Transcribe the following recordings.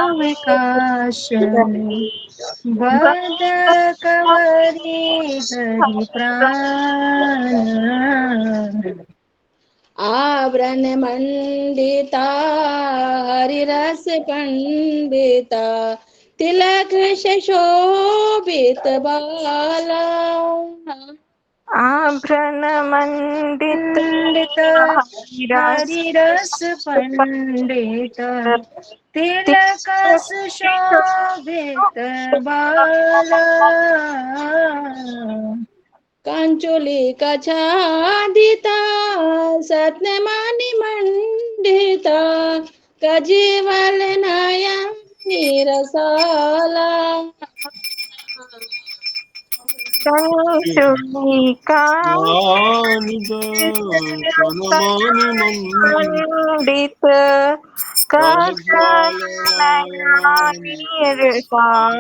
वर्णविकाशन बद कवरी हरि प्राण आवरण मंडिता हरिरस पंडिता तिलक शोभित बाला आभरण मंडित पंडित हरिरस पंडित तिलक सुशोभित बाला कांचुली कछादिता सत्यमानि मंडिता कजिवल नयन निरसाला संशुलिका पंडित कजनयनीर्काल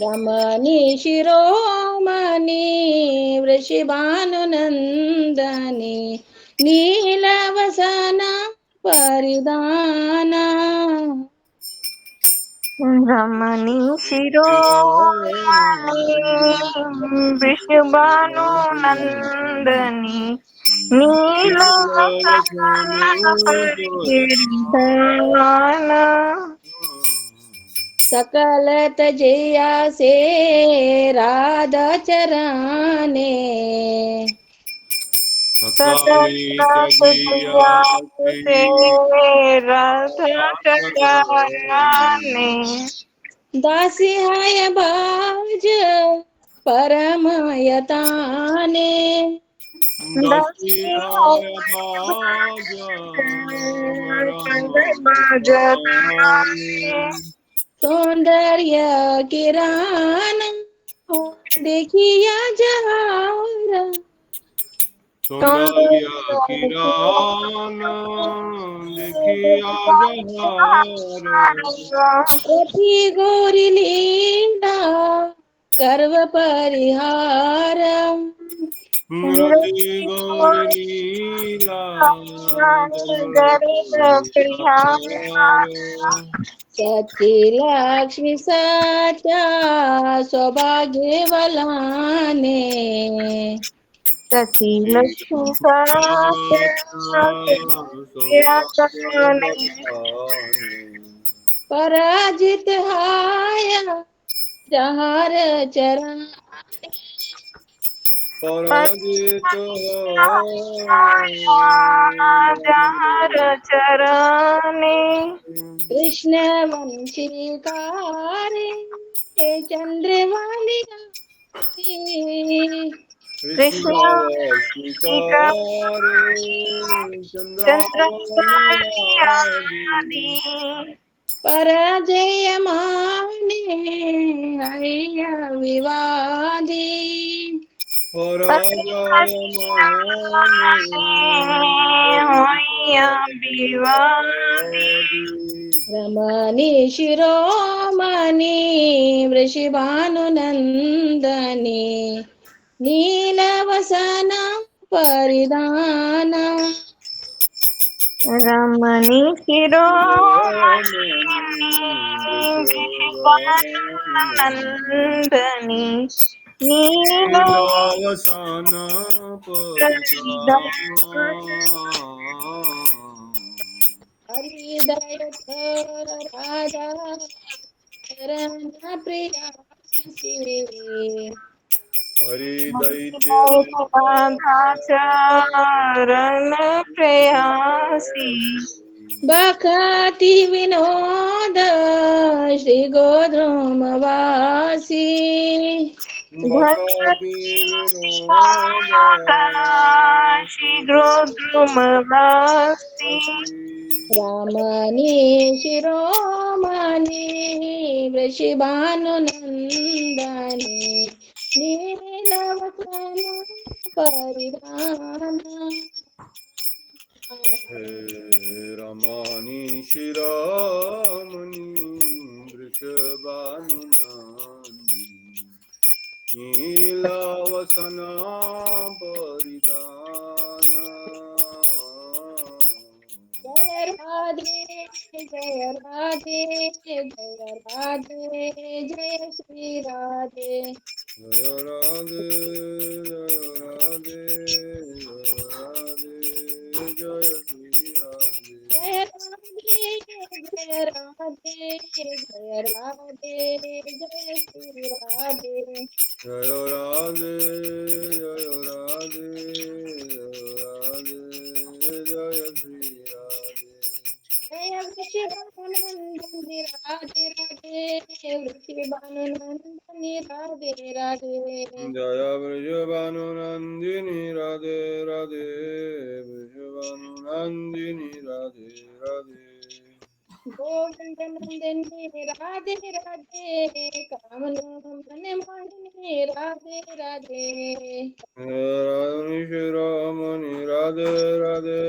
रमणी शिरोमणि वृषभानुनंदनी नीलवसना परिधाना रमणी शिरोमणि वृषभानु नंदनी नीलवसन परिधान सकल तजया से राधा चराने सतजिया से राधा चराने दासी है बाज परमयताने सौंदर्य किरण देखिया जहार सौंदर्य किरण देखिया जहार रति गौरी लीला कर्व परिहार रति गौरी लीला सती लक्ष्मी सचा सौभाग्य वलाने सती लक्ष्मी पराजित हाया जहार चरण पराजित जहर चरणे कृष्ण वंशीकारे चंद्रवाली कृष्ण चंद्रवाली पराजय माने अय्या विवादी रमणी शिरोमणि वृषभानुनंदनी नीलवसना परिधाना रमणी शिरोमणि नीलावसन हृदय राजा चरण प्रिया हरिदैत्य चरण प्रयासी बखती विनोद श्री गोद्रुमवासी शीघ्रोद्रुमवासी रमणी शिरोमणि वृषभानुनंदनी नीलवसन परिधान रमणी शिरोमणि वृषभानुनंदनी नीलावसन परिधान जय राधे जय राधे जय राधे जय श्री राधे जय राधे जय राधे जय श्री राधे जय राधे जय राधे जय राधे जय श्री राधे जय राधे जय राधे जय श्री राधे जय वृषभानुनंदनी राधे राधे वृषभानुनंदनी राधे राधे जय वृषभानुनंदिनी राधे राधे वृषभानुनंदिनी राधे राधे गोविंद नंदनी राधे राधे कामन मोहिनी राधे राधे राधे शिरोमणि राधे राधे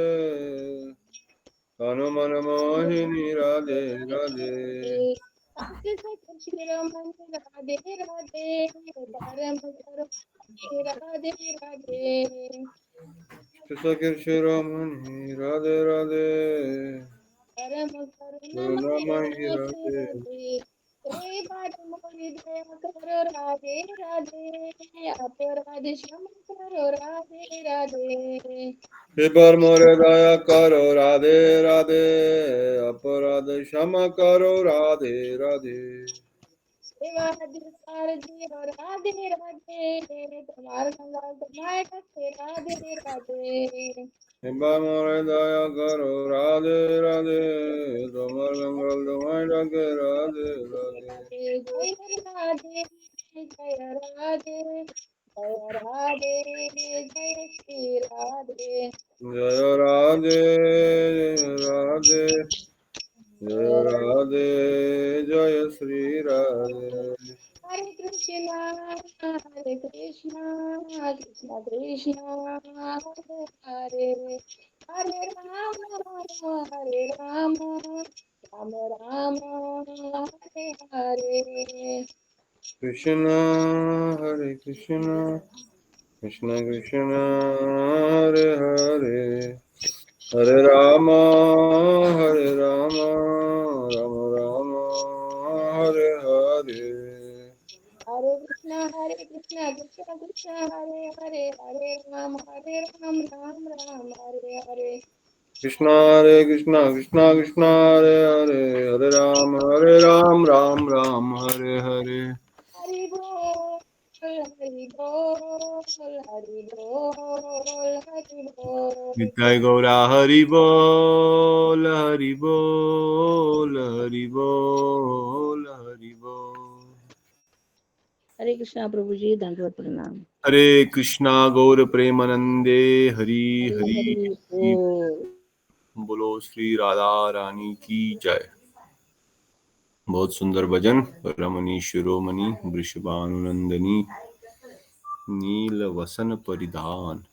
हनुमान मोहिनी राधे राधे शिरोमणि राधे राधे परम राधे राधे सखी शिरोमणि राधे राधे परम करुणामयि करुणामय राधे हे बात मोरी दया करो राधे राधे अपराध क्षमा करो राधे राधे हे पर मोरे दया करो राधे राधे अपराध क्षमा करो राधे राधे सेवा अधिकार दियो राधे राधे तुम्हार संगाल तुम्हारे कथे राधे राधे हे पर मोरे दया करो राधे राधे तुम्हार मंगल तुम्हारे डाके राधे राधे जय राधे जय राधे जय राधे जय श्री राधे जय राधे राधे जय राधे जय श्री राधे हरे कृष्णा कृष्णा कृष्ण हरे हरे हरे राम राम राम हरे हरे कृष्ण हरे कृष्ण कृष्ण कृष्ण हरे हरे हरे राम राम राम हरे हरे हरे कृष्णा कृष्ण कृष्ण हरे हरे हरे राम राम राम हरे हरे कृष्ण कृष्ण कृष्ण हरे हरे हरे राम राम राम हरे हरे हरि बोल हरि बोल हरि बोल हरि बोल निताय गौरा हरि बोल हरि बोल हरि बोल हरि बोल हरे कृष्णा प्रभु जी दंडवत प्रणाम हरे कृष्णा गौर प्रेमानंदे हरि हरि हरि हरि हरि बोल बोलो श्री राधा रानी की जय। बहुत सुंदर भजन। रमणी शिरोमणि वृषभानुनंदनी नील वसन परिधान।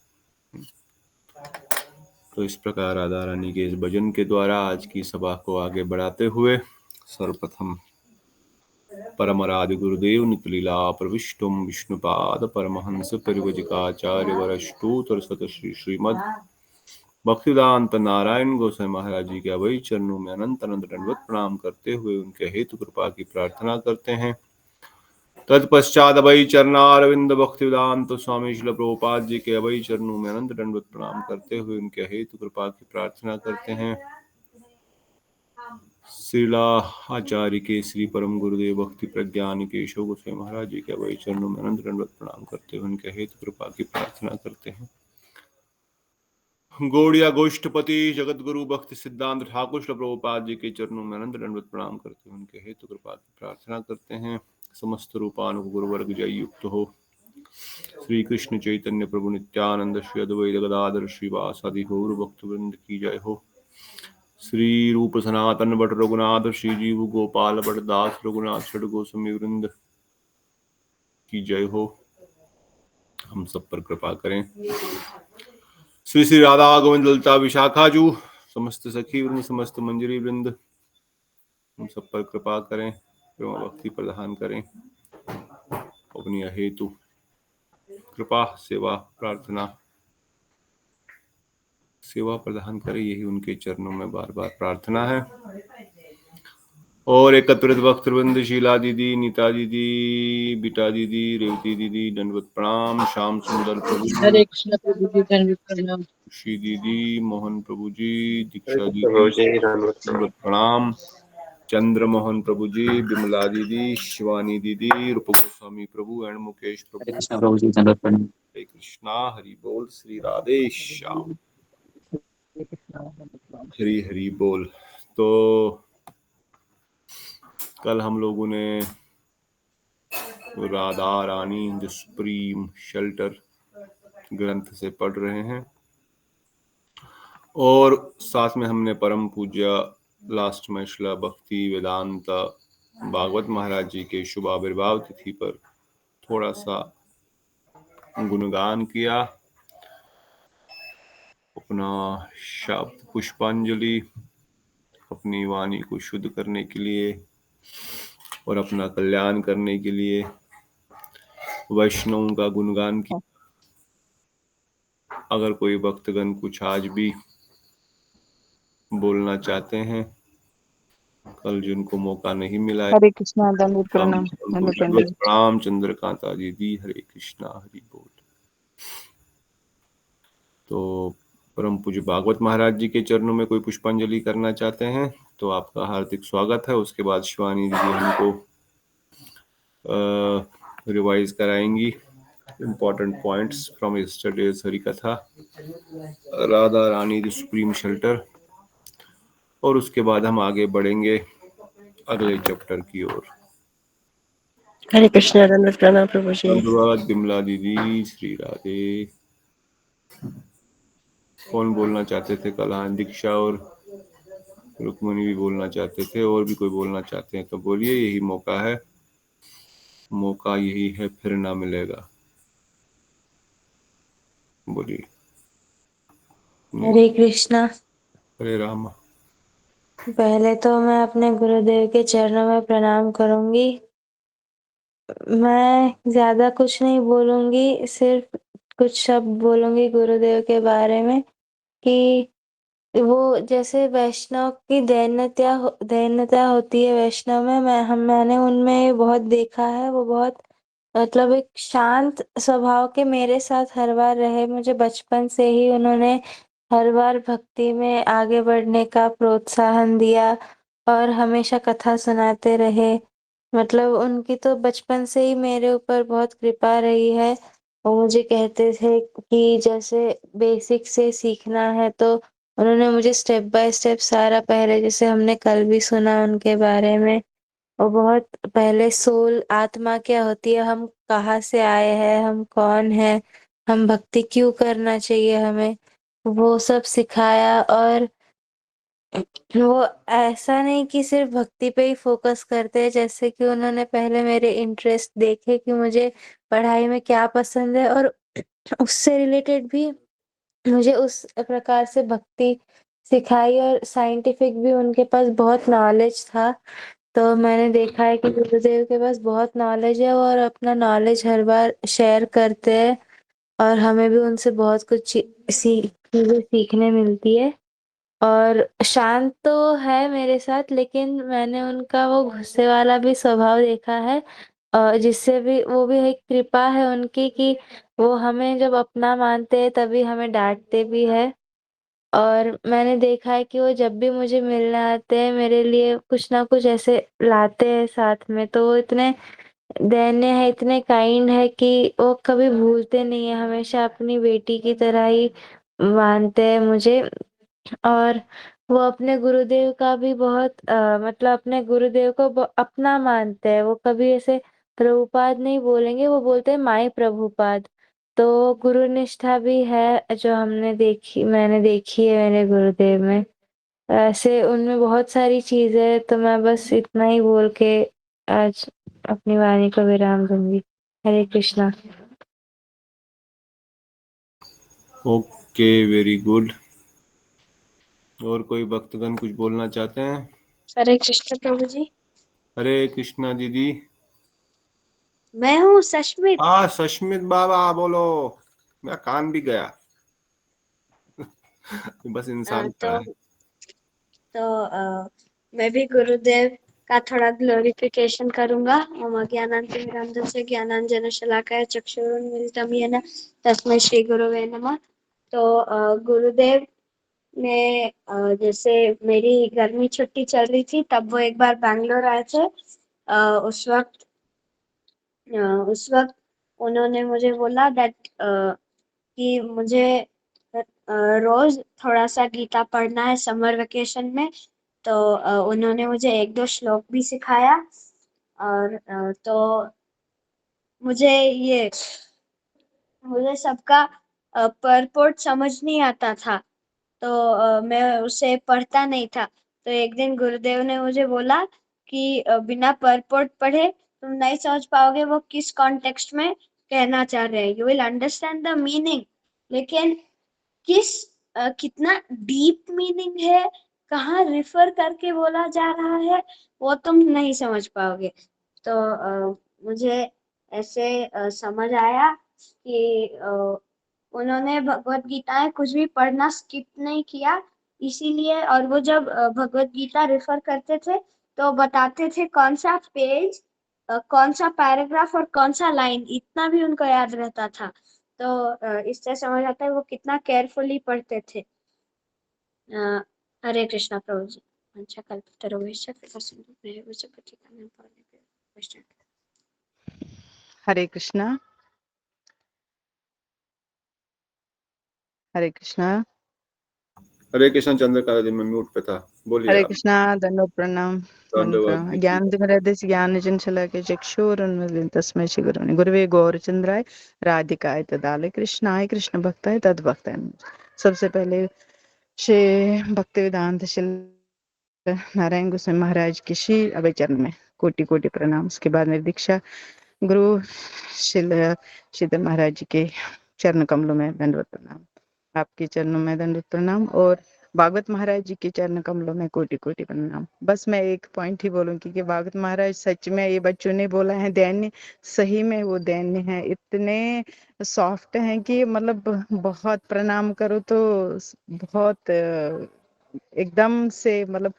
तो इस प्रकार राधा रानी के इस भजन के द्वारा आज की सभा को आगे बढ़ाते हुए सर्वप्रथम परमरादि गुरुदेव नितलीला प्रविष्टुम विष्णुपाद परमहंस परिवजिकाचार्य वरष्टोत्तर सत श्री श्रीमद भक्तिदांत नारायण गोसाई महाराज जी के अभय चरणों में अनंत अनंत दंडवत प्रणाम करते हुए उनके हेतु कृपा की प्रार्थना करते हैं। तत्पश्चात अभय चरणारविंद भक्तिवेदांत स्वामी श्रील प्रभुपाद जी के अभय चरणों में अनंत दंडवत प्रणाम करते हुए उनके हेतु कृपा की प्रार्थना करते हैं। श्रीला आचार्य के श्री परम गुरुदेव भक्ति प्रज्ञान केशव गोस्वामी महाराज जी के अभय चरणों में अनंत दंडवत प्रणाम करते हुए उनके हेतु कृपा की प्रार्थना करते हैं। गौड़िया गोष्ठपति जगत गुरु भक्ति सिद्धांत ठाकुर श्री प्रभुपाद जी के चरणों में अनंत दंडवत प्रणाम करते हुए उनके हेतु कृपा की प्रार्थना करते हैं। समस्त रूपानुग गुरु वर्ग जय युक्त हो। श्री कृष्ण चैतन्य प्रभु नित्यानंद श्री अद्वैत गदाधर श्रीवासादि गौर भक्त वृंद की जय हो। श्री रूप सनातन भट्ट रघुनाथ श्री जीव गोपाल भट्ट दास रघुनाथ षड गोस्वामी वृंद की जय हो। हम सब पर कृपा करें। श्री श्री राधा गोविंद ललिता विशाखा जू समस्त सखी वृंद समस्त मंजरी वृंद हम सब पर कृपा करें, प्रेम भक्ति प्रदान करें। अपनी हेतु कृपा सेवा प्रार्थना सेवा प्रदान करे, यही उनके चरणों में बार बार प्रार्थना है। और एकत्रित भक्तवृंद, शीला दीदी, नीता दीदी, बीटा दीदी, रेवती दीदी, दंडवत प्रणाम। श्याम सुंदर प्रभु, हरे कृष्ण प्रभु जी, दंडवत प्रणाम। खुशी दीदी, मोहन प्रभु जी, दीक्षा दीदी, दंडवत प्रणाम। चंद्र मोहन प्रभु जी, बिमला दीदी, शिवानी दीदी, रूप गोस्वामी प्रभु एंड मुकेश प्रभु। हरे कृष्ण प्रभु जी, दंडवत प्रणाम। हरे कृष्णा, हरि बोल, श्री राधे श्याम, हरि हरि बोल। तो कल हम लोगों ने Radha Rani the supreme shelter ग्रंथ से पढ़ रहे हैं, और साथ में हमने परम पूज्य लास्ट में श्रील भक्ति वेदांत भागवत महाराज जी के शुभ आविर्भाव तिथि पर थोड़ा सा गुणगान किया, अपना शब्द पुष्पांजलि अपनी वाणी को शुद्ध करने के लिए और अपना कल्याण करने के लिए वैष्णवों का गुणगान किया। अगर कोई भक्तगण कुछ आज भी बोलना चाहते हैं, कल जिनको मौका नहीं मिला है, हरे कृष्णा, दंडवत प्रणाम। दंडवत प्रणाम। चंद्रकांता दीदी, हरे कृष्णा, हरि बोल। तो परम पूज्य भागवत महाराज जी के चरणों में कोई पुष्पांजलि करना चाहते हैं तो आपका हार्दिक स्वागत है। उसके बाद शिवानी दीदी हमको रिवाइज कराएंगी important points from yesterday's Hari katha, Radha Rani the supreme shelter, और उसके बाद हम आगे बढ़ेंगे अगले चैप्टर की ओर। हरे कृष्ण, दंडवत प्रणाम प्रभु जी। धन्यवाद बिमला दीदी, श्री राधे। कौन बोलना चाहते थे कल? हाँ, दीक्षा और रुक्मणी भी बोलना चाहते थे, और भी कोई बोलना चाहते हैं तो बोलिए, यही मौका है, मौका यही है, फिर ना मिलेगा। बोलिए। हरे कृष्णा। हरे राम। पहले तो मैं अपने गुरुदेव के चरणों में प्रणाम करूंगी। मैं ज्यादा कुछ नहीं बोलूंगी, सिर्फ कुछ शब्द बोलूंगी गुरुदेव के बारे में कि वो जैसे वैष्णव की दैन्यता होती है वैष्णव में, मैंने उनमें बहुत देखा है। वो बहुत मतलब एक शांत स्वभाव के मेरे साथ हर बार रहे। मुझे बचपन से ही उन्होंने हर बार भक्ति में आगे बढ़ने का प्रोत्साहन दिया और हमेशा कथा सुनाते रहे। मतलब उनकी तो बचपन से ही मेरे ऊपर बहुत कृपा रही है। वो मुझे कहते थे कि जैसे बेसिक से सीखना है, तो उन्होंने मुझे स्टेप बाय स्टेप सारा, पहले जैसे हमने कल भी सुना उनके बारे में, वो बहुत पहले सोल आत्मा क्या होती है, हम कहाँ से आए हैं, हम कौन है, हम भक्ति क्यों करना चाहिए हमें, वो सब सिखाया। और वो ऐसा नहीं कि सिर्फ भक्ति पे ही फोकस करते हैं, जैसे कि उन्होंने पहले मेरे इंटरेस्ट देखे कि मुझे पढ़ाई में क्या पसंद है, और उससे रिलेटेड भी मुझे उस प्रकार से भक्ति सिखाई। और साइंटिफिक भी उनके पास बहुत नॉलेज था। तो मैंने देखा है कि गुरुदेव के पास बहुत नॉलेज है और अपना नॉलेज हर बार शेयर करते हैं, और हमें भी उनसे बहुत कुछ चीजें सीखने मिलती है। और शांत तो है मेरे साथ, लेकिन मैंने उनका वो गुस्से वाला भी स्वभाव देखा है, जिससे भी वो भी एक कृपा है उनकी कि वो हमें जब अपना मानते हैं तभी हमें डांटते भी है। और मैंने देखा है कि वो जब भी मुझे मिलने आते हैं, मेरे लिए कुछ ना कुछ ऐसे लाते हैं साथ में, तो वो इतने दयान्य है, इतने काइंड है कि वो कभी भूलते नहीं है, हमेशा अपनी बेटी की तरह ही मानते हैं मुझे। और वो अपने गुरुदेव का भी बहुत मतलब अपने गुरुदेव को अपना मानते हैं। वो कभी ऐसे प्रभुपाद नहीं बोलेंगे, वो बोलते हैं माई प्रभुपाद। तो गुरु निष्ठा भी है जो मैंने देखी है मेरे गुरुदेव में। ऐसे उनमें बहुत सारी चीजें हैं, तो मैं बस इतना ही बोल के आज अपनी वाणी को विराम दूंगी। Hare Krishna. Okay, very good. और कोई भक्तगण कुछ बोलना चाहते हैं? हरे कृष्ण प्रभु जी। हरे कृष्णा दीदी। मैं हूँ सशमित। सशमित बाबा बोलो, मेरा कान भी गया। बस इंसान खड़ा है। मैं भी गुरुदेव का थोड़ा ग्लोरिफिकेशन करूंगा। ओम अज्ञानांजनशलाकया ज्ञानांजन शलाकया चक्षुरुन्मीलितं येन तस्मै श्री गुरुवे नमः। तो गुरुदेव ने जैसे मेरी गर्मी छुट्टी चल रही थी तब वो एक बार बैंगलोर आए थे। उस वक्त उन्होंने मुझे बोला कि मुझे रोज थोड़ा सा गीता पढ़ना है समर वेकेशन में। तो उन्होंने मुझे 1-2 श्लोक भी सिखाया। और तो मुझे सबका परपोर्ट समझ नहीं आता था, तो मैं उसे पढ़ता नहीं था। तो एक दिन गुरुदेव ने मुझे बोला कि बिना परपोर्ट पढ़े तुम नहीं समझ पाओगे वो किस कॉन्टेक्स्ट में कहना चाह रहे हैं। You will understand the meaning, लेकिन कितना डीप मीनिंग है, कहाँ रिफर करके बोला जा रहा है, वो तुम नहीं समझ पाओगे। तो मुझे ऐसे समझ आया कि उन्होंने भगवत गीता में कुछ भी पढ़ना स्किप नहीं किया, इसीलिए। और वो जब भगवत गीता रेफर करते थे तो बताते थे कौन सा पेज, कौन सा पैराग्राफ और कौन सा लाइन, इतना भी उनको याद रहता था। तो इससे समझ आता है वो कितना केयरफुली पढ़ते थे। हरे कृष्णा प्रभु जी। अच्छा कल्पतरुभ्यश्च कृपा सिन्धुभ्यश्च पतितानां पावनेभ्यो वैष्णवेभ्यो। हरे कृष्णा। हरे कृष्णा। हरे कृष्ण। चंद्रकला जी, मैं म्यूट पे था, बोलिए हरे आप। कृष्णा। दंडोत प्रणाम। धन्यवाद जी। ज्ञान तिमिरदेश ज्ञानजन शलाकया चक्षुरुन्मीलितं तस्मै श्री गुरुवे गुरुवे गौरचंद्राय राधिकाय तदालय कृष्णाय कृष्ण भक्ताय तद्भक्ताय। सबसे पहले श्री भक्तिवेदांत श्री नारायण गोस्वामी महाराज की श्री अभय चरण में कोटि कोटि प्रणाम। उसके बाद मेरी दीक्षा गुरु श्रीधर महाराज जी के चरण कमलों में दंडवत प्रणाम। आपके चरणों में दंडवत प्रणाम और भागवत महाराज जी के चरण कमलों में कोटि कोटि प्रणाम। बस मैं एक पॉइंट ही बोलूंगी कि भागवत महाराज सच में, ये बच्चों ने बोला है दैन्य, सही में वो दैन्य है। इतने सॉफ्ट हैं कि मतलब बहुत प्रणाम करो तो बहुत एकदम से मतलब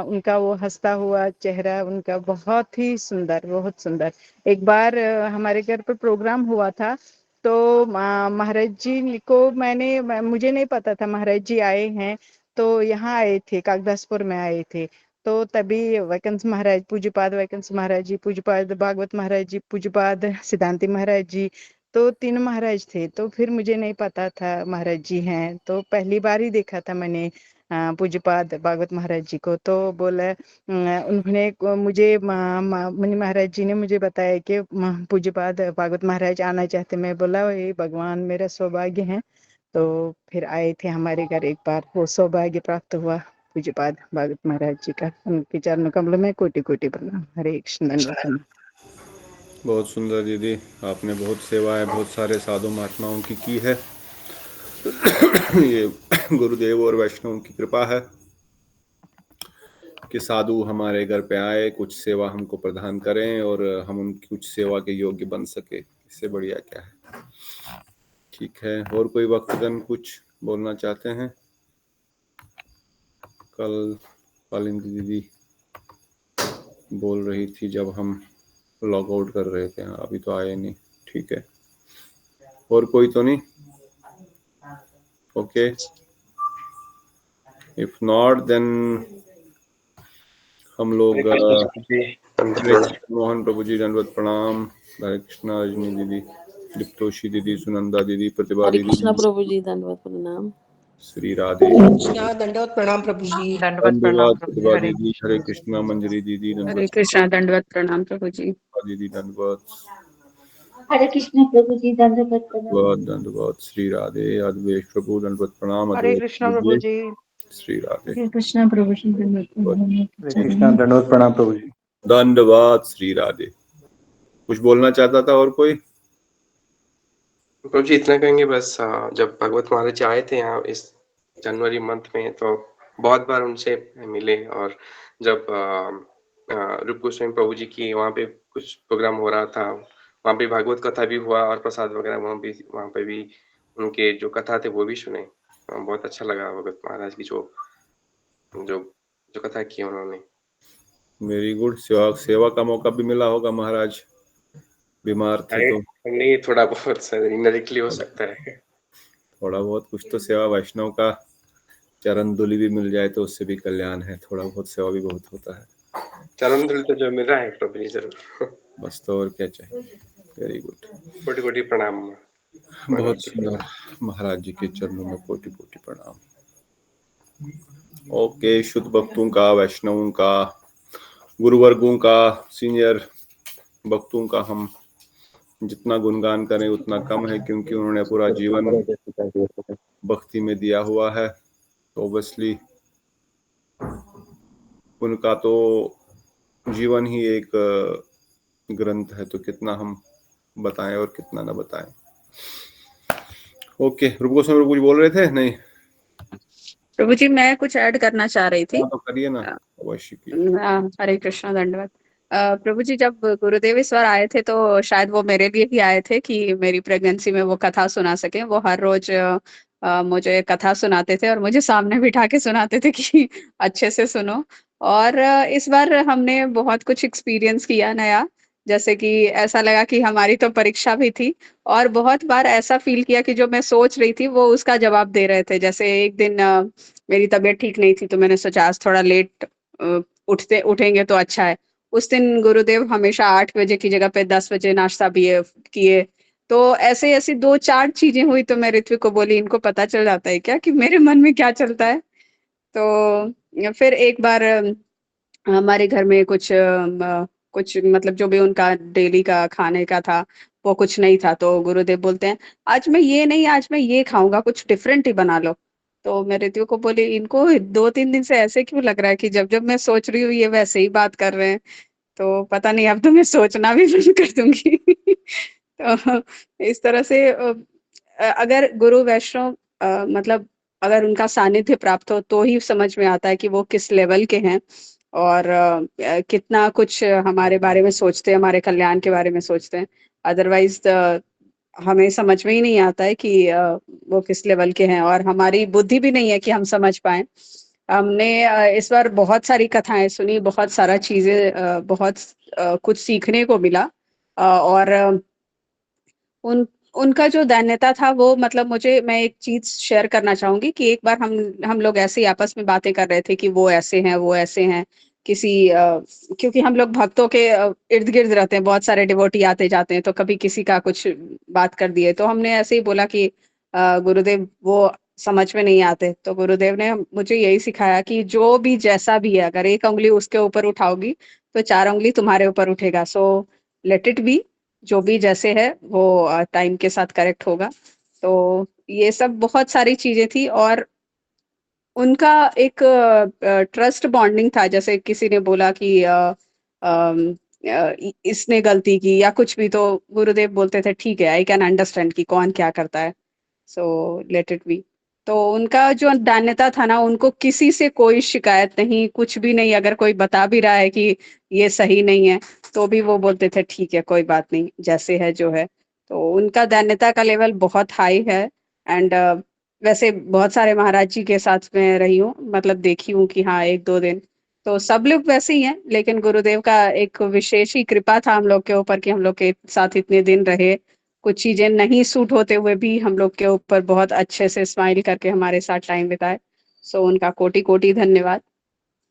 उनका वो हंसता हुआ चेहरा उनका बहुत ही सुंदर, बहुत सुंदर। एक बार हमारे घर पर प्रोग्राम हुआ था तो महाराज जी को मुझे नहीं पता था महाराज जी आए हैं। तो यहाँ आए थे, कागदासपुर में आए थे। तो तभी वैकंस महाराज, पूज्यपाद वैकंस महाराज जी, पूज्यपाद भागवत महाराज जी, पूज्यपाद सिद्धांति महाराज जी, तो 3 महाराज थे। तो फिर मुझे नहीं पता था महाराज जी हैं, तो पहली बार ही देखा था मैंने पूज्यपाद भागवत महाराज जी को। तो बोला उन्होंने मुझे मुनि महाराज जी ने मुझे बताया कि पूज्यपाद भागवत महाराज आना चाहते। मैं बोला ये भगवान मेरा सौभाग्य है। तो फिर आए थे हमारे घर, एक बार वो सौभाग्य प्राप्त हुआ पूज्यपाद भागवत महाराज जी का। उनके चरण कमलों में कोटि कोटि प्रणाम। हरे कृष्ण। धन्यवाद। बहुत सुंदर दीदी, आपने बहुत सेवाएं बहुत सारे साधु महात्माओं की है। ये गुरुदेव और वैष्णव की कृपा है कि साधु हमारे घर पे आए, कुछ सेवा हमको प्रदान करें और हम उनकी कुछ सेवा के योग्य बन सके। इससे बढ़िया क्या है। ठीक है, और कोई भक्तजन कुछ बोलना चाहते हैं? कल कालिंदी दीदी बोल रही थी जब हम लॉग आउट कर रहे थे, अभी तो आए नहीं। ठीक है, और कोई तो नहीं? ओके, इफ नॉट देन हम लोग मोहन प्रभु जी दंडवत प्रणाम। हरे कृष्णा। रजनी दीदी, दीप्तोषी दीदी, सुनंदा दीदी, प्रतिभा हरे दीदी, कृष्णा प्रभु जी। धन्यवाद प्रणाम। श्री राधे। कृष्णा दंडवत प्रणाम प्रभु जी। दंडवत प्रणाम धन्यवाद प्रभु जी। प्रतिभा हरे दीदी। हरे कृष्णा। मंजरी दीदी हरे दंडवत कृष्णा दंडवत प्रणाम प्रभु जी। दीदी दंडवत। हरे कृष्ण प्रभु जी, दंडवत प्रणाम। दंडवत। श्री राधे। अद्वैत प्रभु दंडवत प्रणाम। हरे अद्वैत कृष्ण प्रभु दीजिए। जी। श्री राधे। हरे कृष्ण प्रभु जी, दंडवत प्रणाम। हरे कृष्णा दंडवत प्रणाम प्रभु जी। धन्यवाद। श्री राधे। कुछ बोलना चाहता था और कोई? प्रभु जी इतना कहेंगे बस, जब भगवत महाराज जी आए थे यहाँ इस जनवरी मंथ में तो बहुत बार उनसे मिले। और जब रूप गोस्वामी प्रभु जी की वहाँ पे कुछ प्रोग्राम हो रहा था, वहाँ पे भागवत कथा भी हुआ और प्रसाद वगैरह वहाँ पे भी उनके जो कथा थे वो भी सुने। बहुत अच्छा लगा भगवत महाराज की जो जो जो कथा की उन्होंने। Very good. सेवा का मौका भी मिला होगा महाराज, बीमार थे तो? नहीं, थोड़ा बहुत इनडायरेक्टली हो सकता है। थोड़ा बहुत कुछ तो सेवा, वैष्णव का चरण धूलि भी मिल जाए तो उससे भी कल्याण है, थोड़ा बहुत सेवा भी बहुत होता है। चरण धूलि तो जो मिल रहा है प्रभु जी जरूर। बस तो और क्या चाहिए। वेरी गुड, कोटि कोटि प्रणाम। बहुत सुंदर, महाराज जी के चरणों में कोटि कोटि प्रणाम। ओके, शुद्ध भक्तों का, वैष्णवों का, गुरुवर्गों का, सीनियर भक्तों का हम जितना गुणगान करें उतना कम है, क्योंकि उन्होंने पूरा जीवन भक्ति में दिया हुआ है। तो ऑब्वियसली उनका तो जीवन ही एक ग्रंथ है, तो कितना हम बताएं और कितना ना बताएं। ओके, रूप गोस्वामी प्रभु जी बोल रहे थे? नहीं प्रभु जी, मैं कुछ ऐड करना चाह रही थी। तो करिए ना, अवश्य की। हरे कृष्णा, धन्यवाद। प्रभु जी, जब गुरुदेव इस बार आए थे तो शायद वो मेरे लिए ही आए थे कि मेरी प्रेगनेंसी में वो कथा सुना सके। वो हर रोज मुझे कथा सुनाते थे और मुझे सामने बिठा के सुनाते थे कि अच्छे से सुनो। और इस बार हमने बहुत कुछ एक्सपीरियंस किया नया, जैसे कि ऐसा लगा कि हमारी तो परीक्षा भी थी, और बहुत बार ऐसा फील किया कि जो मैं सोच रही थी वो उसका जवाब दे रहे थे। जैसे एक दिन मेरी तबीयत ठीक नहीं थी तो मैंने सोचा आज थोड़ा लेट उठेंगे तो अच्छा है। उस दिन गुरुदेव हमेशा 8 बजे की जगह पे 10 बजे नाश्ता भी किए। तो ऐसे ऐसी 2-4 चीजें हुई तो मैं ऋत्विक को बोली, इनको पता चल जाता है क्या कि मेरे मन में क्या चलता है? तो फिर एक बार हमारे घर में कुछ मतलब जो भी उनका डेली का खाने का था वो कुछ नहीं था, तो गुरुदेव बोलते हैं आज मैं ये नहीं, आज मैं ये खाऊंगा, कुछ डिफरेंट ही बना लो। तो मैं ऋतियों को बोली, इनको 2-3 दिन से ऐसे क्यों लग रहा है कि जब जब मैं सोच रही हूँ ये वैसे ही बात कर रहे हैं? तो पता नहीं, अब तो मैं सोचना भी बंद कर दूंगी। तो इस तरह से अगर गुरु वैष्णव मतलब अगर उनका सानिध्य प्राप्त हो तो ही समझ में आता है कि वो किस लेवल के हैं और कितना कुछ हमारे बारे में सोचते हैं, हमारे कल्याण के बारे में सोचते हैं। अदरवाइज हमें समझ में ही नहीं आता है कि वो किस लेवल के हैं, और हमारी बुद्धि भी नहीं है कि हम समझ पाए। हमने इस बार बहुत सारी कथाएं सुनी, बहुत सारा चीजें बहुत कुछ सीखने को मिला। और उन उनका जो दैन्यता था वो मतलब मैं एक चीज शेयर करना चाहूंगी कि एक बार हम लोग ऐसे ही आपस में बातें कर रहे थे कि वो ऐसे हैं, वो ऐसे हैं। क्योंकि हम लोग भक्तों के इर्द गिर्द रहते हैं, बहुत सारे डिवोटी आते जाते हैं, तो कभी किसी का कुछ बात कर दिए तो हमने ऐसे ही बोला कि गुरुदेव वो समझ में नहीं आते। तो गुरुदेव ने मुझे यही सिखाया कि जो भी जैसा भी है, अगर एक उंगली उसके ऊपर उठाओगी तो 4 उंगली तुम्हारे ऊपर उठेगा। सो लेट इट बी, जो भी जैसे है वो टाइम के साथ करेक्ट होगा। तो ये सब बहुत सारी चीजें थी, और उनका एक ट्रस्ट बॉन्डिंग था। जैसे किसी ने बोला कि इसने गलती की या कुछ भी, तो गुरुदेव बोलते थे ठीक है, आई कैन अंडरस्टैंड कि कौन क्या करता है, सो लेट इट बी। तो उनका जो दान्यता था ना, उनको किसी से कोई शिकायत नहीं, कुछ भी नहीं। अगर कोई बता भी रहा है कि ये सही नहीं है तो भी वो बोलते थे ठीक है, कोई बात नहीं, जैसे है जो है। तो उनका दान्यता का लेवल बहुत हाई है। एंड वैसे बहुत सारे महाराज जी के साथ में रही हूँ, मतलब देखी हूँ कि हाँ 1-2 दिन तो सब लोग वैसे ही हैं, लेकिन गुरुदेव का एक विशेष ही कृपा था हम लोग के ऊपर कि हम लोग के साथ इतने दिन रहे। कुछ चीजें नहीं सूट होते हुए भी हम लोग के ऊपर बहुत अच्छे से स्माइल करके हमारे साथ टाइम बिताए। सो उनका कोटि कोटि धन्यवाद।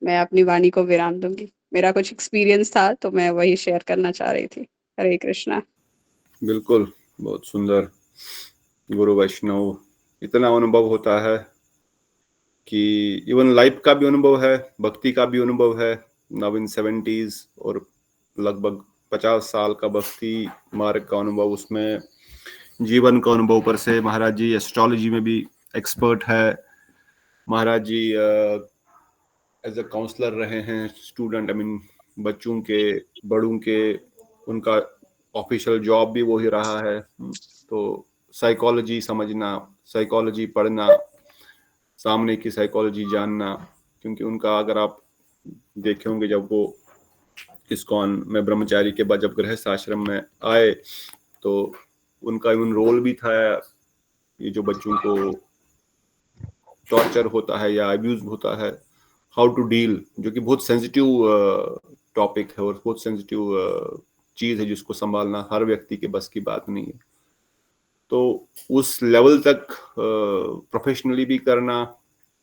मैं अपनी वाणी को विराम दूंगी। मेरा कुछ एक्सपीरियंस था तो मैं वही शेयर करना चाह रही थी। हरे कृष्णा। बिल्कुल, बहुत सुंदर। गुरु वैष्णव इतना अनुभव होता है कि इवन लाइफ का भी अनुभव है, भक्ति का भी अनुभव है। नाउ इन 70s और लगभग 50 साल का भक्ति मार्ग का अनुभव, उसमें जीवन का अनुभव पर से महाराज जी एस्ट्रोलॉजी में भी एक्सपर्ट है। महाराज जी एज अ काउंसलर रहे हैं स्टूडेंट, आई मीन बच्चों के, बड़ों के, उनका ऑफिशियल जॉब भी वही रहा है। तो साइकोलॉजी समझना, साइकोलॉजी पढ़ना, सामने की साइकोलॉजी जानना, क्योंकि उनका अगर आप देखे होंगे जब वो इस्कॉन में ब्रह्मचारी के बाद जब गृहस्थ आश्रम में आए तो उनका इवन रोल भी था ये जो बच्चों को टॉर्चर होता है या अब्यूज होता है, हाउ टू डील, जो कि बहुत सेंसिटिव टॉपिक है और बहुत सेंसिटिव चीज है जिसको संभालना हर व्यक्ति के बस की बात नहीं है। तो उस लेवल तक प्रोफेशनली भी करना,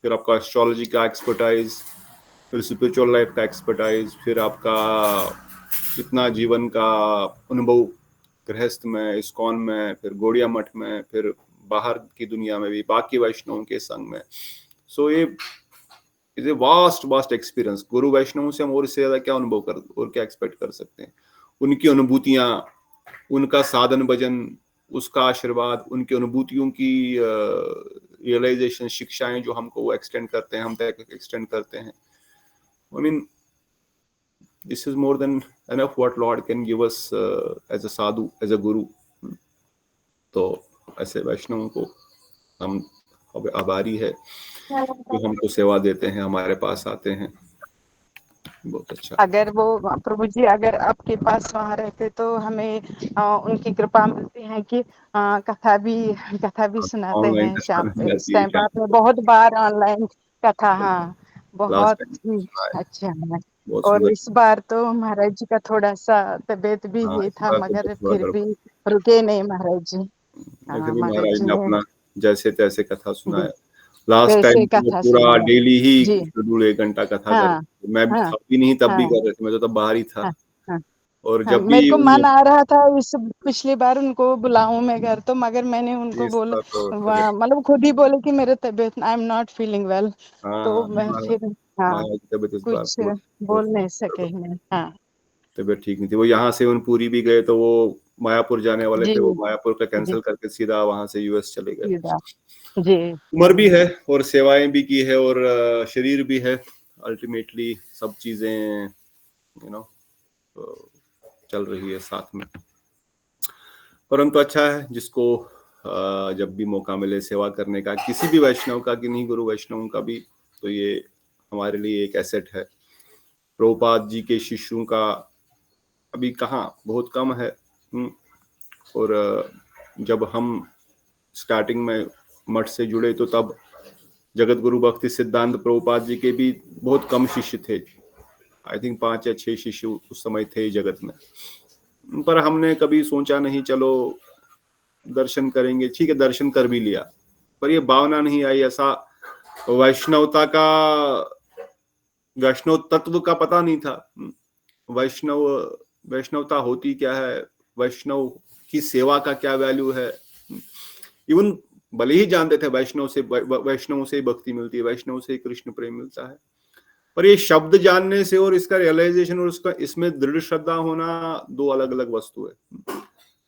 फिर आपका एस्ट्रोलॉजी का एक्सपर्टाइज, फिर स्पिरिचुअल लाइफ का एक्सपर्टाइज, फिर आपका इतना जीवन का अनुभव गृहस्थ में, इस्कॉन में, फिर गौड़िया मठ में, फिर बाहर की दुनिया में भी बाकी वैष्णवों के संग में। सो ये इज ए वास्ट एक्सपीरियंस। गुरु वैष्णवों से हम और इससे ज्यादा क्या अनुभव कर और क्या एक्सपेक्ट कर सकते हैं? उनकी अनुभूतियां, उनका साधन भजन, उसका आशीर्वाद, उनकी अनुभूतियों की रियलाइजेशन, शिक्षाएं जो हमको वो एक्सटेंड करते हैं, हम तक एक्सटेंड करते हैं। I mean this is more than enough what Lord can give us as a sadhu, as a guru. तो ऐसे वैष्णवों को हम आभारी है जो हमको सेवा देते हैं, हमारे पास आते हैं। बहुत अच्छा। अगर वो प्रभु जी अगर आपके पास वहाँ रहते तो हमें उनकी कृपा मिलती है कि कथा भी सुनाते हैं शाम पे। इस टाइम पे आपने बहुत बार ऑनलाइन कथा, हाँ बहुत ही अच्छा है। और इस बार तो महाराज जी का थोड़ा सा तबीयत भी ही था, मगर फिर भी रुके नहीं महाराज जी। महाराज ने अपना जैसे तैसे कथा सुनाया। लास्ट टाइम तो पूरा डेली ही शेड्यूल 1 घंटा कथा कर, मैं भी था भी नहीं तब भी कर रहे थे, मैं तो तब बाहर ही था। और जब भी मेरे को मन आ रहा था इस पिछली बार उनको बुलाऊं मैं घर, तो मगर मैंने उनको बोला, मतलब खुद ही बोले कि मेरे तबीयत, I am not feeling well, तो मैं फिर कुछ बोल नहीं सके मैं। तबीयत ठीक नहीं थी। वो यहाँ से उन पूरी भी गए तो वो मायापुर जाने वाले थे, वो मायापुर का कैंसिल करके सीधा वहां से यूएस चले गए। उम्र भी है और सेवाएं भी की है और शरीर भी है, अल्टीमेटली सब चीजें चल रही है साथ में। परंतु अच्छा है जिसको जब भी मौका मिले सेवा करने का, किसी भी वैष्णव का, कि नहीं गुरु वैष्णव का भी, तो ये हमारे लिए एक एसेट है। प्रभुपाद जी के शिष्यों का अभी कहाँ, बहुत कम है। और जब हम स्टार्टिंग में मठ से जुड़े तो तब जगत गुरु भक्ति सिद्धांत प्रभुपाद जी के भी बहुत कम शिष्य थे। आई थिंक 5 या 6 शिष्य उस समय थे जगत में, पर हमने कभी सोचा नहीं चलो दर्शन करेंगे। ठीक है, दर्शन कर भी लिया, पर ये भावना नहीं आई, ऐसा वैष्णवता का, वैष्णव तत्व का पता नहीं था। वैष्णवता होती क्या है, वैष्णव की सेवा का क्या वैल्यू है। इवन भले ही जानते थे वैष्णव से भक्ति मिलती है, वैष्णव से कृष्ण प्रेम मिलता है, पर ये शब्द जानने से और इसका रियलाइजेशन और उसका इसमें दृढ़ श्रद्धा होना 2 अलग अलग वस्तु है।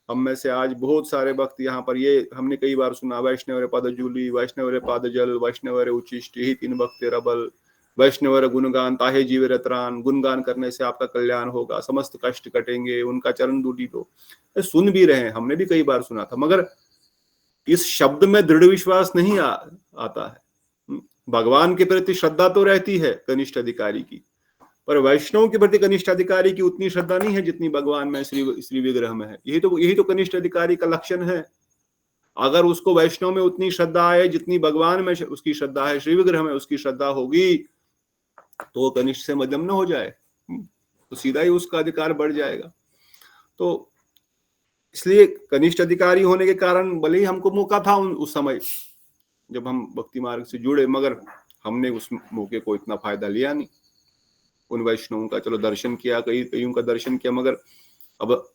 हम में से आज बहुत सारे भक्त यहाँ पर, ये हमने कई बार सुना, वैष्णव पद जूली, वैष्णव पद जल, वैष्णव उच्चिष्ट, ही 3 भक्त रबल, वैष्णव गुणगान ताहे जीव रत्रान, गुणगान करने से आपका कल्याण होगा, समस्त कष्ट कटेंगे, उनका चरण धूलि लो। सुन भी रहे हैं, हमने भी कई बार सुना था, मगर इस शब्द में दृढ़ विश्वास नहीं आता है। भगवान के प्रति श्रद्धा तो रहती है कनिष्ठ अधिकारी की, पर वैष्णव के प्रति कनिष्ठ अधिकारी की उतनी श्रद्धा नहीं है जितनी भगवान में श्री विग्रह में है। यही तो कनिष्ठ अधिकारी का लक्षण है। अगर उसको वैष्णव में उतनी श्रद्धा है जितनी भगवान में उसकी श्रद्धा है, श्री विग्रह में उसकी श्रद्धा होगी, तो कनिष्ठ से मध्यम न हो जाए, तो सीधा ही उसका अधिकार बढ़ जाएगा। तो इसलिए कनिष्ठ अधिकारी होने के कारण भले ही हमको मौका था उस समय जब हम भक्ति मार्ग से जुड़े, मगर हमने उस मौके को इतना फायदा लिया नहीं। उन वैष्णवों का चलो दर्शन किया, कईयों का दर्शन किया, मगर अब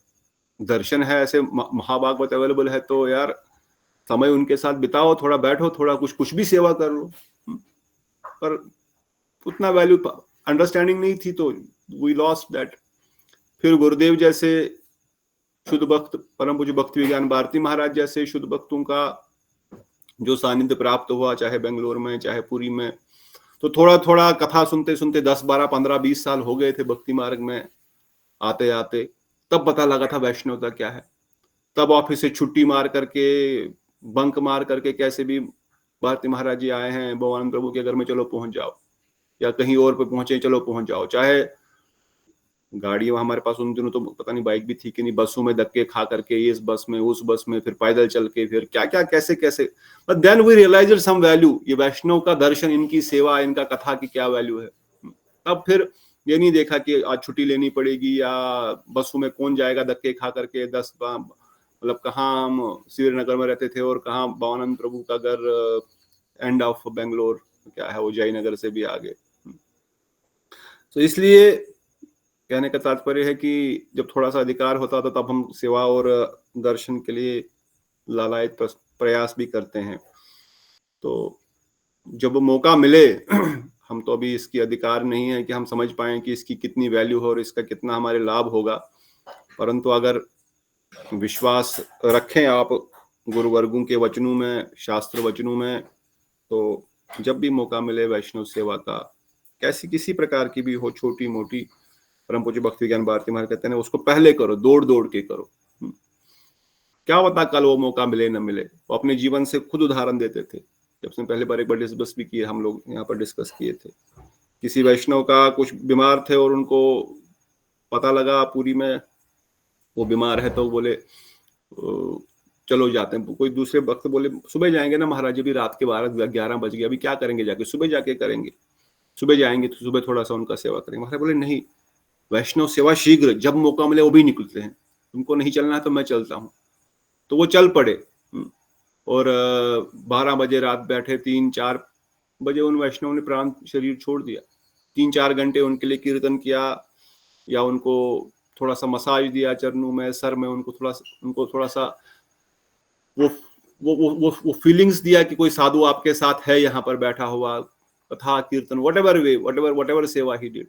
दर्शन है, ऐसे महाभागवत अवेलेबल है, तो यार समय उनके साथ बिताओ, थोड़ा बैठो, थोड़ा कुछ भी सेवा कर लो। पर उतना वैल्यू अंडरस्टैंडिंग नहीं थी, तो वी लॉस्ट दैट। फिर गुरुदेव जैसे शुद्ध भक्त, परम पूज्य भक्ति विज्ञान भारती महाराज जैसे शुद्ध भक्तों का जो सानिध्य प्राप्त हुआ, चाहे बेंगलोर में चाहे पुरी में, तो थोड़ा थोड़ा कथा सुनते सुनते 10, 12, 15, 20 साल हो गए थे भक्ति मार्ग में आते आते। तब पता लगा था वैष्णवता क्या है। तब ऑफिस से छुट्टी मार करके, बंक मार करके, कैसे भी भारती महाराज जी आए हैं भगवान प्रभु के घर में, चलो पहुंच जाओ, या कहीं और पे पहुंचे, चलो पहुंच जाओ। चाहे गाड़ियां हमारे पास उन दिनों तो पता नहीं बाइक भी थी कि नहीं, बसों में धक्के खा करके इस बस में उस बस में, फिर पैदल चल के, फिर क्या क्या कैसे कैसे, but then we realise some value, ये वैष्णव का दर्शन, इनकी सेवा, इनका कथा की क्या वैल्यू है। तब फिर ये नहीं देखा कि आज छुट्टी लेनी पड़ेगी या बसों में कौन जाएगा धक्के खा करके, 10 मतलब कहाँ हम श्रीनगर में रहते थे और कहाँ भवानंद प्रभु का घर एंड ऑफ बेंगलोर क्या है वो जयनगर से भी आगे। तो इसलिए कहने का तात्पर्य है कि जब थोड़ा सा अधिकार होता था तब हम सेवा और दर्शन के लिए लालायित प्रयास भी करते हैं। तो जब मौका मिले हम तो अभी इसकी अधिकार नहीं है कि हम समझ पाए कि इसकी कितनी वैल्यू है और इसका कितना हमारे लाभ होगा, परंतु अगर विश्वास रखें आप गुरुवर्गों के वचनों में, शास्त्र वचनों में, तो जब भी मौका मिले वैष्णव सेवा का, कैसी किसी प्रकार की भी हो, छोटी मोटी, परम पूज्य भक्ति विज्ञान भारती महाराज कहते हैं उसको पहले करो, दौड़ दौड़ के करो। क्या पता कल वो मौका मिले न मिले। वो अपने जीवन से खुद उदाहरण देते थे। जब से पहले बार एक बार डिस्कस भी किए, हम लोग यहाँ पर डिस्कस किए थे, किसी वैष्णव का कुछ बीमार थे और उनको पता लगा पूरी में वो बीमार है, तो बोले चलो जाते हैं। कोई दूसरे वक्त बोले सुबह जाएंगे ना महाराज जी, भी रात के 12-11 बज गए, अभी क्या करेंगे जाके, सुबह जाके करेंगे, सुबह जाएंगे तो सुबह थोड़ा सा उनका सेवा करेंगे। महाराज बोले नहीं, वैष्णव सेवा शीघ्र, जब मौका मिले वो भी निकलते हैं, तुमको नहीं चलना है तो मैं चलता हूँ। तो वो चल पड़े और 12 बजे रात बैठे, 3-4 बजे उन वैष्णव ने प्राण शरीर छोड़ दिया। 3-4 घंटे उनके लिए कीर्तन किया या उनको थोड़ा सा मसाज दिया चरणों में, सर में, उनको थोड़ा सा वो फीलिंग्स दिया कि कोई साधु आपके साथ है यहाँ पर बैठा हुआ, कथा कीर्तन, वटेवर सेवा ही डिड।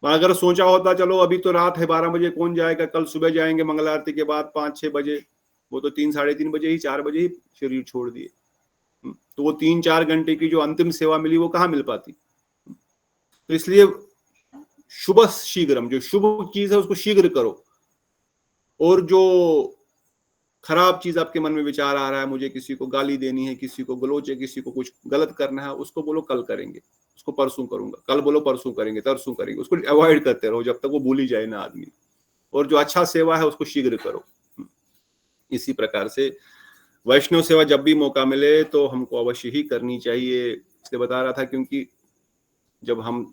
अगर सोचा होता चलो अभी तो रात है, 12 बजे कौन जाएगा, कल सुबह जाएंगे मंगल आरती के बाद 5-6 बजे, वो तो 3-3:30 बजे ही, 4 बजे ही शरीर छोड़ दिए। तो वो 3-4 घंटे की जो अंतिम सेवा मिली वो कहाँ मिल पाती। तो इसलिए शुभ शीघ्रम, जो शुभ चीज है उसको शीघ्र करो, और जो खराब चीज आपके मन में विचार आ रहा है, मुझे किसी को गाली देनी है, किसी को गलोच है, किसी को कुछ गलत करना है, उसको बोलो कल करेंगे, उसको परसों करूंगा, कल बोलो परसों करेंगे, तरसों करेंगे, उसको अवॉइड करते रहो जब तक वो भूल ही जाए ना आदमी। और जो अच्छा सेवा है उसको शीघ्र करो। इसी प्रकार से वैष्णव सेवा जब भी मौका मिले तो हमको अवश्य ही करनी चाहिए। इसलिए बता रहा था क्योंकि जब हम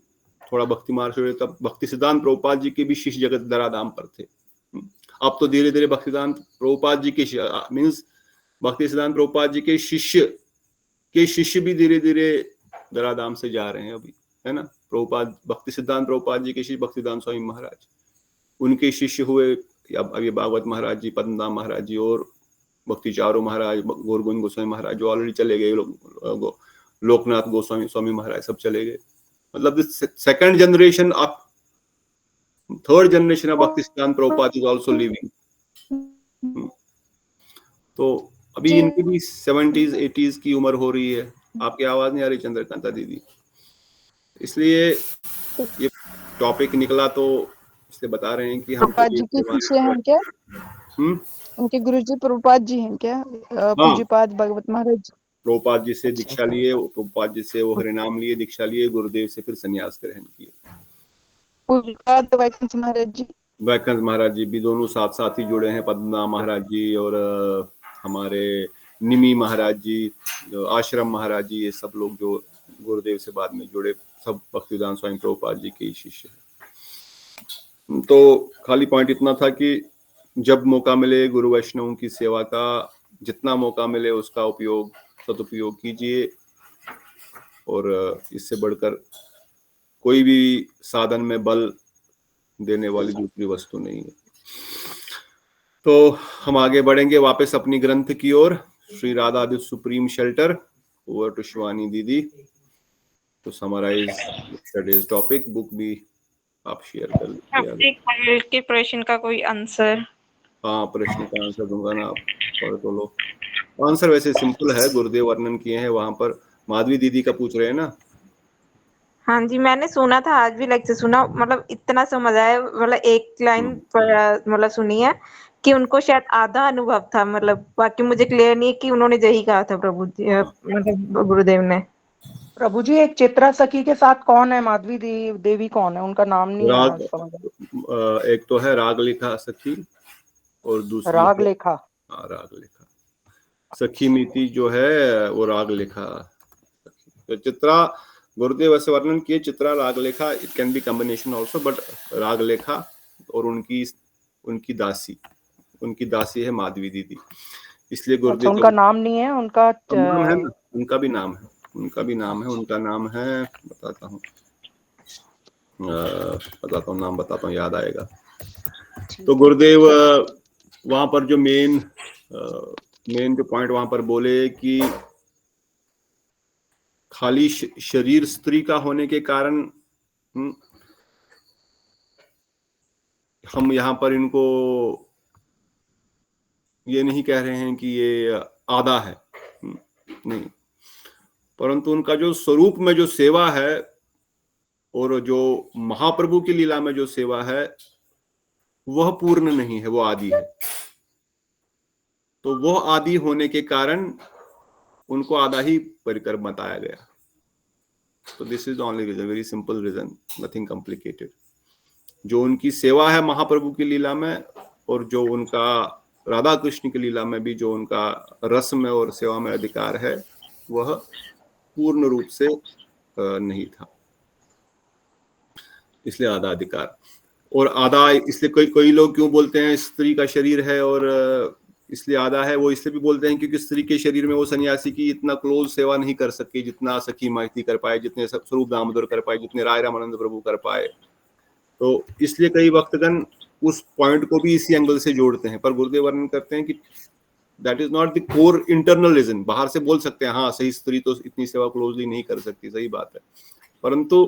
थोड़ा भक्ति मार्ग से तब भक्ति सिद्धांत प्रभुपाद जी के भी शिष्य जगत धराधाम पर थे। अब तो धीरे धीरे भक्ति सिद्धांत प्रभुपाद जी के मीन्स भक्ति सिद्धांत प्रभुपाद जी के शिष्य भी धीरे धीरे धराधाम से जा रहे हैं अभी, है ना। प्रभुपाद, भक्ति सिद्धांत प्रभुपाद जी के शिष्य भक्ति सिद्धांत स्वामी महाराज, उनके शिष्य हुए अब ये भागवत महाराज जी, पद्मनाभ महाराज जी और भक्ति चारू महाराज, गौरगोविंद गोस्वामी महाराज जो ऑलरेडी चले गए, लोकनाथ गोस्वामी स्वामी महाराज सब चले गए। मतलब second generation of, third generation of भक्ति सिद्धांत प्रभुपाद इज आल्सो लिविंग। तो अभी इनकी भी 70s 80s की उम्र हो रही है। आपकी आवाज नहीं आ रही चंद्रकांता दीदी, इसलिए ये टॉपिक निकला तो इसलिए बता रहे हैं कि हम प्रभुपाद जी के शिष्य हैं क्या? उनके गुरुजी प्रभुपाद जी हैं क्या? पूज्यपाद भगवत महाराज प्रभुपाद जी से दीक्षा लिए, प्रभुपाद जी से वो हरिनाम लिए, दीक्षा लिए, गुरुदेव से फिर संन्यास ग्रहण किए। पूज्यपाद वैकुंठ महाराज जी, वैकुंठ महाराज जी भी दोनों साथ साथ ही जुड़े हैं, पद्मनाभ महाराज जी और हमारे निमी महाराज जी, जो आश्रम महाराज जी, ये सब लोग जो गुरुदेव से बाद में जुड़े, सब भक्तिवेदांत स्वामी प्रभुपाद जी के ही शिष्य हैं। तो खाली पॉइंट इतना था कि जब मौका मिले गुरु वैष्णवों की सेवा का, जितना मौका मिले उसका उपयोग, सदुपयोग कीजिए, और इससे बढ़कर कोई भी साधन में बल देने वाली दूसरी वस्तु नहीं है। तो हम आगे बढ़ेंगे वापस अपनी ग्रंथ की ओर। Shri Radha the supreme shelter, over to Shivani दीदी to summarize today's topic। Book भी आप शेयर कर लीजिए। के प्रश्न का कोई आंसर? हाँ, प्रश्न का आंसर दूंगा ना, आप पढ़ तो लो। आंसर वैसे सिंपल है, गुरुदेव वर्णन किए हैं वहां पर। माधवी दीदी का पूछ रहे हैं ना? हाँ जी, मैंने सुना था, आज भी लेक्चर सुना, मतलब इतना समझ आया, मतलब एक लाइन मतलब सुनी है कि उनको शायद आधा अनुभव था, मतलब बाकी मुझे क्लियर नहीं है कि उन्होंने यही कहा था प्रभु जी, मतलब गुरुदेव ने। प्रभु जी एक चित्रा सखी के साथ कौन है? माधवी देवी कौन है? उनका नाम नहीं है समझ। एक तो है रागलेखा सखी और दूसरी है रागलेखा। हाँ रागलेखा। सखी मीति जो है वो रागलेखा। तो चित्रा गुरुदेव ऐसे वर्णन किए, Chitra Ragalekha, it can be combination also, but Ragalekha और उनकी दासी है माधवी दीदी, इसलिए गुरुदेव। अच्छा, उनका नाम नहीं है? उनका नाम है ना, उनका भी नाम है, उनका नाम है, बताता हूँ नाम बताता हूँ, याद आएगा। तो गुरुदेव वहां पर जो मेन जो पॉइंट वहां पर बोले कि खाली शरीर स्त्री का होने के कारण हम यहाँ पर इनको ये नहीं कह रहे हैं कि ये आधा है, नहीं, परंतु उनका जो स्वरूप में जो सेवा है और जो महाप्रभु की लीला में जो सेवा है वह पूर्ण नहीं है, वो आदि है। तो वह आदि होने के कारण उनको आधा ही परिकर बताया गया। तो this is only reason, very simple reason, nothing complicated. जो उनकी सेवा है महाप्रभु की लीला में और जो उनका राधा कृष्ण की लीला में भी जो उनका रस में और सेवा में अधिकार है वह पूर्ण रूप से नहीं था, इसलिए आधा अधिकार। और आधा इसलिए कई लोग क्यों बोलते हैं स्त्री का शरीर है और इसलिए आधा है, वो इसलिए भी बोलते हैं क्योंकि स्त्री के शरीर में वो सन्यासी की इतना क्लोज सेवा नहीं कर सकती जितना सखी माइती कर पाए, जितने स्वरूप दामोदर कर पाए, जितने राय रामानंद प्रभु कर पाए। तो इसलिए कई भक्तगण उस पॉइंट को भी इसी एंगल से जोड़ते हैं, पर गुरुदेव वर्णन करते हैं कि that is not the core internal reason. बाहर से बोल सकते हैं हाँ सही स्त्री तो इतनी सेवा क्लोजली नहीं कर सकती, सही बात है, परंतु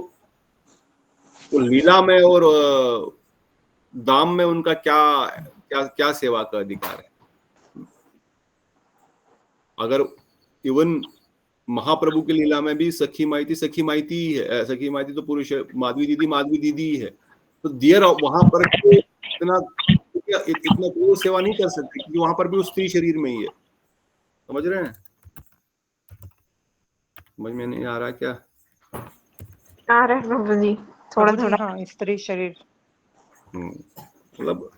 वो लीला में और दाम में उनका क्या सेवा का अधिकार है। अगर इवन महाप्रभु की लीला में भी सखी माइती ही है, सखी माइती तो पुरुष है, माधवी दीदी ही है, तो दियर वहां पर इतना क्लोज सेवा नहीं कर सकती क्योंकि वहां पर भी उस स्त्री शरीर में ही है। समझ रहे हैं? समझ में नहीं आ रहा क्या? आ रहा है प्रभु जी, थोड़ा हाँ, स्त्री शरीर मतलब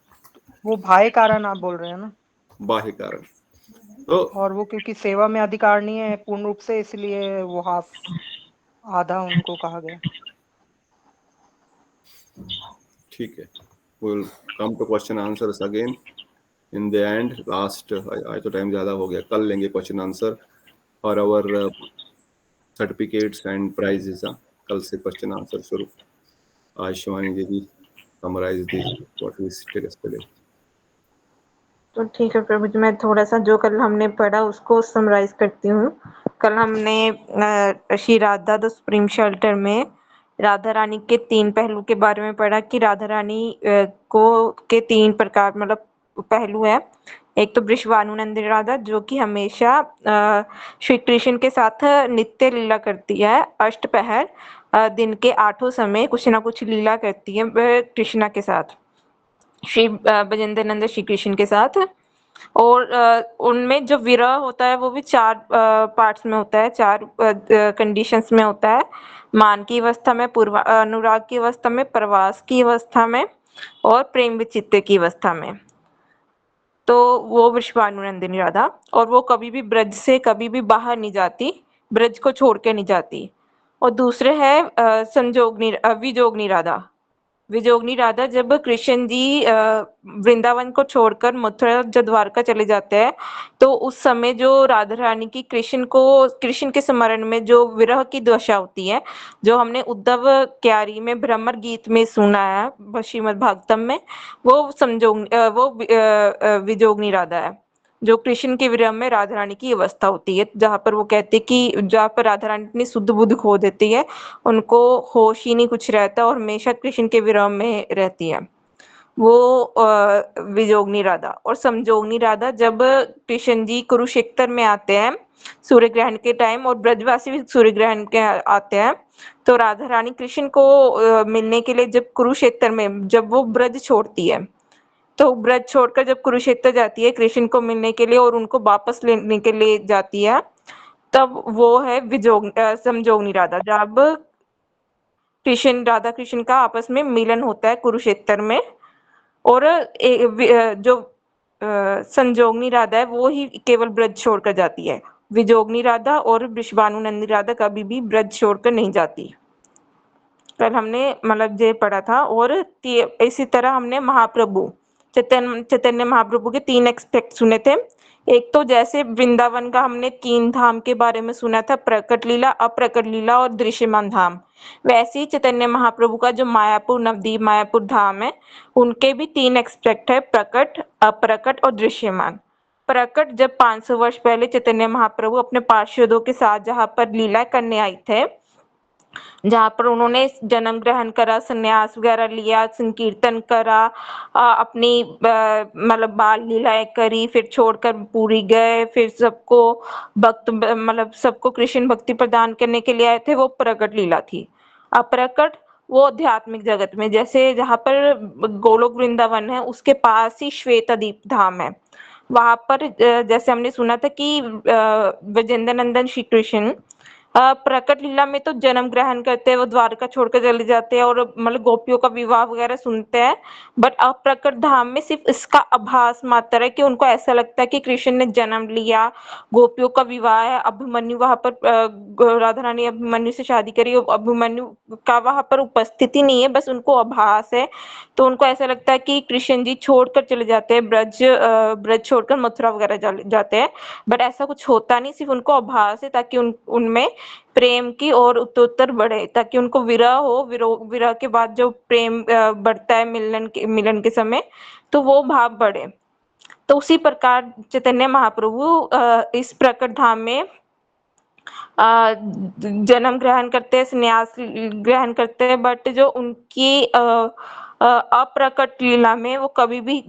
वो बाह्य कारण आप बोल रहे हैं ना? बाह्य कारण। तो और वो क्योंकि सेवा में अधिकार नहीं है पूर्ण रूप से, इसलिए वो आधा उनको कहा गया। ठीक है, we'll come to question answers again in the end, last आज तो टाइम ज्यादा हो गया, कल लेंगे क्वेश्चन आंसर और our सर्टिफिकेट्स एंड प्राइजेस। कल से क्वेश्चन आंसर शुरू। आज शिवानी दीदी summarise the what we stated yesterday. तो ठीक है प्रभु जी, मैं थोड़ा सा जो कल हमने पढ़ा उसको समराइज करती हूँ। कल हमने Shri Radha the supreme shelter में राधा रानी के 3 पहलू के बारे में पढ़ा कि राधा रानी के 3 प्रकार मतलब पहलू है। एक तो वृषभानुनंदिनी राधा जो कि हमेशा श्री कृष्ण के साथ नित्य लीला करती है, अष्टपहर दिन के 8 समय कुछ ना कुछ लीला करती है कृष्णा के साथ, श्री ब्रजेंद्र श्री कृष्ण के साथ। और उनमें जो विरह होता है वो भी 4 पार्ट्स में होता है, 4 कंडीशंस में होता है। मान की अवस्था में, पूर्व अनुराग की अवस्था में, प्रवास की अवस्था में और प्रेम विचित्र की अवस्था में। तो वो वृषभानुनंदिनी राधा, और वो कभी भी ब्रज से कभी भी बाहर नहीं जाती, ब्रज को छोड़ के नहीं जाती। और दूसरे है विजोगनी राधा। विजोगनी राधा जब कृष्ण जी वृंदावन को छोड़कर मथुरा जब द्वारका चले जाते हैं तो उस समय जो राधा रानी की कृष्ण के स्मरण में जो विरह की दशा होती है, जो हमने उद्धव क्यारी में भ्रमर गीत में सुना है श्रीमद् भागवतम में, वो विजोगनी राधा है जो कृष्ण के विरह में राधा रानी की अवस्था होती है, जहाँ पर वो कहते कि जहाँ पर राधा रानी अपनी शुद्ध बुद्ध खो देती है, उनको होश ही नहीं कुछ रहता और हमेशा कृष्ण के विरह में रहती है, वो विजोगनी राधा। और समजोगनी राधा जब कृष्ण जी कुरुक्षेत्र में आते हैं सूर्य ग्रहण के टाइम और ब्रजवासी भी सूर्य ग्रहण के आते हैं, तो राधा रानी कृष्ण को मिलने के लिए जब कुरुक्षेत्र में जब वो ब्रज छोड़ती है, तो ब्रज छोड़कर जब कुरुक्षेत्र जाती है कृष्ण को मिलने के लिए और उनको वापस लेने के लिए जाती है, तब वो है संजोगनी राधा, जब राधा कृष्ण का आपस में मिलन होता है कुरुक्षेत्र में। और जो संजोगनी राधा है वो ही केवल ब्रज छोड़कर जाती है। विजोगनी राधा और वृषभानुनंदी राधा कभी भी ब्रज छोड़कर नहीं जाती। कल हमने मतलब ये पढ़ा था। और इसी तरह हमने महाप्रभु चैतन्य महाप्रभु के 3 एस्पेक्ट सुने थे। एक तो जैसे वृंदावन का हमने 3 धाम के बारे में सुना था, प्रकट लीला, अप्रकट लीला और दृश्यमान धाम। वैसे ही चैतन्य महाप्रभु का जो मायापुर नवदीप मायापुर धाम है, उनके भी 3 एस्पेक्ट है, प्रकट, अप्रकट और दृश्यमान। प्रकट जब 500 वर्ष पहले चैतन्य महाप्रभु अपने पार्षदों के साथ जहाँ पर लीला करने आए थे, जहाँ पर उन्होंने जन्म ग्रहण करा, संन्यास वगैरह लिया, संकीर्तन करा, अपनी मतलब बाल लीलाएं करी, फिर छोड़कर पूरी गए, फिर सबको भक्त मतलब सबको कृष्ण भक्ति प्रदान करने के लिए आए थे, वो प्रकट लीला थी। अप्रकट वो आध्यात्मिक जगत में, जैसे जहाँ पर गोलोक वृंदावन है उसके पास ही श्वेतदीप धाम है। वहां पर जैसे हमने सुना था कि विजेंद्र नंदन श्री कृष्ण प्रकट लीला में तो जन्म ग्रहण करते हैं, वो द्वारका छोड़कर चले जाते हैं और मतलब गोपियों का विवाह वगैरह सुनते हैं। बट अप्रकट धाम में सिर्फ इसका आभास मात्र है कि उनको ऐसा लगता है कि कृष्ण ने जन्म लिया, गोपियों का विवाह है, अभिमन्यु वहां पर राधा रानी अभिमन्यु से शादी करी, अभिमन्यु का वहां पर उपस्थिति नहीं है, बस उनको आभास है। तो उनको ऐसा लगता है कि कृष्ण जी छोड़कर चले जाते हैं, ब्रज छोड़कर मथुरा वगैरह जाते हैं। बट ऐसा कुछ होता नहीं, सिर्फ उनको आभास है, ताकि उनमें प्रेम की और उत्तरोत्तर बढ़े, ताकि उनको विरह हो, विरह के बाद जो प्रेम बढ़ता है मिलन के समय, तो वो भाव बढ़े। तो उसी प्रकार चैतन्य महाप्रभु इस प्रकट धाम में जन्म ग्रहण करते हैं, संन्यास ग्रहण करते हैं, बट जो उनकी अप्रकट लीला में वो कभी भी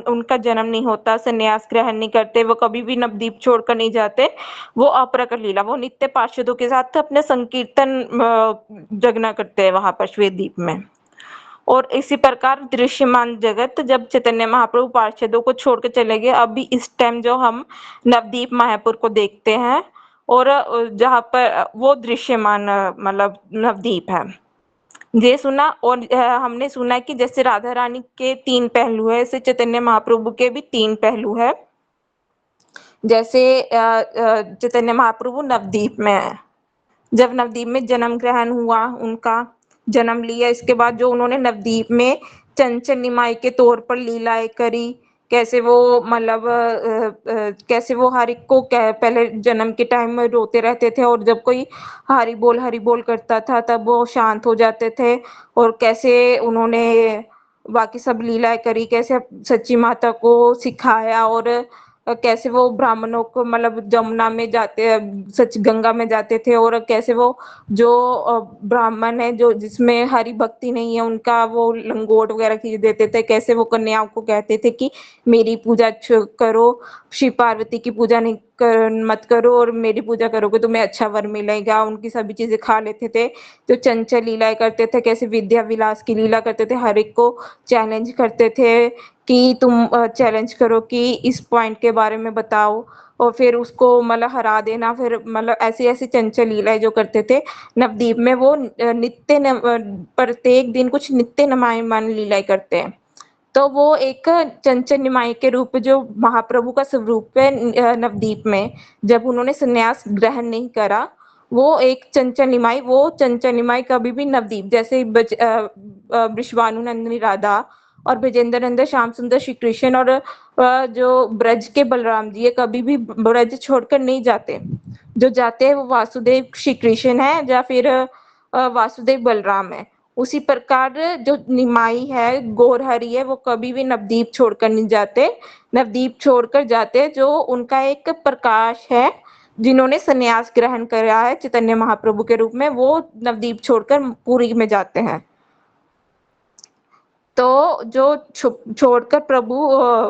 उनका जन्म नहीं होता, संन्यास ग्रहण नहीं करते, वो कभी भी नवदीप छोड़कर नहीं जाते। वो अप्रकट लीला, वो नित्य पार्षदों के साथ अपने संकीर्तन जगना करते हैं वहां पर श्वेतदीप में। और इसी प्रकार दृश्यमान जगत, जब चैतन्य महाप्रभु पार्षदों को छोड़कर चले गए, अभी इस टाइम जो हम नवदीप मायापुर को देखते हैं, और जहाँ पर वो दृश्यमान मतलब नवदीप है, ये सुना। और हमने सुना कि जैसे राधा रानी के 3 पहलू है, ऐसे चैतन्य महाप्रभु के भी 3 पहलू है। जैसे चैतन्य महाप्रभु नवदीप में है, जब नवदीप में जन्म ग्रहण हुआ, उनका जन्म लिया, इसके बाद जो उन्होंने नवदीप में चंचल निमाई के तौर पर लीलाएं करी, कैसे वो मतलब कैसे वो हर एक को पहले जन्म के टाइम में रोते रहते थे, और जब कोई हरि बोल करता था तब वो शांत हो जाते थे। और कैसे उन्होंने बाकी सब लीलाएं करी, कैसे सच्ची माता को सिखाया, और कैसे वो ब्राह्मणों को मतलब जमुना में जाते, सच गंगा में जाते थे, और कैसे वो जो ब्राह्मण है जो जिसमें हरि भक्ति नहीं है, उनका वो लंगोट वगैरह खींच देते थे। कैसे वो कन्याओं को कहते थे कि मेरी पूजा करो, शिव पार्वती की पूजा नहीं मत करो, और मेरी पूजा करोगे तुम्हें अच्छा वर मिलेगा। उनकी सभी चीजें खा लेते थे, जो चंचल लीलाएं करते थे, कैसे विद्या विलास की लीला करते थे, हर एक को चैलेंज करते थे कि तुम चैलेंज करो कि इस पॉइंट के बारे में बताओ, और फिर उसको मतलब हरा देना। फिर मतलब ऐसी ऐसी चंचल लीलाएं जो करते थे नवदीप में, वो प्रत्येक दिन कुछ नित्य नमायमान लीलाएं करते हैं। तो वो एक चंचल निमाई के रूप जो महाप्रभु का स्वरूप है नवदीप में, जब उन्होंने संन्यास ग्रहण नहीं करा, वो एक चंचल निमाई, वो चंचल निमाई कभी भी नवदीप जैसे वृषभानुनंदिनी राधा और ब्रजेंद्र नंदन श्याम सुंदर श्री कृष्ण और जो ब्रज के बलराम जी है, कभी भी ब्रज छोड़कर नहीं जाते। जो जाते हैं वो वासुदेव श्री कृष्ण है या फिर वासुदेव बलराम है। उसी प्रकार जो निमाई है, गौरहरि है, वो कभी भी नवदीप छोड़कर नहीं जाते। नवदीप छोड़कर जाते जो उनका एक प्रकाश है, जिन्होंने संन्यास ग्रहण करा है चैतन्य महाप्रभु के रूप में, वो नवदीप छोड़कर पुरी में जाते हैं। तो जो छोड़कर प्रभु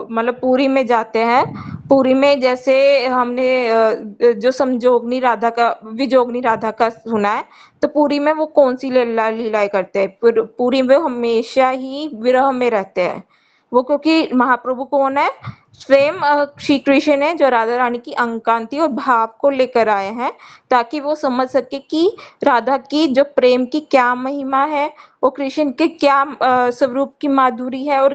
मतलब पुरी में जाते हैं, पुरी में जैसे हमने जो संजोगनी राधा का विजोगनी राधा का सुना है, तो पुरी में वो कौन सी लीलाएं करते हैं? पुरी में हमेशा ही विरह में रहते हैं वो, क्योंकि महाप्रभु कौन है? स्वयं श्री कृष्ण है जो राधा रानी की अंकांति और भाव को लेकर आए हैं, ताकि वो समझ सके कि राधा की जो प्रेम की क्या महिमा है, वो कृष्ण के क्या स्वरूप की माधुरी है, और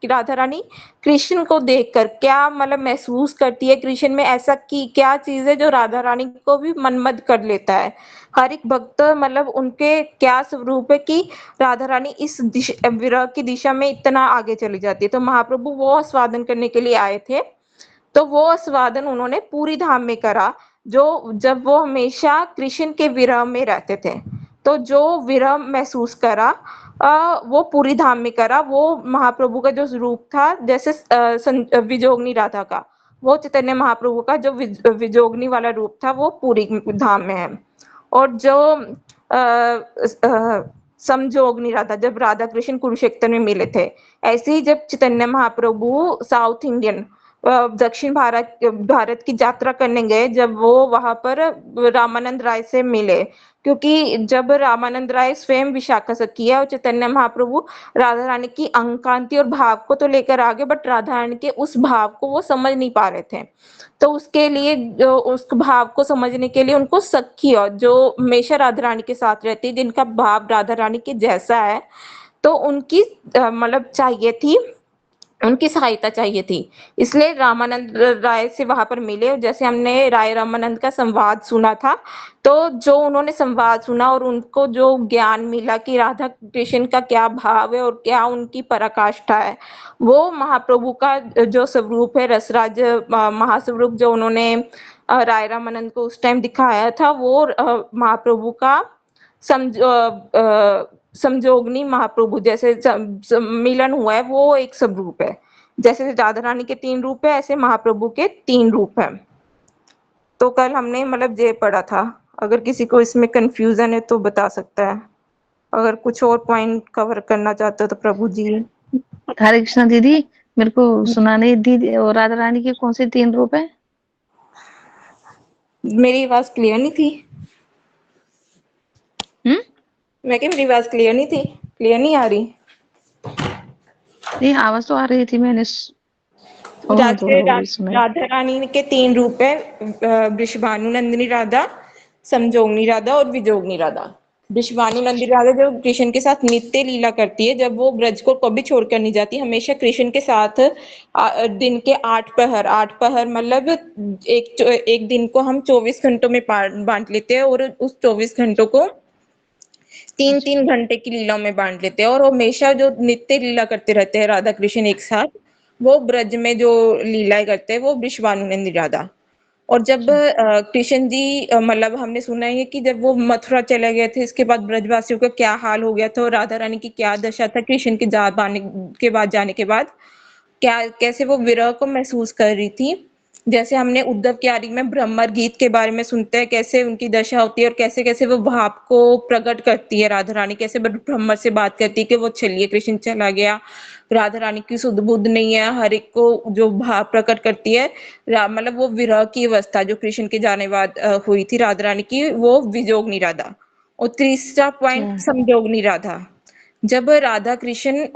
राधा रानी कृष्ण को देखकर क्या मतलब महसूस करती है, कृष्ण में ऐसा की क्या चीज है जो राधा रानी को भी मनमद कर लेता है। हर एक भक्त मतलब उनके क्या स्वरूप है कि राधा रानी इस विरह की दिशा में इतना आगे चली जाती है। तो महाप्रभु वो आस्वादन करने के लिए आए थे, तो वो आस्वादन उन्होंने पूरी धाम में करा, जो जब वो हमेशा कृष्ण के विरह में रहते थे। तो जो विरह महसूस करा वो पूरी धाम में करा। वो महाप्रभु का जो रूप था, जैसे विजोगनी राधा का, वो चैतन्य महाप्रभु का जो विजोगनी वाला रूप था, वो पूरी धाम में है। और जो समजोगनी राधा, जब राधा कृष्ण कुरुक्षेत्र में मिले थे, ऐसे ही जब चैतन्य महाप्रभु साउथ इंडियन दक्षिण भारत की यात्रा करने गए, जब वो वहां पर रामानंद राय से मिले, क्योंकि जब रामानंद राय स्वयं विशाखा सखी है और चैतन्य महाप्रभु राधा रानी की अंकांति और भाव को तो लेकर आ गए, बट राधा रानी के उस भाव को वो समझ नहीं पा रहे थे। तो उसके लिए उस भाव को समझने के लिए उनको सखी, और जो हमेशा राधा रानी के साथ रहती है, जिनका भाव राधा रानी के जैसा है, तो उनकी मतलब चाहिए थी, उनकी सहायता चाहिए थी। इसलिए रामानंद राय से वहां पर मिले। जैसे हमने राय रामानंद का संवाद सुना था, तो जो उन्होंने संवाद सुना और उनको जो ज्ञान मिला कि राधा कृष्ण का क्या भाव है और क्या उनकी पराकाष्ठा है, वो महाप्रभु का जो स्वरूप है, रसराज महास्वरूप, जो उन्होंने राय रामानंद को उस टाइम दिखाया था, वो महाप्रभु का संजोगनी महाप्रभु जैसे मिलन हुआ है, वो एक स्वरूप है। जैसे राधा रानी के 3 रूप है, ऐसे महाप्रभु के 3 रूप है। तो कल हमने मतलब ये पढ़ा था। अगर किसी को इसमें कंफ्यूजन है तो बता सकता है। अगर कुछ और पॉइंट कवर करना चाहते हो तो प्रभु जी। हरे कृष्णा दीदी, मेरे को सुनाने दीदी, और राधा रानी के कौन से 3 रूप है? मेरी आवाज क्लियर नहीं थी? मैं क्या मेरी आवाज क्लियर नहीं थी? क्लियर नहीं आ रही? नहीं, आवाज तो आ रही थी, मैंने राधा रानी के 3 रूप है, वृषभानु नंदिनी राधा, समजोगनी राधा और विजोगनी राधा। वृषभानु नंदिनी राधा जो कृष्ण के साथ नित्य लीला करती है, जब वो ब्रज को कभी छोड़कर नहीं जाती, हमेशा कृष्ण के साथ दिन के 8 पहर मतलब एक दिन को हम 24 घंटों में बांट लेते हैं, और उस 24 घंटों को 3-3 घंटे की लीला में बांट लेते हैं, और हमेशा जो नित्य लीला करते रहते हैं राधा कृष्ण एक साथ, वो ब्रज में जो लीलाएं करते हैं, वो वृषभानु नंदिनी राधा। और जब कृष्ण जी मतलब हमने सुना है कि जब वो मथुरा चले गए थे, इसके बाद ब्रजवासियों का क्या हाल हो गया था, और राधा रानी की क्या दशा था कृष्ण के जाने के बाद क्या कैसे वो विरह को महसूस कर रही थी। जैसे हमने उद्धव की आदि में ब्रह्मर गीत के बारे में सुनते हैं, कैसे उनकी दशा होती है और कैसे कैसे वो भाव को प्रकट करती है राधा रानी, कैसे ब्रह्मर से बात करती है कि वो चलिए कृष्ण चला गया, राधा रानी की सुध बुद्ध नहीं है, हर एक को जो भाव प्रकट करती है। मतलब वो विरह की अवस्था जो कृष्ण के जाने बाद हुई थी राधा रानी की, वो विजोगनी राधा। और तीसरा पॉइंट संजोगनी राधा, जब राधा कृष्ण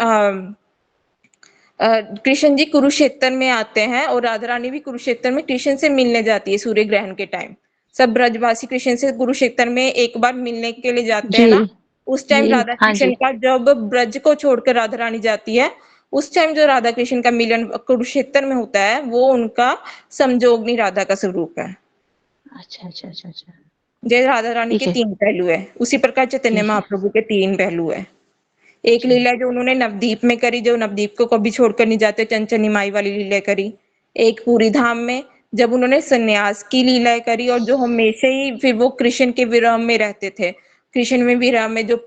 कृष्ण जी कुरुक्षेत्र में आते हैं, और राधा रानी भी कुरुक्षेत्र में कृष्ण से मिलने जाती है सूर्य ग्रहण के टाइम। सब ब्रजवासी कृष्ण से कुरुक्षेत्र में एक बार मिलने के लिए जाते हैं ना, उस टाइम राधा कृष्ण का जब ब्रज को छोड़कर राधा रानी जाती है, उस टाइम जो राधा कृष्ण का मिलन कुरुक्षेत्र में होता है, वो उनका समजोगनी राधा का स्वरूप है। अच्छा अच्छा अच्छा अच्छा। जय राधा रानी के 3 पहलू है, उसी प्रकार चैतन्य महाप्रभु के 3 पहलू है। एक लीला जो उन्होंने नवदीप में करी, जो नवदीप को कभी छोड़कर नहीं जाते, चंचनी माई वाली लीला करी। एक पूरी धाम में जब उन्होंने सन्यास की लीलाएं करी, और जो हमेशा ही फिर वो कृष्ण के विरह में रहते थे, कृष्ण में विरह में जो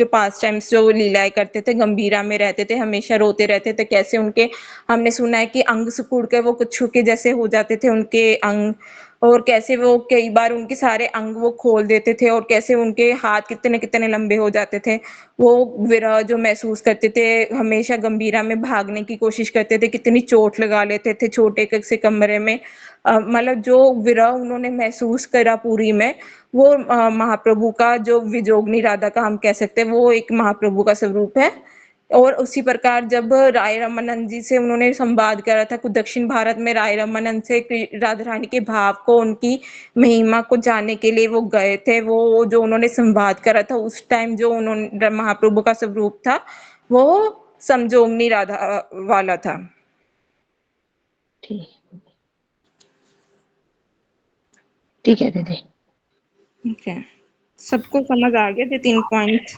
पास टाइम्स जो लीलाएं करते थे, गंभीरा में रहते थे, हमेशा रोते रहते थे, कैसे उनके हमने सुना है कि अंग सिकुड़ के वो कछू के जैसे हो जाते थे उनके अंग, और कैसे वो कई बार उनके सारे अंग वो खोल देते थे, और कैसे उनके हाथ कितने कितने लंबे हो जाते थे। वो विरह जो महसूस करते थे, हमेशा गंभीरा में भागने की कोशिश करते थे, कितनी चोट लगा लेते थे छोटे से कमरे में। मतलब जो विरह उन्होंने महसूस करा पूरी में, वो महाप्रभु का जो विजोगनी राधा का हम कह सकते हैं, वो एक महाप्रभु का स्वरूप है। और उसी प्रकार जब राय रामानंद जी से उन्होंने संवाद करा था, कुछ दक्षिण भारत में राय रामानंद से राधा रानी के भाव को, उनकी महिमा को जानने के लिए वो गए थे। वो जो उन्होंने संवाद करा था उस टाइम जो उन्होंने महाप्रभु का स्वरूप था वो समजोमनी राधा वाला था। ठीक है दीदी। ठीक है, सबको समझ आ गया थे 3 पॉइंट?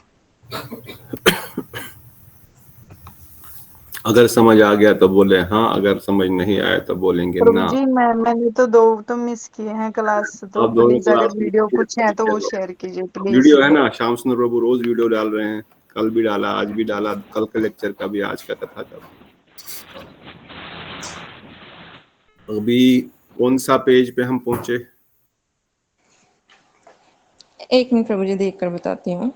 अगर समझ आ गया तो बोले हाँ, अगर समझ नहीं आया तो बोलेंगे प्रभु ना। जी मैंने तो 2 तो मिस किए हैं क्लास, तो अब दोनों प्लीज अगर क्लास वीडियो कुछ है तो वो शेयर कीजिए प्लीज। वीडियो है ना, श्याम सुंदर प्रभु रोज वीडियो डाल रहे हैं, कल भी डाला, आज भी डाला, कल के लेक्चर का भी, आज का कथा का भी। अभी कौन सा पेज पे हम पहुंचे? 1 मिनट प्रभु जी, देख कर बताती हूँ।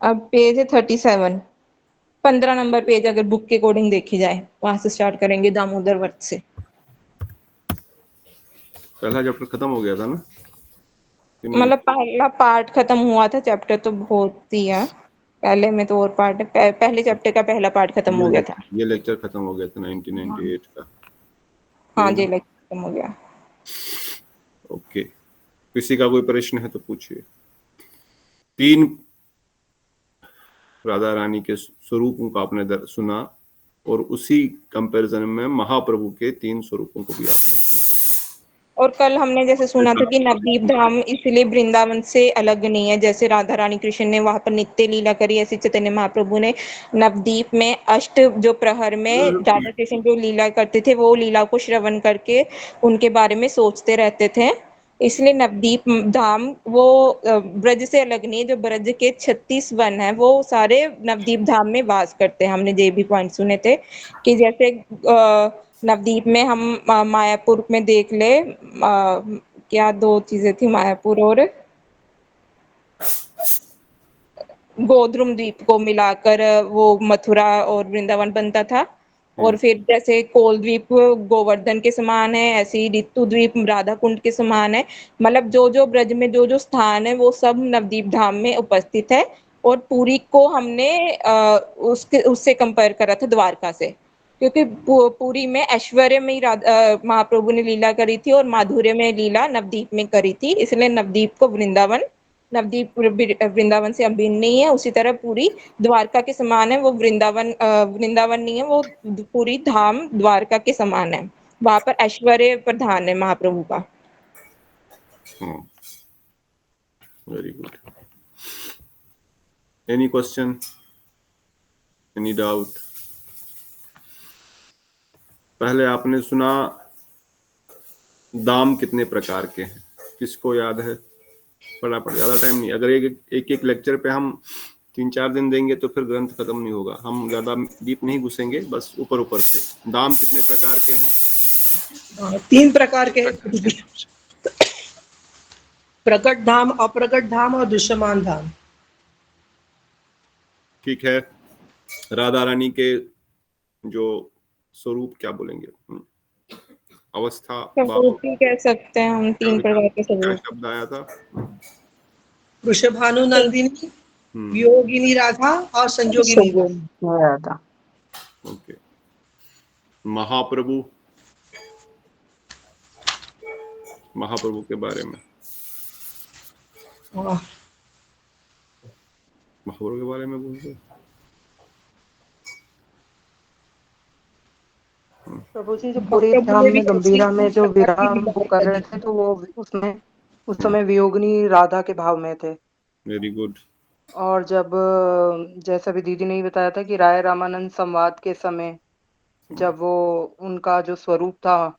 अब पेज है 37, 15 नंबर पेज अगर बुक के अकॉर्डिंग देखी जाए, वहां से स्टार्ट करेंगे दामोदर व्रत से। पहला चैप्टर खत्म हो गया था ना? मतलब पहला पार्ट खत्म हुआ था, चैप्टर तो बहुत ही है, पहले में तो और पार्ट है। पहले चैप्टर का पहला पार्ट खत्म हो गया था। ये लेक्चर खत्म हो गया था 1998 का। हाँ जी, लेक्चर खत्म हो गया। ओके, किसी का कोई प्रश्न है तो पूछिए। 3 राधा रानी के स्वरूपों को आपने सुना और उसी कंपैरिजन में महाप्रभु के 3 स्वरूपों को भी आपने सुना। और कल हमने जैसे सुना था कि नवदीप धाम इसलिए वृंदावन से अलग नहीं है, जैसे राधा रानी कृष्ण ने वहां पर नित्य लीला करी, ऐसे चैतन्य महाप्रभु ने नवदीप में अष्ट जो प्रहर में राधा कृष्ण जो लीला करते थे वो लीला को श्रवण करके उनके बारे में सोचते रहते थे, इसलिए नवदीप धाम वो ब्रज से अलग नहीं है। जो ब्रज के 36 वन है वो सारे नवदीप धाम में वास करते हैं। हमने ये भी पॉइंट सुने थे कि जैसे नवदीप में हम मायापुर में देख ले, क्या 2 चीजें थी, मायापुर और गोद्रुम द्वीप को मिलाकर वो मथुरा और वृंदावन बनता था। और फिर जैसे कोल द्वीप गोवर्धन के समान है, ऐसे ही ऋतु द्वीप राधा कुंड के समान है। मतलब जो जो ब्रज में जो जो स्थान है वो सब नवदीप धाम में उपस्थित है। और पुरी को हमने उससे कंपेयर करा था द्वारका से, क्योंकि पुरी में ऐश्वर्य में महाप्रभु ने लीला करी थी और माधुर्य में लीला नवदीप में करी थी, इसलिए नवदीप को नवदीप वृंदावन से अभिन्न नहीं है। उसी तरह पूरी द्वारका के समान है, वो वृंदावन नहीं है, वो पूरी धाम द्वारका के समान है। वहां पर ऐश्वर्य प्रधान है महाप्रभु का। Very good. Any question, any doubt? पहले आपने सुना दाम कितने प्रकार के हैं, किसको याद है? फटाफट, ज्यादा टाइम नहीं। अगर एक लेक्चर पे हम 3-4 दिन देंगे तो फिर ग्रंथ खत्म नहीं होगा। हम ज्यादा डीप नहीं घुसेंगे, बस ऊपर से। दाम कितने प्रकार के हैं? 3 प्रकार के, प्रकट धाम, अप्रकट धाम और दृश्यमान धाम। ठीक है, राधा रानी के जो स्वरूप क्या बोलेंगे? अवस्था, स्वरूप ही कह सकते हैं हम, 3 प्रकार के स्वरूप। शब्द आया था? वृषभानु नंदिनी, वियोगिनी राधा और संजोगिनी राधा। ओके। महाप्रभु के बारे में, महाप्रभु के बारे में बोलते। प्रभु जी जो पूरी धाम में गंभीरा में जो विराम वो कर रहे थे, तो वो उसमें उस समय वियोगिनी राधा के भाव में थे। Very good. और जब जैसा भी दीदी ने ही बताया था कि राय रामानंद संवाद के समय जब वो उनका जो स्वरूप था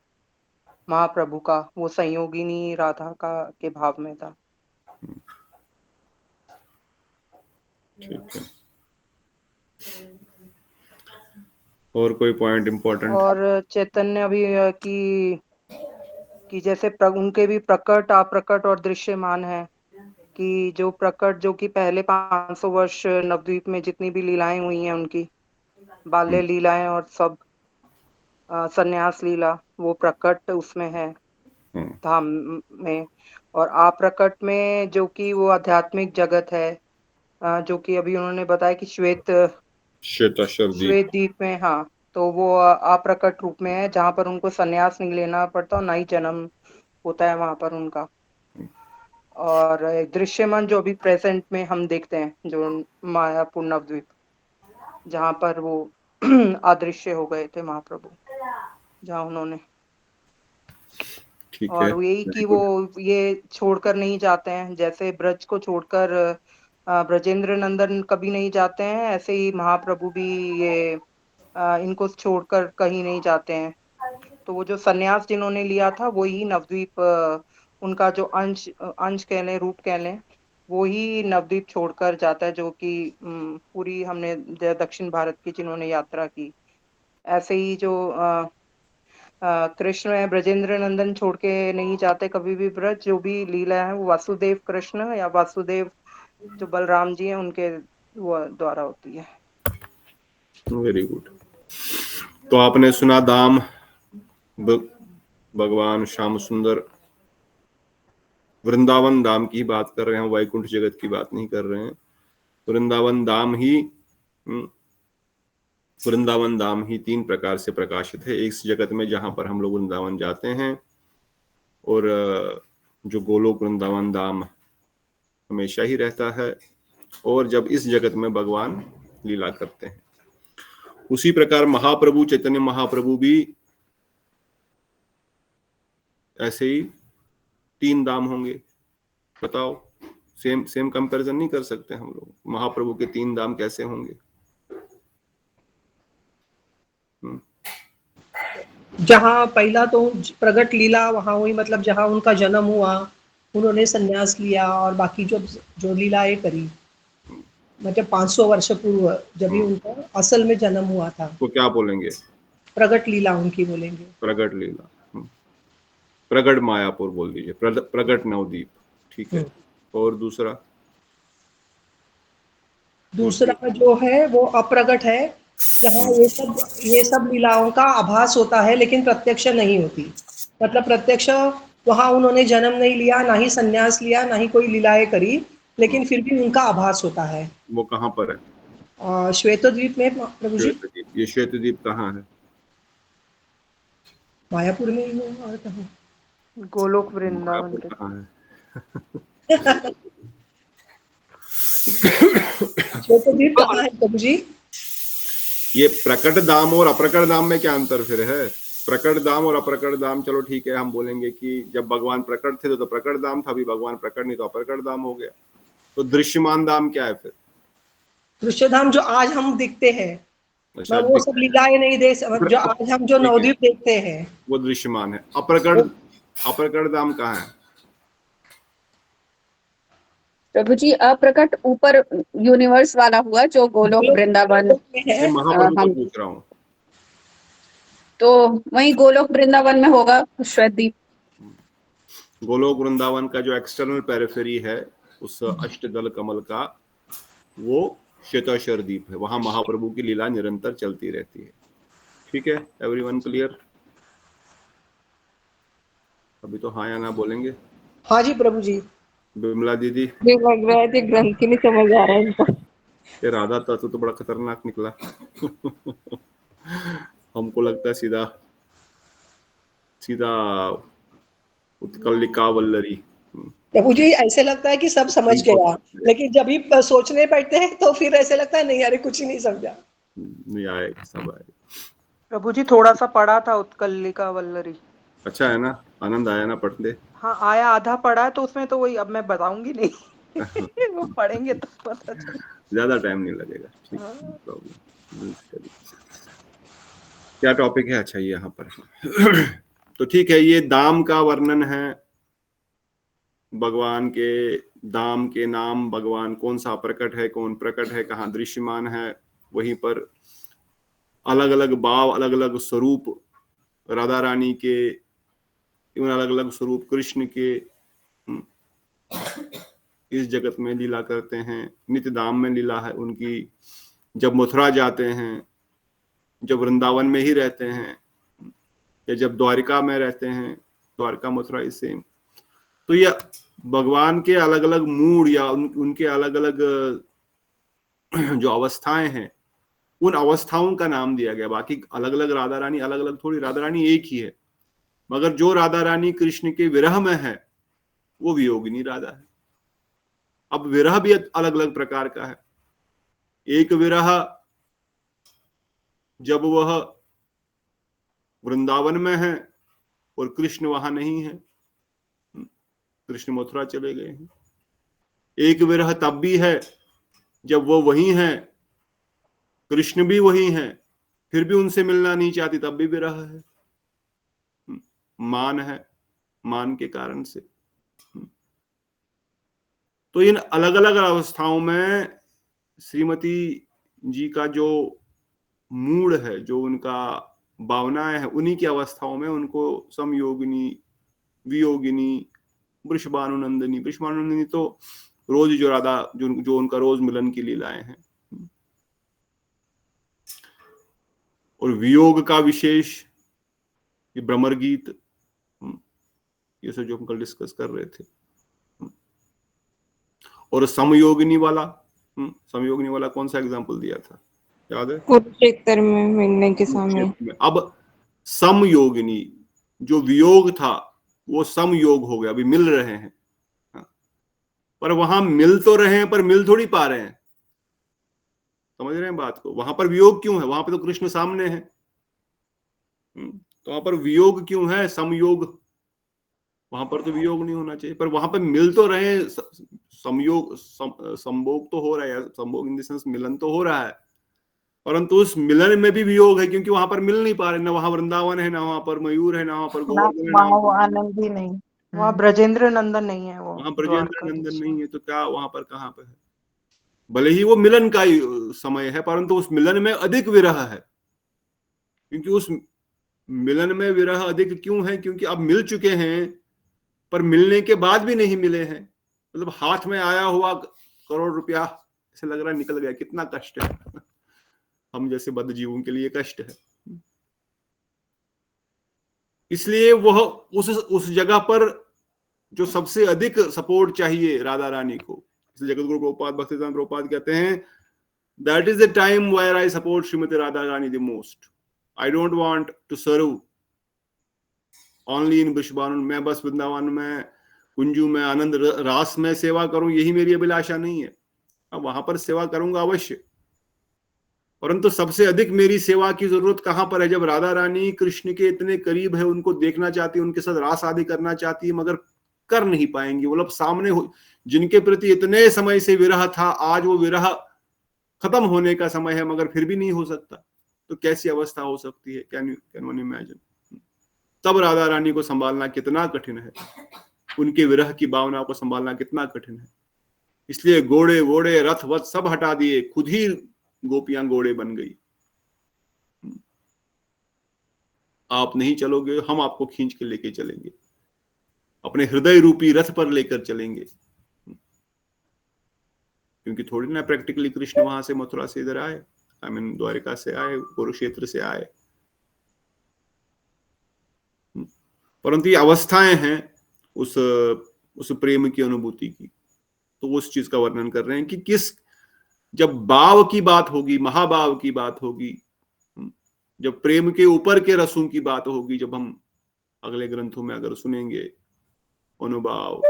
महाप्रभु का, वो संयोगिनी राधा के भाव में था। ठीक है, और कोई पॉइंट इम्पोर्टेंट? और चैतन्य अभी कि जैसे उनके भी प्रकट, अप्रकट और दृश्यमान है, कि जो प्रकट जो कि पहले 500 वर्ष नवद्वीप में जितनी भी लीलाएं हुई हैं उनकी, बाल्य लीलाएं और सब संन्यास लीला, वो प्रकट उसमें है धाम में। और अप्रकट में जो कि वो आध्यात्मिक जगत है, जो कि अभी उन्होंने बताया कि श्वेताश्वर द्वीप। श्वेत द्वीप में, हाँ, तो वो अप्रकट रूप में है, जहाँ पर उनको संन्यास नहीं लेना पड़ता और ना ही जन्म होता है वहां पर उनका। और एक दृश्यमान जो अभी प्रेजेंट में हम देखते हैं, जो मायापुर नवद्वीप, जहाँ पर वो अदृश्य हो गए थे महाप्रभु, जहाँ उन्होंने, ठीक है, और यही कि वो ये छोड़कर नहीं जाते हैं, जैसे ब्रज को छोड़कर ब्रजेंद्र नंदन कभी नहीं जाते हैं, ऐसे ही महाप्रभु भी ये इनको छोड़कर कहीं नहीं जाते हैं। तो वो जो सन्यास जिन्होंने लिया था वही नवद्वीप, उनका जो अंश कह लें, रूप कह लें, वो ही नवद्वीप छोड़कर जाता है, जो कि पूरी हमने दक्षिण भारत की जिन्होंने यात्रा की। ऐसे ही जो कृष्ण है, ब्रजेंद्र नंदन छोड़ के नहीं जाते कभी भी ब्रज, जो भी लीला है वो वासुदेव कृष्ण या वासुदेव जो बलराम जी हैं उनके वो द्वारा होती है। Very good. तो आपने सुना धाम, भगवान श्याम सुंदर वृंदावन धाम की बात कर रहे हैं, वैकुंठ जगत की बात नहीं कर रहे हैं। वृंदावन धाम ही 3 प्रकार से प्रकाशित है। इस जगत में जहां पर हम लोग वृंदावन जाते हैं, और जो गोलोक वृंदावन धाम हमेशा ही रहता है, और जब इस जगत में भगवान लीला करते हैं। उसी प्रकार महाप्रभु, चैतन्य महाप्रभु भी ऐसे ही 3 धाम होंगे। बताओ, सेम कंपैरिजन नहीं कर सकते हम लोग। महाप्रभु के 3 धाम कैसे होंगे? जहाँ पहला तो प्रगट लीला वहाँ हुई, मतलब जहाँ उनका जन्म हुआ, उन्होंने संन्यास लिया और बाकी जो लीलाएं करी, मतलब 500 वर्ष पूर्व जब भी उनका असल में जन्म हुआ था, तो क्या बोलेंगे? प्रगट लीला उनकी बोलेंगे। प्रगट लीला, प्रगट मायापुर बोल दीजिए, प्रगट नवद्वीप, ठीक है। और दूसरा जो है वो अप्रगट है, जहाँ ये सब लीलाओं का आभास होता है लेकिन प्रत्यक्ष नहीं होती। मतलब प्रत्यक्ष वहाँ उन्होंने जन्म नहीं लिया, ना ही संन्यास लिया, ना ही कोई लीलाएं करी, लेकिन फिर भी उनका आभास होता है। वो कहाँ पर है? श्वेतद्वीप में प्रभु जी। ये श्वेतद्वीप कहाँ है? मायापुर में ही है और कहाँ? गोलोक वृंदावन के कहाँ है? श्वेतद्वीप कहाँ है प्रभु जी? ये प्रकट धाम और अप्रकट धाम में क्या अंतर फिर है? प्रकट धाम और अप्रकट धाम, चलो ठीक है, हम बोलेंगे कि जब भगवान प्रकट थे तो प्रकट धाम था, अभी भगवान प्रकट नहीं तो अप्रकट धाम हो गया। तो दृश्यमान धाम क्या है फिर? दृश्य धाम जो आज हम दिखते हैं, वो सब लीलाएं नहीं देख, जो आज हम जो नवद्वीप देखते हैं वो दृश्यमान है। अप्रकट धाम कहाँ है प्रभु जी? अप्रकट ऊपर यूनिवर्स वाला हुआ, जो गोलोक वृंदावन महाप्रभु को पूछ रहा हूँ। तो वही गोलोक वृंदावन में होगा श्वेतद्वीप। गोलोक वृंदावन का जो एक्सटर्नल पेरिफेरी है उस अष्टदल कमल का, वो श्वेताश्वर द्वीप है। वहां महाप्रभु की लीला निरंतर चलती रहती है। ठीक है, एवरीवन क्लियर? अभी तो हाँ या ना बोलेंगे। हाँ जी प्रभु जी। बिमला दीदी? लग रहा है कि ग्रंथ नहीं समझ आ रहा है इनको। ये राधा तत्व तो बड़ा खतरनाक निकला। हमको लगता है सीधा उत्कलिका वल्लरी। प्रभु जी ऐसे लगता है कि सब समझ गया, लेकिन जब भी सोचने बैठते हैं तो फिर ऐसे लगता है नहीं यार कुछ ही नहीं समझा। नहीं आएगा, सब आएगा। प्रभु जी थोड़ा सा पढ़ा था उत्कलिका वल्लरी। अच्छा है ना, आनंद आया ना पढ़ते? हाँ आया, आधा पढ़ा है, तो उसमें तो वही, अब मैं बताऊंगी नहीं। वो पढ़ेंगे तो पता चलेगा। ज्यादा टाइम नहीं लगेगा। ठीक है, प्रॉब्लम। क्या टॉपिक है? अच्छा, ये यहाँ पर तो ठीक है, ये दाम का वर्णन है। भगवान के दाम के नाम, भगवान कौन सा प्रकट है, कौन प्रकट है, कहाँ दृश्यमान है, वहीं पर अलग अलग भाव, अलग अलग स्वरूप राधा रानी के, अलग अलग स्वरूप कृष्ण के इस जगत में लीला करते हैं। नित्य धाम में लीला है उनकी। जब मथुरा जाते हैं, जब वृंदावन में ही रहते हैं, या जब द्वारिका में रहते हैं, द्वारका मथुरा इज सेम। तो ये भगवान के अलग अलग मूड या उनके अलग अलग जो अवस्थाएं हैं उन अवस्थाओं का नाम दिया गया। बाकी अलग अलग राधा रानी अलग अलग थोड़ी, राधा रानी एक ही है, मगर जो राधा रानी कृष्ण के विरह में है वो वियोगिनी राधा है। अब विरह भी अलग अलग प्रकार का है। एक विरह जब वह वृंदावन में है और कृष्ण वहां नहीं है, कृष्ण मथुरा चले गए हैं। एक विरह तब भी है जब वो वहीं है, कृष्ण भी वहीं है, फिर भी उनसे मिलना नहीं चाहती, तब भी विरह है। मान है, मान के कारण से। तो इन अलग अलग अवस्थाओं में श्रीमती जी का जो मूड है, जो उनका भावनाएं है, उन्हीं की अवस्थाओं में उनको समयोगिनी, वियोगिनी, वृषभानुनंदिनी। वृषभानुनंदिनी तो रोज जो राधा जो उनका रोज मिलन की लीलाएं हैं, और वियोग का विशेष ये भ्रमर गीत, ये सब जो हम कल डिस्कस कर रहे थे। और समयोगिनी वाला कौन सा एग्जांपल दिया था, याद है? कुरुक्षेत्र में मिलने के समय। अब समयोगिनी, जो वियोग था वो समयोग हो गया, अभी मिल रहे हैं। पर वहां मिल तो रहे हैं पर मिल थोड़ी पा रहे हैं, समझ रहे हैं बात को? वहां पर वियोग क्यों है? वहां पर तो कृष्ण सामने है, तो वहां पर वियोग क्यों है? समयोग, वहां पर तो वियोग नहीं होना चाहिए, पर वहां पर मिल तो रहे हैं, संयोग संभोग तो हो रहा है, संभोग इन द सेंस मिलन तो हो रहा है, परंतु उस मिलन में भी वियोग है, क्योंकि वहां पर मिल नहीं पा रहे, ना वहां वृंदावन है, ना वहां पर मयूर है, ना वहां पर गोवर्धन है, वहाँ वो आनंद ही नहीं, वहाँ ब्रजेंद्र नंदन नहीं है, वो वहां ब्रजेंद्र नंदन नहीं है, तो क्या वहां पर कहाँ पे है? भले ही वो मिलन का ही समय है, परंतु उस मिलन में अधिक विरह है। क्योंकि उस मिलन में विरह अधिक क्यों है? क्योंकि अब मिल चुके हैं पर मिलने के बाद भी नहीं मिले हैं। मतलब हाथ में आया हुआ करोड़ रुपया ऐसे लग रहा है निकल गया, कितना कष्ट है। हम जैसे बद्धजीवों के लिए कष्ट है। इसलिए वह उस जगह पर जो सबसे अधिक सपोर्ट चाहिए राधा रानी को, इसलिए जगत गुरु प्रभुपाद भक्तिवेदांत प्रभुपाद कहते हैं, that is the time where I support Shrimati Radha Rani the most. I don't want to serve only in वृषभानुन, मैं बस वृंदावन में, कुंजू में, आनंद रास में सेवा करूं, यही मेरी अभिलाषा नहीं है। अब वहां पर सेवा करूंगा अवश्य, परंतु सबसे अधिक मेरी सेवा की जरूरत कहां पर है? जब राधा रानी कृष्ण के इतने करीब है, उनको देखना चाहती है, उनके साथ रास आदि करना चाहती है, मगर कर नहीं पाएंगी। वो लोग सामने हो, जिनके प्रति इतने समय से विरह था, आज वो विरह खत्म होने का समय है, मगर फिर भी नहीं हो सकता, तो कैसी अवस्था हो सकती है? Can one imagine? तब राधा रानी को संभालना कितना कठिन है, उनके विरह की भावना को संभालना कितना कठिन है। इसलिए घोड़े वोड़े रथ वथ सब हटा दिए, खुद ही गोपियां घोड़े बन गई। आप नहीं चलोगे, हम आपको खींच के लेके चलेंगे, अपने हृदय रूपी रथ पर लेकर चलेंगे। क्योंकि थोड़ी ना प्रैक्टिकली कृष्ण वहां से मथुरा से इधर आए, आई मीन द्वारिका से आए, कुरुक्षेत्र से आए, परंतु ये अवस्थाएं हैं उस प्रेम की अनुभूति की। तो उस चीज का वर्णन कर रहे हैं कि जब भाव की बात होगी, महाभाव की बात होगी, जब प्रेम के ऊपर के रसों की बात होगी, जब हम अगले ग्रंथों में अगर सुनेंगे अनुभाव,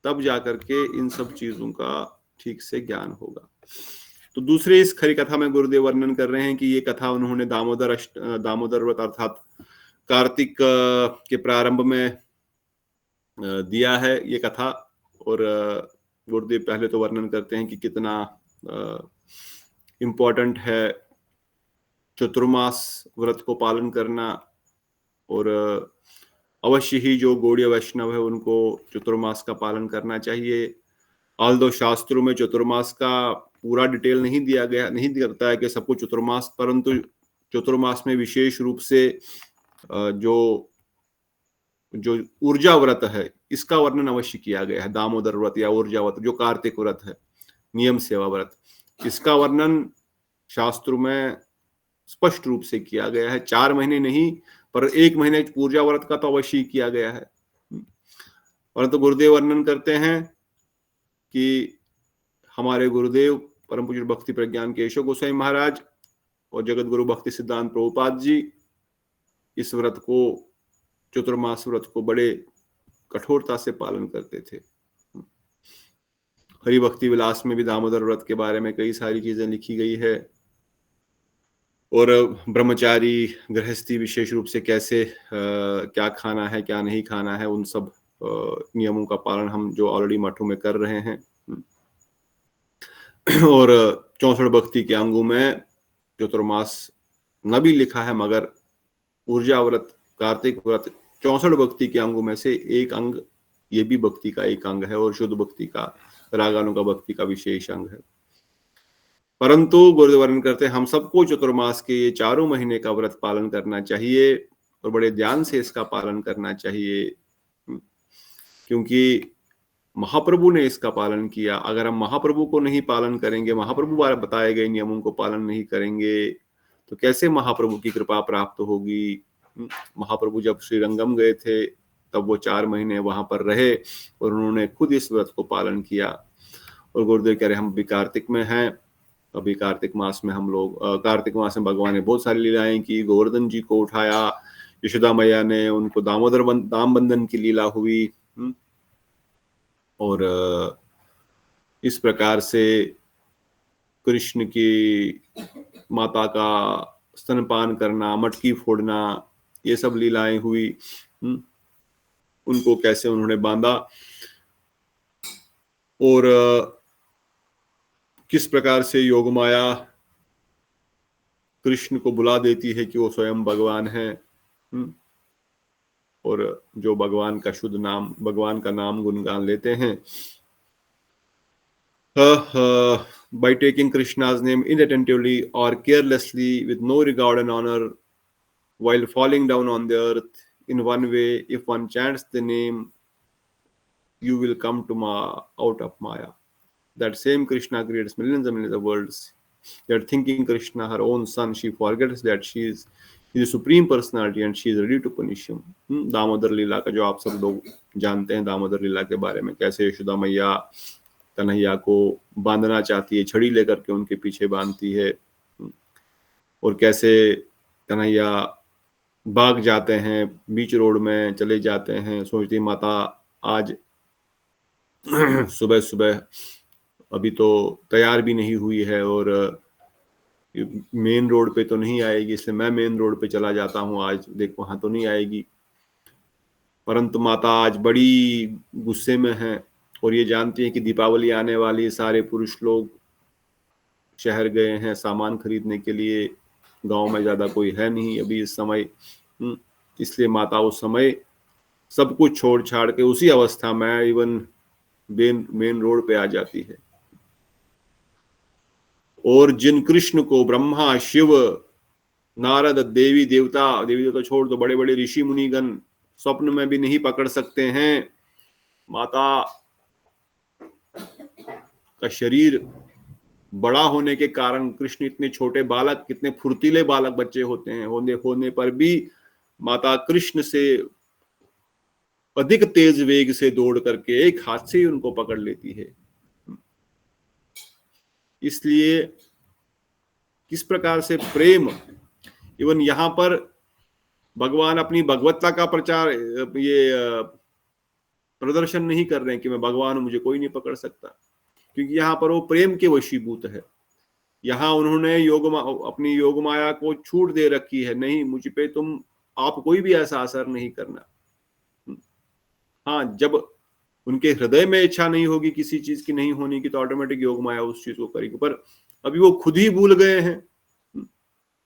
तब जाकर के इन सब चीजों का ठीक से ज्ञान होगा। तो दूसरे इस खरी कथा में गुरुदेव वर्णन कर रहे हैं कि ये कथा उन्होंने दामोदर व्रत अर्थात कार्तिक के प्रारंभ में दिया है ये कथा। और गुरुदेव पहले तो वर्णन करते हैं कि कितना इम्पोर्टेंट है चतुर्मास व्रत को पालन करना, और अवश्य ही जो गौड़ीय वैष्णव है उनको चतुर्मास का पालन करना चाहिए। ऑल्दो शास्त्रों में चतुर्मास का पूरा डिटेल नहीं दिया गया, नहीं करता है कि सबको चतुर्मास, परंतु चतुर्मास में विशेष रूप से जो ऊर्जा व्रत है इसका वर्णन अवश्य किया गया है। दामोदर व्रत या ऊर्जा व्रत जो कार्तिक व्रत है, नियम सेवा व्रत, इसका वर्णन शास्त्रों में स्पष्ट रूप से किया गया है। 4 महीने नहीं पर 1 महीने ऊर्जा व्रत का तो अवश्य किया गया है। परंतु गुरुदेव वर्णन करते हैं कि हमारे गुरुदेव परम पूज्य भक्ति प्रज्ञान केशव गोस्वामी महाराज और जगत गुरु भक्ति सिद्धांत प्रभुपाद जी इस व्रत को, चतुर्मास व्रत को बड़े कठोरता से पालन करते थे। हरि भक्ति विलास में भी दामोदर व्रत के बारे में कई सारी चीजें लिखी गई है, और ब्रह्मचारी गृहस्थी विशेष रूप से कैसे क्या खाना है क्या नहीं खाना है, उन सब नियमों का पालन हम जो ऑलरेडी मठों में कर रहे हैं। और 64 भक्ति के अंगों में चतुर्मास न भी लिखा है, मगर ऊर्जा व्रत, कार्तिक व्रत 64 भक्ति के अंगों में से एक अंग, ये भी भक्ति का एक अंग है और शुद्ध भक्ति का, रागानुगा भक्ति का विशेष अंग है। परंतु गुरुदेव वर्णन करते हैं हम सबको चतुर्मास के ये 4 महीने का व्रत पालन करना चाहिए और बड़े ध्यान से इसका पालन करना चाहिए, क्योंकि महाप्रभु ने इसका पालन किया। अगर हम महाप्रभु को नहीं पालन करेंगे, महाप्रभु द्वारा बताए गए नियमों को पालन नहीं करेंगे, तो कैसे महाप्रभु की कृपा प्राप्त होगी। महाप्रभु जब श्रीरंगम गए थे तब वो 4 महीने वहां पर रहे और उन्होंने खुद इस व्रत को पालन किया। और गुरुदेव कह रहे हम भी कार्तिक में हैं, अभी कार्तिक मास में हम लोग, कार्तिक मास में भगवान ने बहुत सारी लीलाएं की। गोवर्धन जी को उठाया, यशोदा मैया ने उनको दामोदर दाम बंधन की लीला हुई, और इस प्रकार से कृष्ण की माता का स्तनपान करना, मटकी फोड़ना, ये सब लीलाएं हुई। उनको कैसे उन्होंने बांधा और किस प्रकार से योगमाया कृष्ण को बुला देती है कि वो स्वयं भगवान है, और जो भगवान का शुद्ध नाम, भगवान का नाम गुणगान लेते हैं। By taking Krishna's name inattentively or carelessly with no regard and honor while falling down on the earth, in one way, if one chants the name, you will come to out of Maya. That same Krishna creates millions and millions of worlds. That thinking Krishna her own son, she forgets that she is the supreme personality and she is ready to punish him. Damodar लीला का जो आप सब लोग जानते हैं, दामोदर लीला के बारे में, कैसे यशोदा मैया कन्हैया को बांधना चाहती है, छड़ी लेकर के उनके पीछे बांधती है, और कैसे कन्हैया भाग जाते हैं, बीच रोड में चले जाते हैं, सोचती माता आज सुबह सुबह अभी तो तैयार भी नहीं हुई है और मेन रोड पे तो नहीं आएगी, इसलिए मैं मेन रोड पे चला जाता हूँ, आज देख वहां तो नहीं आएगी। परंतु माता आज बड़ी गुस्से में है और ये जानती है कि दीपावली आने वाली, सारे पुरुष लोग शहर गए हैं सामान खरीदने के लिए, गांव में ज्यादा कोई है नहीं अभी इस समय, इसलिए माता उस समय सब कुछ छोड़ छाड़ के उसी अवस्था में इवन मेन रोड पे आ जाती है। और जिन कृष्ण को ब्रह्मा, शिव, नारद, देवी देवता छोड़ दो, बड़े बड़े ऋषि मुनिगण स्वप्न में भी नहीं पकड़ सकते हैं, माता का शरीर बड़ा होने के कारण कृष्ण इतने छोटे बालक, कितने फुर्तीले बालक बच्चे होते हैं, होने पर भी माता कृष्ण से अधिक तेज वेग से दौड़ करके एक हाथ से ही उनको पकड़ लेती है। इसलिए किस प्रकार से प्रेम, इवन यहां पर भगवान अपनी भगवत्ता का प्रचार, ये प्रदर्शन नहीं कर रहे हैं कि मैं भगवान हूं, मुझे कोई नहीं पकड़ सकता, क्योंकि यहाँ पर वो प्रेम के वशीभूत है। यहाँ उन्होंने अपनी योग माया को छूट दे रखी है, नहीं मुझ पे आप कोई भी ऐसा असर नहीं करना। हाँ, जब उनके हृदय में इच्छा नहीं होगी किसी चीज की नहीं होने की, तो ऑटोमेटिक योग माया उस चीज को करेगी। पर अभी वो खुद ही भूल गए हैं,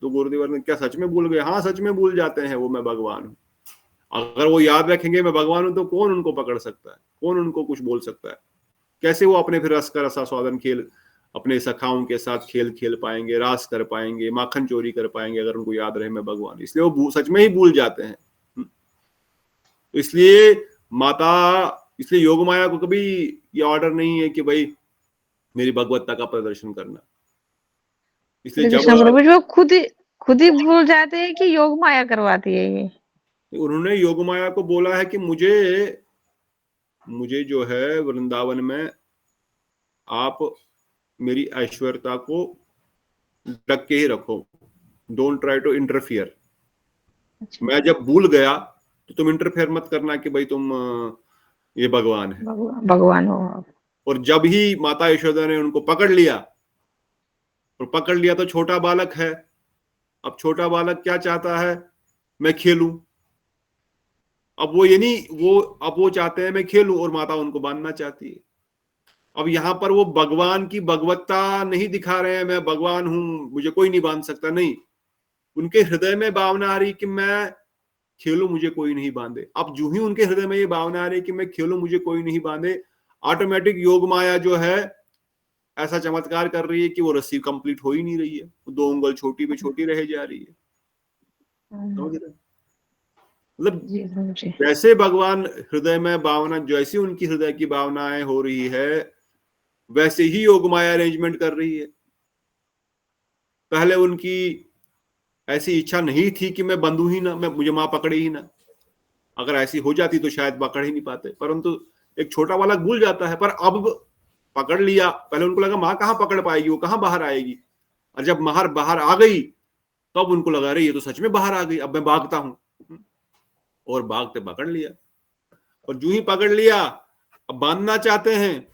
तो गुरुदेव ने क्या सच में भूल गए? हाँ, सच में भूल जाते हैं वो मैं भगवान हूँ। अगर वो याद रखेंगे मैं भगवान हूं, तो कौन उनको पकड़ सकता है, कौन उनको कुछ बोल सकता है? कैसे वो अपने फिर रस का रसास्वादन खेल अपने सखाओं के साथ खेल पाएंगे, रास कर पाएंगे, माखन चोरी कर पाएंगे, अगर उनको याद रहे मैं भगवान। इसलिए वो सच में ही भूल जाते हैं। इसलिए इसलिए योग माया को कभी ये ऑर्डर नहीं है कि भाई मेरी भगवत्ता का प्रदर्शन करना। इसलिए जब खुद ही भूल जाते हैं कि योग माया करवाती है ये। उन्होंने योग माया को बोला है कि मुझे जो है वृंदावन में आप मेरी ऐश्वर्यता को ढक के ही रखो, डोंट ट्राई टू इंटरफियर। मैं जब भूल गया तो तुम इंटरफेयर मत करना कि भाई तुम ये भगवान है। भगवान हो आप। और जब ही माता यशोदा ने उनको पकड़ लिया, और पकड़ लिया तो छोटा बालक है। अब छोटा बालक क्या चाहता है, मैं खेलूं। अब वो ये नहीं, अब वो चाहते हैं मैं खेलूं, और माता उनको बांधना चाहती है। अब यहां पर वो भगवान की भगवत्ता नहीं दिखा रहे हैं, मैं भगवान हूं मुझे कोई नहीं बांध सकता, नहीं। उनके हृदय में भावना आ रही कि मैं खेलूं मुझे कोई नहीं बांधे। अब जो ही उनके हृदय में ये भावना आ रही कि मैं खेलूं मुझे कोई नहीं बांधे, ऑटोमेटिक योग माया जो है ऐसा चमत्कार कर रही है कि वो रस्सी कंप्लीट हो ही नहीं रही है, 2 उंगल छोटी पे छोटी रह जा रही है। मतलब जैसे भगवान हृदय में भावना, जैसी उनकी हृदय की भावनाएं हो रही है, वैसे ही योग माया अरेंजमेंट कर रही है। पहले उनकी ऐसी इच्छा नहीं थी कि मैं बंधू ही ना, मैं मुझे मां पकड़े ही ना। अगर ऐसी हो जाती तो शायद पकड़ ही नहीं पाते, परंतु एक छोटा बालक भूल जाता है। पर अब पकड़ लिया। पहले उनको लगा मां कहां पकड़ पाएगी, वो कहां बाहर आएगी, और जब बाहर आ गई तब उनको लगा रही ये तो सच में बाहर आ गई, अब मैं भागता हूं। और भागते पकड़ लिया। और जो ही पकड़ लिया अब बांधना चाहते हैं।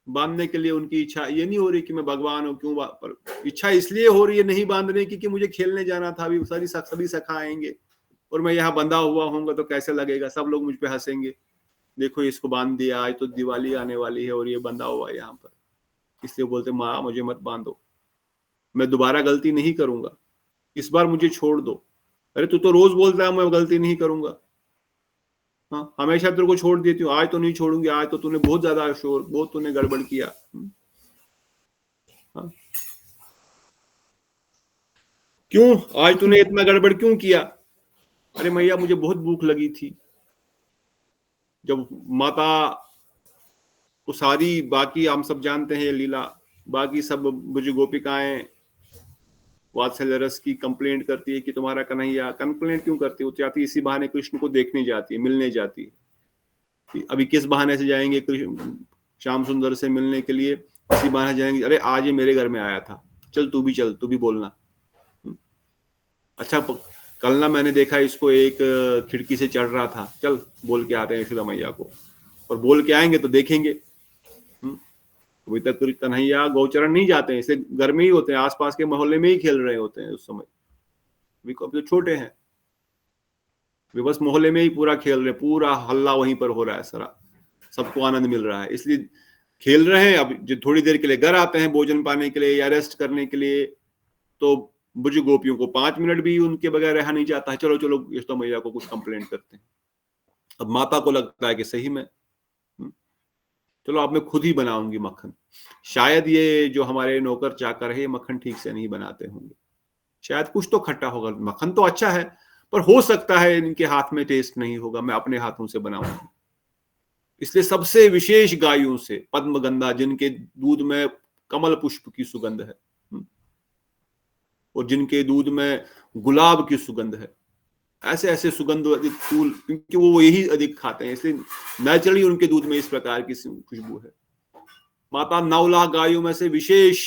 बांधने के लिए उनकी इच्छा ये नहीं हो रही कि मैं भगवान हूं, क्यों पर इच्छा इसलिए हो रही है नहीं बांधने की कि मुझे खेलने जाना था, अभी सभी सखा आएंगे और मैं यहाँ बंधा हुआ होऊंगा तो कैसे लगेगा, सब लोग मुझ पे हंसेंगे, देखो इसको बांध दिया, आज तो दिवाली आने वाली है और ये बंधा हुआ है यहाँ पर। इसलिए बोलते माँ मुझे मत बांधो, मैं दोबारा गलती नहीं करूंगा, इस बार मुझे छोड़ दो। अरे तू तो रोज बोलता है मैं गलती नहीं करूंगा, हाँ हमेशा तेरे को छोड़ देती हूँ, आज तो नहीं छोड़ूंगी, आज तो तूने बहुत ज्यादा बहुत तूने गड़बड़ किया। हाँ? क्यों आज तूने इतना गड़बड़ क्यों किया? अरे मैया मुझे बहुत भूख लगी थी। जब माता को सारी बाकी हम सब जानते हैं लीला, बाकी सब मुझे गोपिकाएं वात्सल्य रस की कंप्लेंट करती है कि तुम्हारा कन्हैया, कंप्लेंट क्यों करती है, वो चाहती इसी बहाने कृष्ण को देखने जाती है, मिलने जाती है। अभी किस बहाने से जाएंगे कृष्ण श्याम सुंदर से मिलने के लिए, इसी बहाने जाएंगे, अरे आज ये मेरे घर में आया था, चल तू भी चल, तू भी बोलना। अच्छा कल ना मैंने देखा इसको एक खिड़की से चढ़ रहा था, चल बोल के आते हैं यशोदा मैया को, और बोल के आएंगे तो देखेंगे। अभी तक कन्हैया गौचरण नहीं जाते हैं, इसे घर में ही होते हैं, आसपास के मोहल्ले में ही खेल रहे होते हैं उस समय, अभी तो छोटे हैं, वे बस मोहल्ले में ही पूरा खेल रहे, पूरा हल्ला वहीं पर हो रहा है, सारा सबको आनंद मिल रहा है, इसलिए खेल रहे हैं। अब जो थोड़ी देर के लिए घर आते हैं भोजन पाने के लिए या रेस्ट करने के लिए, तो बुझ गोपियों को 5 मिनट भी उनके बगैर रहा नहीं जाता है, चलो चलो यशोदा मैया को कुछ कंप्लेंट करते हैं। अब माता को लगता है कि सही में चलो अब मैं खुद ही बनाऊंगी मक्खन, शायद ये जो हमारे नौकर चाकर है ये मक्खन ठीक से नहीं बनाते होंगे, शायद कुछ तो खट्टा होगा, मक्खन तो अच्छा है पर हो सकता है इनके हाथ में टेस्ट नहीं होगा, मैं अपने हाथों से बनाऊंगी। इसलिए सबसे विशेष गायों से पद्मगंधा, जिनके दूध में कमल पुष्प की सुगंध है और जिनके दूध में गुलाब की सुगंध है, ऐसे ऐसे सुगंध अधिक फूल, क्योंकि वो यही अधिक खाते हैं, इसलिए नेचुरली उनके दूध में इस प्रकार की खुशबू है। माता 9 लाख गायों में से विशेष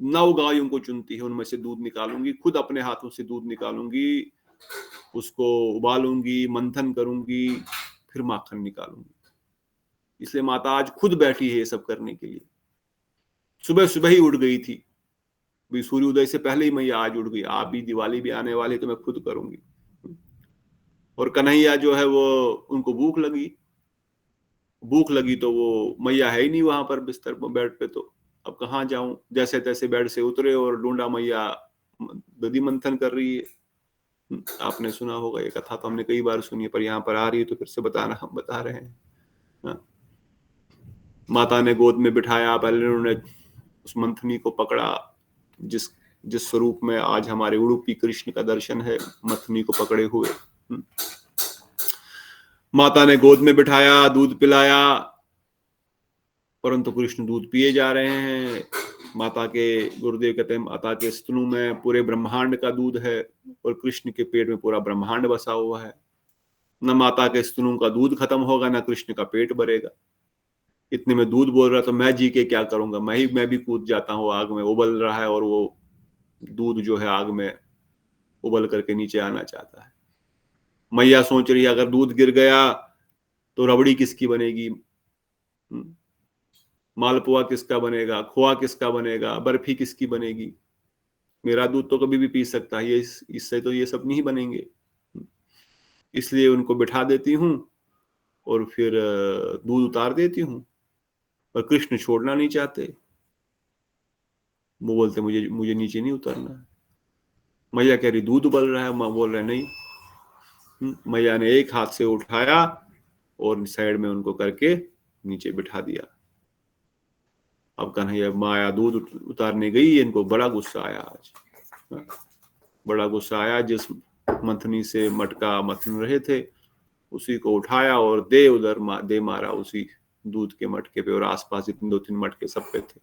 9 गायों को चुनती है, उनमें से दूध निकालूंगी, खुद अपने हाथों से दूध निकालूंगी, उसको उबालूंगी, मंथन करूंगी, फिर माखन निकालूंगी। इसलिए माता आज खुद बैठी है ये सब करने के लिए। सुबह सुबह ही उठ गई थी, सूर्योदय से पहले ही मैं आज उठ गई, आप भी दिवाली भी आने वाली तो मैं खुद करूंगी। और कन्हैया जो है वो, उनको भूख लगी तो वो मैया है ही नहीं वहां पर बिस्तर पर बेड पे, तो अब कहाँ जाऊं, जैसे तैसे बेड से उतरे और ढूंढा मैया दधि मंथन कर रही है। आपने सुना होगा ये कथा, तो हमने कई बार सुनी है, पर यहाँ पर आ रही है तो फिर से बता रहे हैं। माता ने गोद में बिठाया, पहले उन्होंने उस मंथनी को पकड़ा, जिस स्वरूप में आज हमारे उडुपी कृष्ण का दर्शन है, मंथनी को पकड़े हुए। माता ने गोद में बिठाया, दूध पिलाया, परंतु कृष्ण दूध पिए जा रहे हैं। माता के, गुरुदेव कहते हैं माता के स्तनों में पूरे ब्रह्मांड का दूध है और कृष्ण के पेट में पूरा ब्रह्मांड बसा हुआ है। न माता के स्तनों का दूध खत्म होगा, न कृष्ण का पेट भरेगा। इतने में दूध बोल रहा, तो मैं जी के क्या करूंगा, मैं भी कूद जाता हूँ, आग में उबल रहा है और वो दूध जो है आग में उबल करके नीचे आना चाहता है। मैया सोच रही है अगर दूध गिर गया तो रबड़ी किसकी बनेगी, मालपुआ किसका बनेगा, खोआ किसका बनेगा, बर्फी किसकी बनेगी, मेरा दूध तो कभी भी पी सकता है, ये इससे तो ये सब नहीं बनेंगे। इसलिए उनको बिठा देती हूँ और फिर दूध उतार देती हूँ, पर कृष्ण छोड़ना नहीं चाहते। वो बोलते मुझे मुझे नीचे नहीं उतरना है। मैया कह रही दूध उबल रहा है, माँ बोल रहे नहीं। मैया ने एक हाथ से उठाया और साइड में उनको करके नीचे बिठा दिया। अब कन्हैया माया दूध उतारने गई, इनको बड़ा गुस्सा आया आज, बड़ा गुस्सा आया। जिस मंथनी से मटका मथन रहे थे उसी को उठाया और दे मारा उसी दूध के मटके पे, और आसपास जितने 2-3 मटके सब पे थे,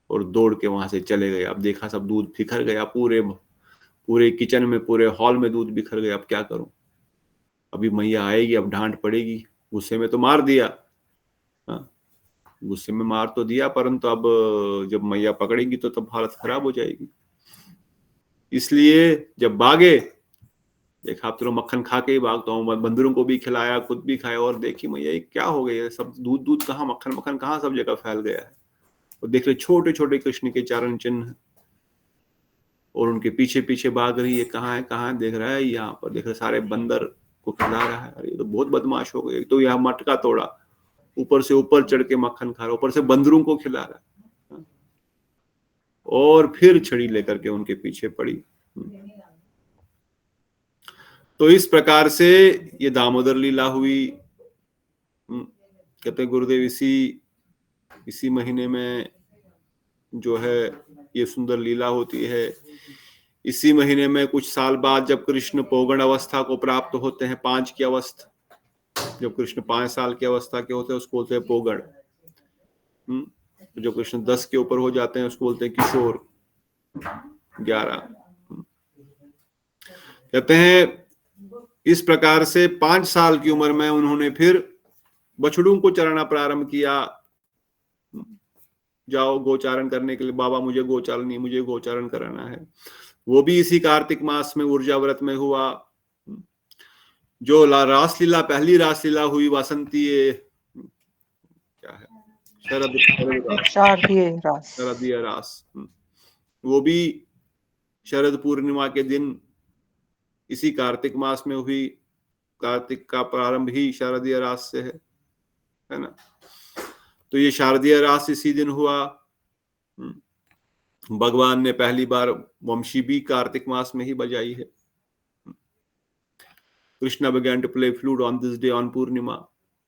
और दौड़ के वहां से चले गए। अब देखा सब दूध बिखर गया, पूरे किचन में, पूरे हॉल में दूध बिखर गया। अब क्या करूं, अभी मैया आएगी, अब डांट पड़ेगी। गुस्से में तो मार दिया, गुस्से में मार तो दिया, परंतु अब जब मैया पकड़ेगी तो तब हालत खराब हो जाएगी। इसलिए जब भागे, देखा अब तो मक्खन खा के ही भागता हूँ, बंदरों को भी खिलाया, खुद भी खाया, और देखी मैया क्या हो गया, सब दूध कहाँ, मक्खन कहाँ, सब जगह फैल गया है। और देख रहे छोटे छोटे कृष्ण के चरण चिन्ह, और उनके पीछे पीछे भाग रही है, कहाँ है, देख रहा है यहाँ पर, देख रहे सारे बंदर को खिला रहा है। अरे ये तो बहुत बदमाश हो गए, तो यह मटका तोड़ा, ऊपर से ऊपर चढ़ के मक्खन खा रहा, ऊपर से बंदरों को खिला रहा है, और फिर छड़ी लेकर के उनके पीछे पड़ी। तो इस प्रकार से ये दामोदर लीला हुई। कहते गुरुदेव इसी महीने में जो है ये सुंदर लीला होती है। इसी महीने में कुछ साल बाद जब कृष्ण पौगण अवस्था को प्राप्त होते हैं, 5 की अवस्था, जब कृष्ण 5 साल की अवस्था के होते हैं उसको बोलते हैं पौगण। जो कृष्ण 10 के ऊपर हो जाते हैं उसको बोलते हैं किशोर। 11 कहते हैं इस प्रकार से 5 साल की उम्र में उन्होंने फिर बछड़ों को चराना प्रारंभ किया। जाओ गोचारण करने के लिए, बाबा मुझे गोचारण कराना है। वो भी इसी कार्तिक मास में ऊर्जा व्रत में हुआ। जो रासलीला, पहली रासलीला हुई वासंती, क्या है, शरदीय रास, वो भी शरद पूर्णिमा के दिन इसी कार्तिक मास में हुई। कार्तिक का प्रारंभ ही शारदीय रास से है ना। तो ये शारदीय रास इसी दिन हुआ। भगवान ने पहली बार वंशी भी कार्तिक मास में ही बजाई है। Krishna began to play flute on this day on Purnima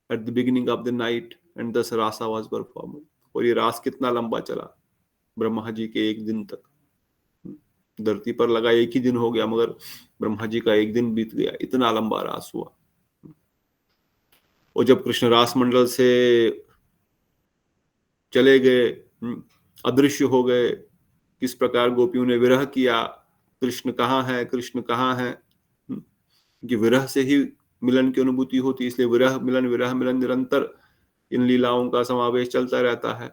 at the beginning of the night and thus rasa was performed। और ये रास कितना लंबा चला, ब्रह्मा जी के एक दिन तक। धरती पर लगा एक ही दिन हो गया, मगर ब्रह्मा जी का एक दिन बीत गया, इतना लंबा रास हुआ। और जब कृष्ण रास मंडल से चले गए, अदृश्य हो गए, किस प्रकार गोपियों ने विरह किया, कृष्ण कहाँ है, कि विरह से ही मिलन की अनुभूति होती, इसलिए विरह मिलन निरंतर इन लीलाओं का समावेश चलता रहता है।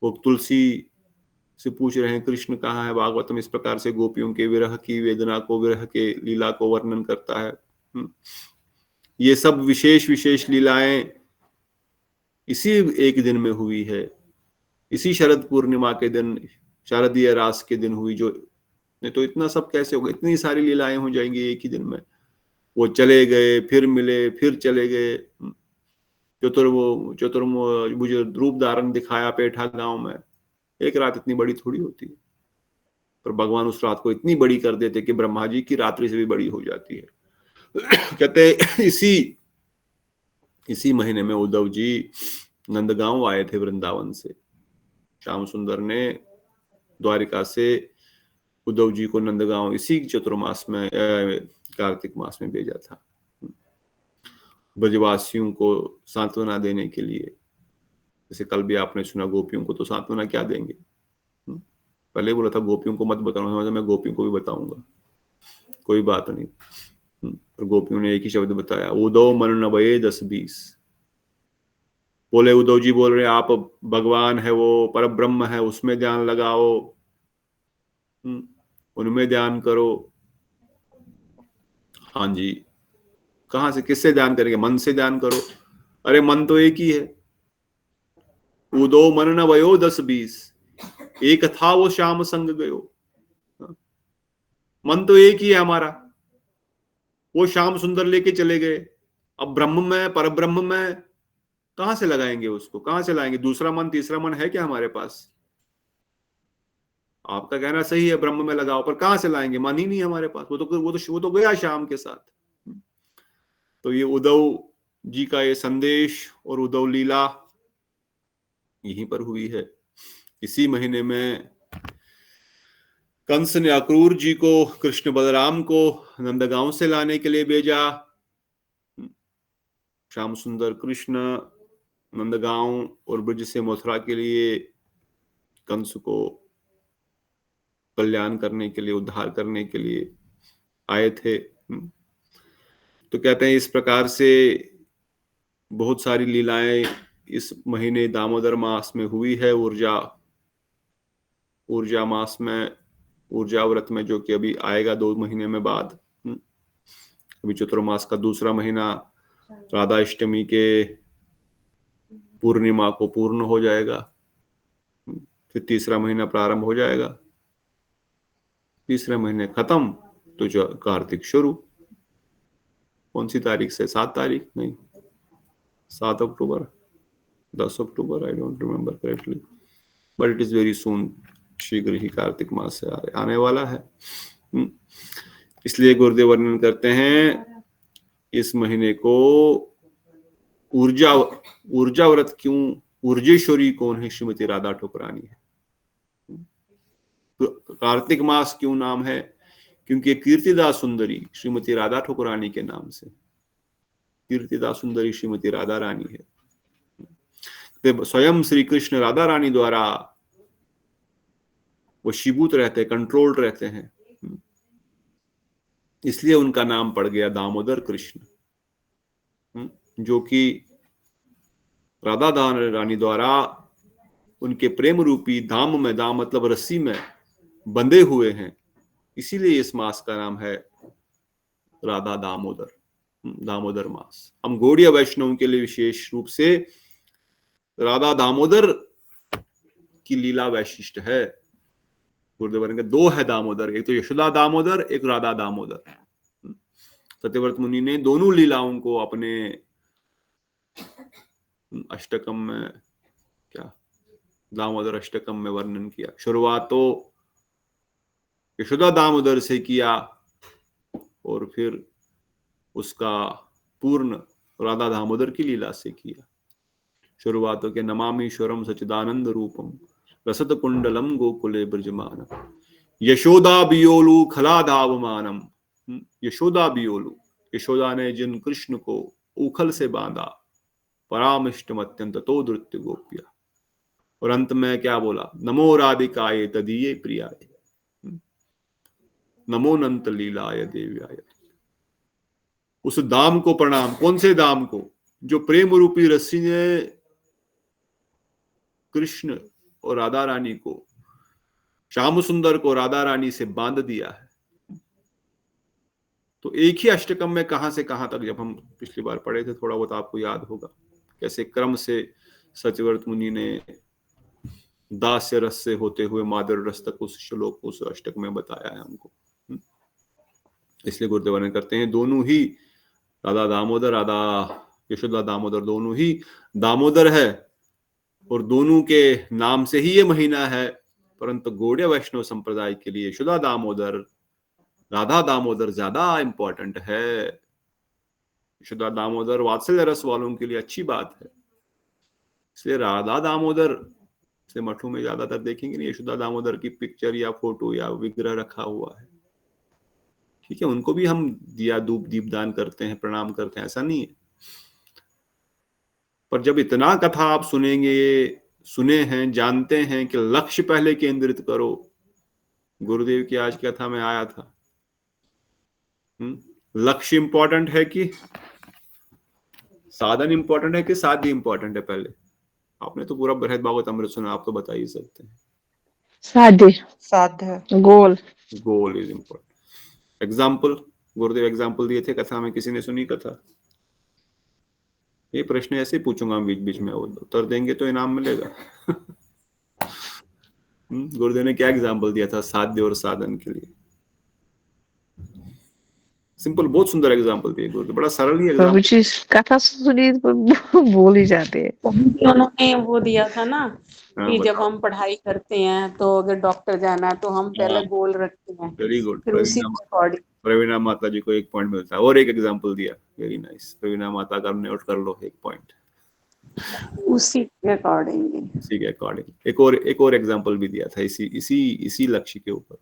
वो तुलसी से पूछ रहे हैं कृष्ण कहाँ है। भागवतम इस प्रकार से गोपियों के विरह की वेदना को, विरह के लीला को वर्णन करता है। ये सब विशेष लीलाएं इसी एक दिन में हुई है, इसी शरद पूर्णिमा के दिन, शारदीय रास के दिन हुई। जो नहीं तो इतना सब कैसे होगा, इतनी सारी लीलाएं हो जाएंगी एक ही दिन में। वो चले गए, फिर मिले, फिर चले गए। चतुर्भुज रूप धारण दिखाया पेठा गांव में। एक रात इतनी बड़ी थोड़ी होती है, पर भगवान उस रात को इतनी बड़ी कर देते कि ब्रह्मा जी की रात्रि से भी बड़ी हो जाती है। कहते इसी महीने में उद्धव जी नंदगांव आए थे वृंदावन से। श्याम सुंदर ने द्वारिका से उद्धव जी को नंदगांव इसी चतुर्मास में, कार्तिक मास में भेजा था, ब्रजवासियों को सांत्वना देने के लिए। जैसे कल भी आपने सुना, गोपियों को तो सांत्वना क्या देंगे। पहले बोला था गोपियों को मत बताऊंगा, मैं गोपियों को भी बताऊंगा, कोई बात नहीं। पर गोपियों ने एक ही शब्द बताया, उदो मन नवये 10-20। बोले उद्धव जी बोल रहे हैं आप भगवान है, वो पर ब्रह्म है, उसमें ध्यान लगाओ, उनमें ध्यान करो। हाँ जी, कहां से, किससे ध्यान करेंगे? मन से ध्यान करो। अरे मन तो एक ही है। उदो मन न वयो 10-20, एक था वो श्याम संग गयो। मन तो एक ही है हमारा, वो श्याम सुंदर लेके चले गए। अब ब्रह्म में, पर ब्रह्म में कहां से लगाएंगे उसको, कहां से लाएंगे? दूसरा मन, तीसरा मन है क्या हमारे पास? आपका कहना सही है, ब्रह्म में लगाओ, पर कहां से लाएंगे? मन ही नहीं हमारे पास। वो तो गया शाम के साथ। तो ये उद्धव जी का ये संदेश और उद्धव लीला यहीं पर हुई है। इसी महीने में कंस ने अक्रूर जी को, कृष्ण बलराम को नंदगांव से लाने के लिए भेजा। श्याम सुंदर कृष्ण नंदगांव और ब्रज से मथुरा के लिए कंस को कल्याण करने के लिए, उद्धार करने के लिए आए थे। तो कहते हैं इस प्रकार से बहुत सारी लीलाएं इस महीने दामोदर मास में हुई है। ऊर्जा मास में, ऊर्जा व्रत में, जो कि अभी आएगा 2 महीने में बाद। अभी चतुर्मास का दूसरा महीना राधा अष्टमी के पूर्णिमा को पूर्ण हो जाएगा, फिर तीसरा महीना प्रारंभ हो जाएगा, तीसरे महीने खत्म तो जो कार्तिक शुरू। कौन सी तारीख से? 7 तारीख नहीं, 7 अक्टूबर, 10 अक्टूबर, I don't remember correctly, but it is very soon. शीघ्र ही कार्तिक मास से आने वाला है। इसलिए गुरुदेव वर्णन करते हैं इस महीने को ऊर्जा व्रत क्यों, ऊर्जेश्वरी कौन है? श्रीमती राधा ठकुरानी है। तो कार्तिक मास क्यों नाम है? क्योंकि कीर्तिदास सुंदरी श्रीमती राधा ठकुरानी के नाम से कीर्तिदास सुंदरी श्रीमती राधा रानी है। तो स्वयं श्री कृष्ण राधा रानी द्वारा वशीभूत रहते, कंट्रोल्ड रहते हैं, इसलिए उनका नाम पड़ गया दामोदर कृष्ण, जो कि राधा रानी द्वारा उनके प्रेम रूपी धाम में, धाम मतलब रस्सी में बंधे हुए हैं। इसीलिए इस मास का नाम है राधा दामोदर, दामोदर मास। हम गौड़ीय वैष्णव के लिए विशेष रूप से राधा दामोदर की लीला वैशिष्ट है। गुरुदेव के 2 है दामोदर, एक तो यशोदा दामोदर, एक राधा दामोदर। सत्यव्रत मुनि ने दोनों लीलाओं को अपने अष्टकम में, क्या दामोदर अष्टकम में वर्णन किया। शुरुआत तो यशोदा दामोदर से किया और फिर उसका पूर्ण राधा दामोदर की लीला से किया। शुरुआत के नमामीश्वरम सच्चिदानंद रूपम रसत कुंडलम गोकुले ब्रजमान यशोदा बियोलु खलाधावमानम। यशोदा बियोलु, यशोदा ने जिन कृष्ण को उखल से बांधा, परामिष्टम अत्यंत तो नृत्य गोप्या। और अंत में क्या बोला? नमो राधिकाये तदीये प्रियाय, नमो नंत लीलाय देव्याय। उस दाम को प्रणाम। कौन से दाम को? जो प्रेम रूपी रस्सी ने कृष्ण और राधा रानी को, श्याम सुंदर को राधा रानी से बांध दिया है। तो एक ही अष्टकम में कहां से कहां तक, जब हम पिछली बार पढ़े थे, थोड़ा बहुत आपको याद होगा कैसे क्रम से सत्यव्रत मुनि ने दास्य रस से होते हुए माधुर्य रस तक उस श्लोक, उस अष्टक में बताया है हमको। इसलिए गुरुदेव वर्णन करते हैं दोनों ही राधा दामोदर, राधा यशोदा दामोदर, दोनों ही दामोदर है और दोनों के नाम से ही ये महीना है। परंतु गौड़ीय वैष्णव संप्रदाय के लिए यशोदा दामोदर, राधा दामोदर ज्यादा इंपॉर्टेंट है। यशोदा दामोदर वात्सल्य रस वालों के लिए अच्छी बात है, इसलिए राधा दामोदर से मठों में ज्यादातर देखेंगे नहीं यशोदा दामोदर की पिक्चर या फोटो या विग्रह रखा हुआ है। ठीक है, उनको भी हम दिया धूप दीप दान करते हैं, प्रणाम करते हैं, ऐसा नहीं है। पर जब इतना कथा आप सुने हैं, जानते हैं कि लक्ष्य पहले केंद्रित करो। गुरुदेव की आज की कथा में आया था, लक्ष्य इंपॉर्टेंट है कि साधन इंपॉर्टेंट है कि साध्य इंपॉर्टेंट है? पहले आपने तो पूरा बृहद भागवत अमृत सुना, आप तो बता ही सकते हैं। साध्य, साध्य, goal. Goal is important. Example, गुरुदेव एग्जाम्पल दिए थे कथा में, किसी ने सुनी कथा? ये प्रश्न ऐसे पूछूंगा बीच बीच में, उत्तर देंगे तो इनाम मिलेगा। गुरुदेव ने क्या एग्जाम्पल दिया था साध्य और साधन के लिए? सिंपल, बहुत सुंदर एग्जाम्पल दिए गुरुदेव, बड़ा सरल ही प्रभु एग्जाम्पल। जी कथा सुनी तो बोल ही जाते हैं। उन्होंने वो दिया था ना हाँ, कि जब बताओ। हम पढ़ाई करते हैं तो अगर डॉक्टर जाना है तो हम पहले गोल रखते हैं, वेरी गुड। फिर उसी के अकॉर्डिंग। प्रवीणा माता जी को 1 पॉइंट मिलता है। और एक एग्जाम्पल दिया, वेरी नाइस। प्रवीणा माता का नोट कर लो 1 पॉइंट, उसी के अकॉर्डिंग। इसी के अकॉर्डिंग। एक और एग्जाम्पल भी दिया था इसी लक्ष्य के ऊपर।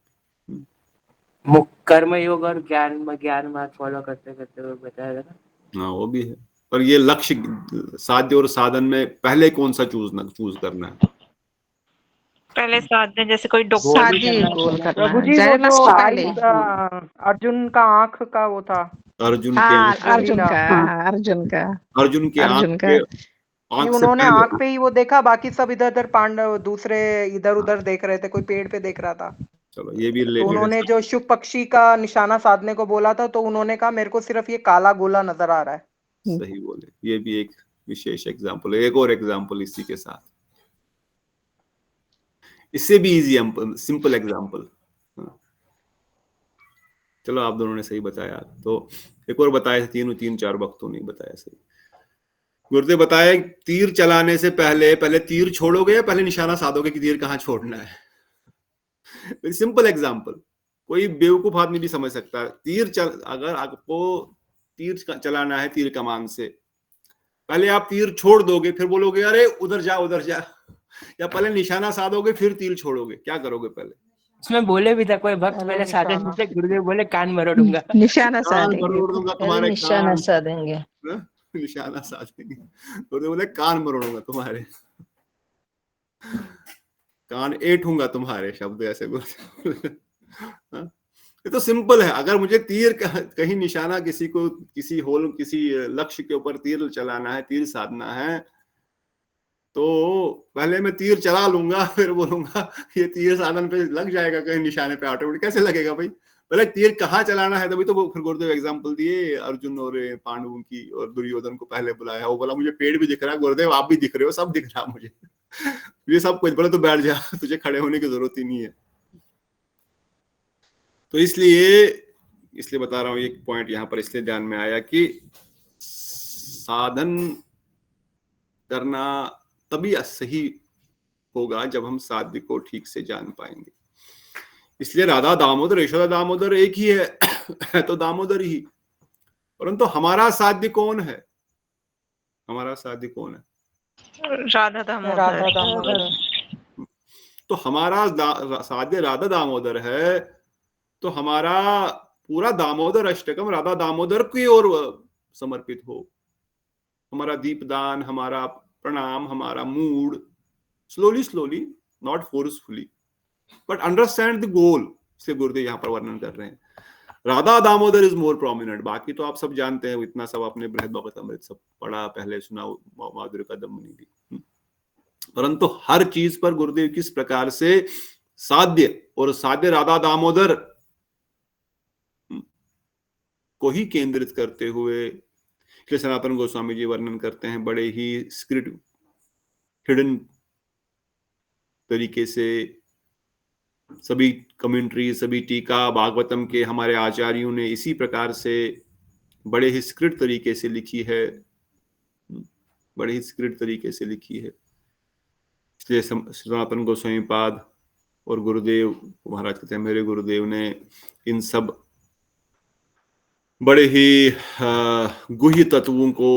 कर्म योग और ज्ञान मार्ग फॉलो करते करते वो बताया था। हाँ, वो भी है, पर ये लक्ष्य साध्य और साधन में पहले कौन सा चूज करना है? पहले साधन, जैसे कोई डॉक्टर। गोल करना प्रभु है, जी वो जाने जो से पहले। अर्जुन का आंख का वो था, अर्जुन हाँ, के अर्जुन लीला। का, अर्जुन का, अर्जुन के आंख अर्जुन का। के कि आंख से उन्होंने पहले। आंख पे ही वो देखा, बाकी सब इधर उधर पांडव दूसरे इधर उधर देख रहे थे, कोई पेड़ पे देख रहा था। चलो ये भी तो उन्होंने जो शुक पक्षी का निशाना साधने को बोला था, तो उन्होंने कहा मेरे को सिर्फ ये काला गोला नजर आ रहा है। सही बोले, ये भी एक विशेष एग्जाम्पल है। एक और एग्जाम्पल इसी के साथ, इससे भी इजी सिंपल एग्जाम्पल। चलो आप दोनों ने सही बताया, तो एक और बताया, तीन चार वक्तों ने बताया सही। गुरुदेव बताया तीर चलाने से पहले तीर छोड़ोगे या पहले निशाना साधोगे कि तीर कहाँ छोड़ना है? वेरी सिंपल एग्जाम्पल, कोई बेवकूफ आदमी भी समझ सकता है। अगर आपको तीर चलाना है तीर कमान से, पहले आप तीर छोड़ दोगे फिर बोलोगे अरे उधर जा उधर जा, या पहले निशाना साधोगे फिर तीर छोड़ोगे? क्या करोगे पहले? उसमें बोले भी था कोई भक्त, पहले साधन से गुरुदेव बोले कान मरोड़ूंगा। निशाना कान साधेंगे, मरोड़ूंगा तुम्हारे, निशाना कान साधेंगे। निशाना साधेंगे। गुरुदेव बोले कान मरोड़ूंगा तुम्हारे, कान ऐठूंगा तुम्हारे, शब्द ऐसे बोलते। ये तो सिंपल है। अगर मुझे तीर कहीं निशाना किसी लक्ष्य के ऊपर तीर चलाना है, तीर साधना है, तो पहले मैं तीर चला लूंगा, फिर बोलूंगा ये तीर साधन पे लग जाएगा कहीं निशाने पे ऑटोमेटिक। कैसे लगेगा भाई? पहले तीर कहाँ चलाना है, तभी तो फिर गुरुदेव एग्जाम्पल दिए अर्जुन और पांडवों की, और दुर्योधन को पहले बुलाया। वो बोला मुझे पेड़ भी दिख रहा है गुरुदेव, आप भी दिख रहे हो, सब दिख रहा मुझे, ये सब कुछ। बोला तो बैठ जा, तुझे खड़े होने की जरूरत ही नहीं है। तो इसलिए बता रहा हूं, एक पॉइंट यहाँ पर इसलिए ध्यान में आया कि साधन करना तभी सही होगा जब हम साध्य को ठीक से जान पाएंगे। इसलिए राधा दामोदर, यशोदा दामोदर एक ही है तो दामोदर ही, परंतु हमारा साध्य कौन है? हमारा साध्य कौन है? राधा दामोदर। तो हमारा साध्य राधा दामोदर है, तो हमारा पूरा दामोदर अष्टकम राधा दामोदर की ओर समर्पित हो। हमारा दीपदान, हमारा प्रणाम, हमारा mood, slowly, not forcefully, but understand the goal से गुरुदेव यहाँ पर वर्णन कर रहे हैं। Radha Damodar is more prominent. बाकी तो आप सब जानते हैं, इतना सब आपने बृहद भागवत अमृत सब पढ़ा, पहले सुना माधुर्य कदम्बनी भी। परंतु हर चीज पर गुरुदेव किस प्रकार से साध्य और साध्य राधा दामोदर को ही केंद्रित करते हुए सनातन गोस्वामी जी वर्णन करते हैं बड़े ही स्क्रिप्ट हिडन तरीके से। सभी कमेंट्री, सभी टीका भागवतम के हमारे आचार्यों ने इसी प्रकार से बड़े ही स्क्रिप्ट तरीके से लिखी है, बड़े ही स्क्रिप्ट तरीके से लिखी है। इसलिए सनातन गोस्वामी पाद और गुरुदेव महाराज कहते हैं मेरे गुरुदेव ने इन सब बड़े ही गुह्य तत्वों को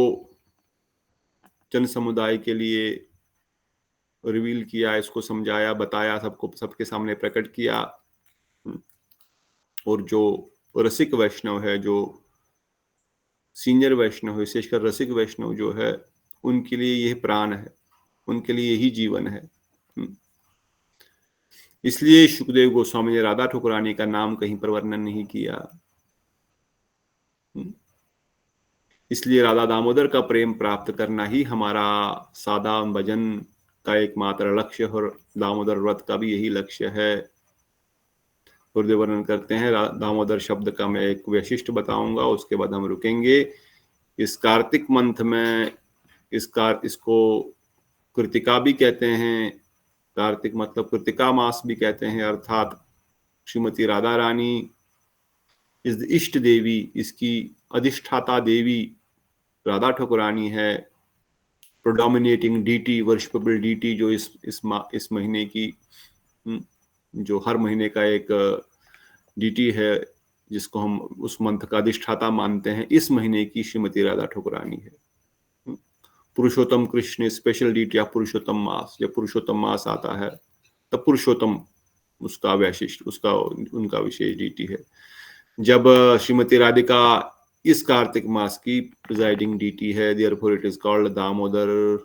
जन समुदाय के लिए रिवील किया, इसको समझाया, बताया, सबके सामने प्रकट किया। और जो रसिक वैष्णव है, जो सीनियर वैष्णव है, विशेषकर रसिक वैष्णव जो है, उनके लिए यह प्राण है, उनके लिए यही जीवन है। इसलिए सुखदेव गोस्वामी ने राधा ठकुरानी का नाम कहीं पर वर्णन नहीं किया। इसलिए राधा दामोदर का प्रेम प्राप्त करना ही हमारा सादा भजन का एकमात्र लक्ष्य और दामोदर व्रत का भी यही लक्ष्य है। गुरुदेव वर्णन करते हैं, दामोदर शब्द का मैं एक वैशिष्ट बताऊंगा, उसके बाद हम रुकेंगे। इस कार्तिक मंथ में इसको कृतिका भी कहते हैं, कार्तिक मतलब कृतिका मास भी कहते हैं, अर्थात श्रीमती राधा रानी इस इष्ट देवी, इसकी अधिष्ठाता देवी राधा ठाकुरानी है, प्रोडोमिनेटिंग डीटी, वर्शिपेबल डीटी, जो इस महीने की, जो हर महीने का एक डीटी है जिसको हम उस मंथ का अधिष्ठाता मानते हैं, इस महीने की श्रीमती राधा ठाकुरानी है। पुरुषोत्तम कृष्ण स्पेशल डीटी ऑफ पुरुषोत्तम मास, जब पुरुषोत्तम मास आता है तब पुरुषोत्तम उसका वैशिष्ट, उसका उनका विशेष डीटी है। जब श्रीमती राधिका इस कार्तिक मास की प्रिजाइडिंग डीटी है, therefore it is called Damodar,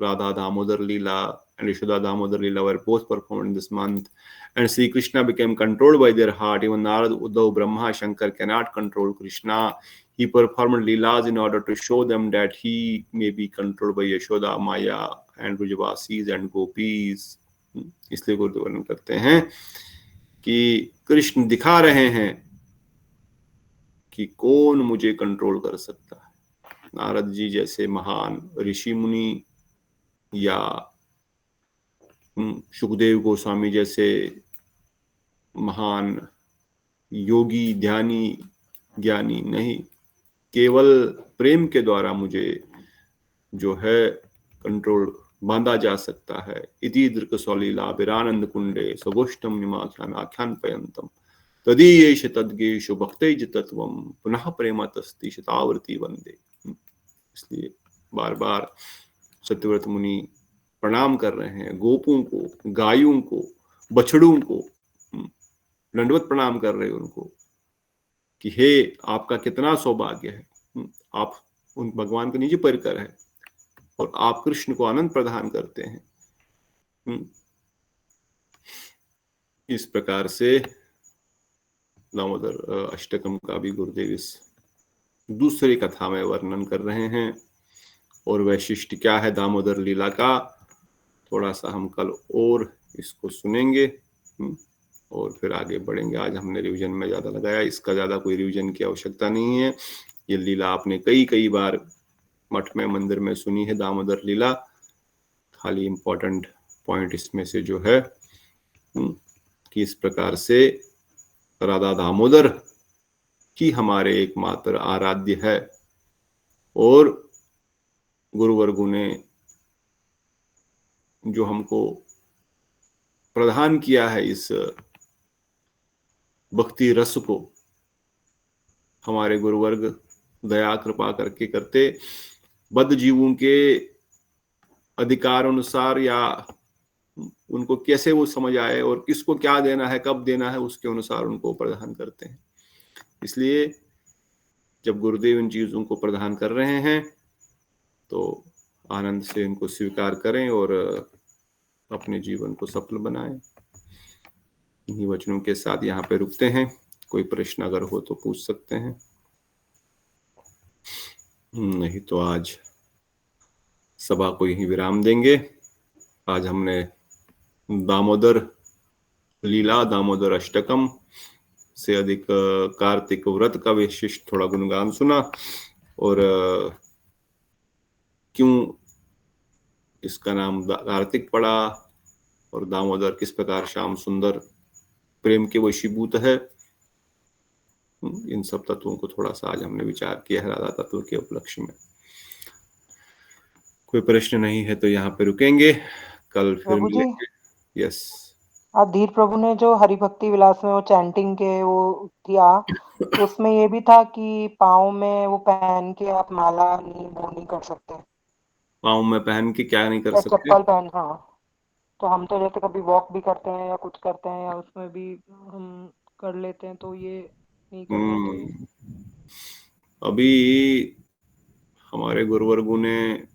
Radha Damodar Leela and Yashoda Damodar Leela were both performed in this month, and Sri Krishna became controlled by their heart. Even Narad, Uddhav, Brahma, Shankar cannot control Krishna. He performed Leelas in order to show them that he may be controlled by Yashoda, Maya and Brajavasis and Gopis. इसलिए गुरुदेव वर्णन करते हैं कि कृष्ण दिखा रहे हैं कि कौन मुझे कंट्रोल कर सकता है। नारद जी जैसे महान ऋषि मुनि या सुखदेव गोस्वामी जैसे महान योगी, ध्यानी, ज्ञानी नहीं, केवल प्रेम के द्वारा मुझे जो है कंट्रोल बांधा जा सकता है। इति दृक्सौलीला विरानंद कुंडे सगोष्ठम निमाख्यान आख्यान पयंतम तदीयेष तद्गेषु भक्तैज तत्वम पुनः प्रेमतस्ति शतावृति वंदे। इसलिए बार बार सत्यव्रत मुनि प्रणाम कर रहे हैं, गोपों को, गायों को, बछड़ों को दंडवत प्रणाम कर रहे हैं उनको कि हे आपका कितना सौभाग्य है, आप उन भगवान के निजी परिकर है और आप कृष्ण को आनंद प्रदान करते हैं। इस प्रकार से दामोदर अष्टकम का भी गुरुदेव इस दूसरी कथा में वर्णन कर रहे हैं। और वैशिष्ट क्या है दामोदर लीला का, थोड़ा सा हम कल और इसको सुनेंगे और फिर आगे बढ़ेंगे। आज हमने रिवीजन में ज्यादा लगाया, इसका ज्यादा कोई रिवीजन की आवश्यकता नहीं है। ये लीला आपने कई बार मठ में, मंदिर में सुनी है, दामोदर लीला। खाली इंपॉर्टेंट पॉइंट इसमें से जो है कि इस प्रकार से राधा दामोदर ही हमारे एकमात्र आराध्य है और गुरुवर्गु ने जो हमको प्रदान किया है इस भक्ति रस को, हमारे गुरुवर्ग दया कृपा करके करते बद्ध जीवों के अधिकार अनुसार या उनको कैसे वो समझ आए और किसको क्या देना है, कब देना है, उसके अनुसार उनको प्रदान करते हैं। इसलिए जब गुरुदेव इन चीजों को प्रदान कर रहे हैं तो आनंद से इनको स्वीकार करें और अपने जीवन को सफल बनाएं। इन्हीं वचनों के साथ यहाँ पे रुकते हैं। कोई प्रश्न अगर हो तो पूछ सकते हैं, नहीं तो आज सभा को यही विराम देंगे। आज हमने दामोदर लीला, दामोदर अष्टकम से अधिक कार्तिक व्रत का विशिष्ट थोड़ा गुणगान सुना और क्यों इसका नाम कार्तिक पड़ा और दामोदर किस प्रकार श्याम सुंदर प्रेम के वशीभूत है, इन सब तत्वों को थोड़ा सा आज हमने विचार किया है राधा तत्व के उपलक्ष्य में। कोई प्रश्न नहीं है तो यहाँ पे रुकेंगे, कल फिर मिलेंगे। यस, धीर प्रभु ने जो हरि भक्ति विलास में वो चैंटिंग के वो किया, तो उसमें ये भी था कि पाँव में वो पहन के आप माला वो नहीं कर सकते। पाँव में पहन के क्या नहीं कर सकते? चप्पल पहन, हाँ। तो हम तो जैसे कभी वॉक भी करते हैं या कुछ करते हैं या उसमें भी हम कर लेते हैं, तो ये नहीं करना चाहिए। अभी हमारे गुरुवर्गु ने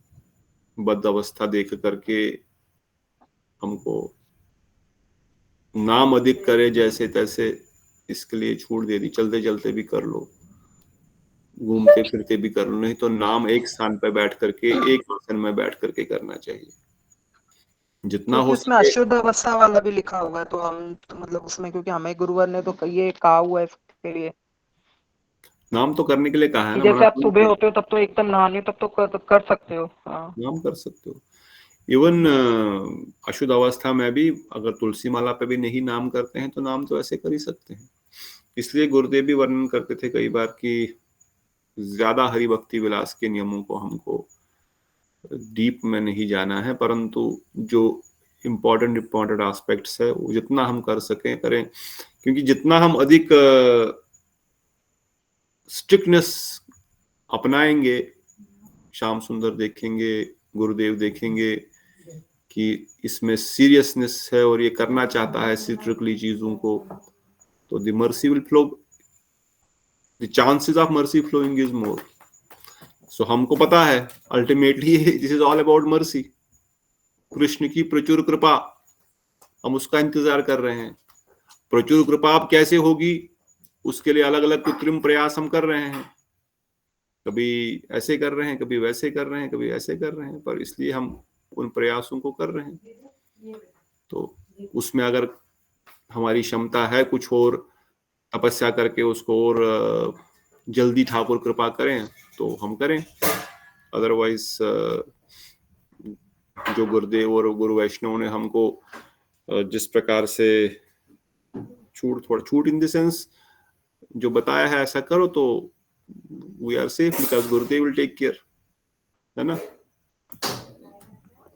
बद्ध अवस्था देख करके हमको नाम अधिक करे जैसे तैसे इसके लिए छूट दे दी, चलते चलते भी कर लो। घूमते फिरते भी कर लो, नहीं तो नाम एक स्थान पर बैठ करके एक आसन में बैठ करके करना चाहिए जितना क्योंकि हो उसमें सके। अशुद्ध अवस्था वाला भी लिखा हुआ है, तो हम तो मतलब उसमें, क्योंकि हमें गुरुवर ने तो ये कहा हुआ है इसके लिए नाम तो करने के लिए कहा है कि ना, जैसे मना आप नहीं सुबह किया। होते हो तब तो एकदम नहाने तब तो कर सकते हो। हाँ नाम कर सकते हो। इवन अशुद्ध अवस्था में भी अगर तुलसी माला पे भी नहीं नाम करते हैं तो नाम तो ऐसे कर ही सकते हैं। इसलिए गुरुदेव भी वर्णन करते थे कई बार कि ज्यादा हरि भक्ति विलास के नियमों को हमको डीप में नहीं जाना है, परंतु जो इम्पोर्टेंट एस्पेक्ट्स है वो जितना हम कर सकें करें, क्योंकि जितना हम अधिक स्ट्रिक्टनेस अपनाएंगे, श्याम सुंदर देखेंगे, गुरुदेव देखेंगे कि इसमें सीरियसनेस है और ये करना चाहता है स्ट्रिक्टली चीजों को, तो the mercy will flow, the chances of mercy flowing is more. So हमको पता है ultimately this is all about mercy, Krishna की प्रचुर कृपा, हम उसका इंतजार कर रहे हैं। प्रचुर कृपा अब कैसे होगी उसके लिए अलग अलग कृत्रिम प्रयास हम कर रहे हैं, कभी ऐसे कर रहे हैं, कभी वैसे कर रहे हैं, कभी ऐसे कर रहे हैं, पर इसलिए हम उन प्रयासों को कर रहे हैं। तो उसमें अगर हमारी क्षमता है कुछ और तपस्या करके उसको और जल्दी ठाकुर कृपा करें तो हम करें, अदरवाइज जो गुरुदेव और गुरु वैष्णव ने हमको जिस प्रकार से छूट इन द सेंस जो बताया है ऐसा करो तो we are safe because Gurudev will take care, है ना।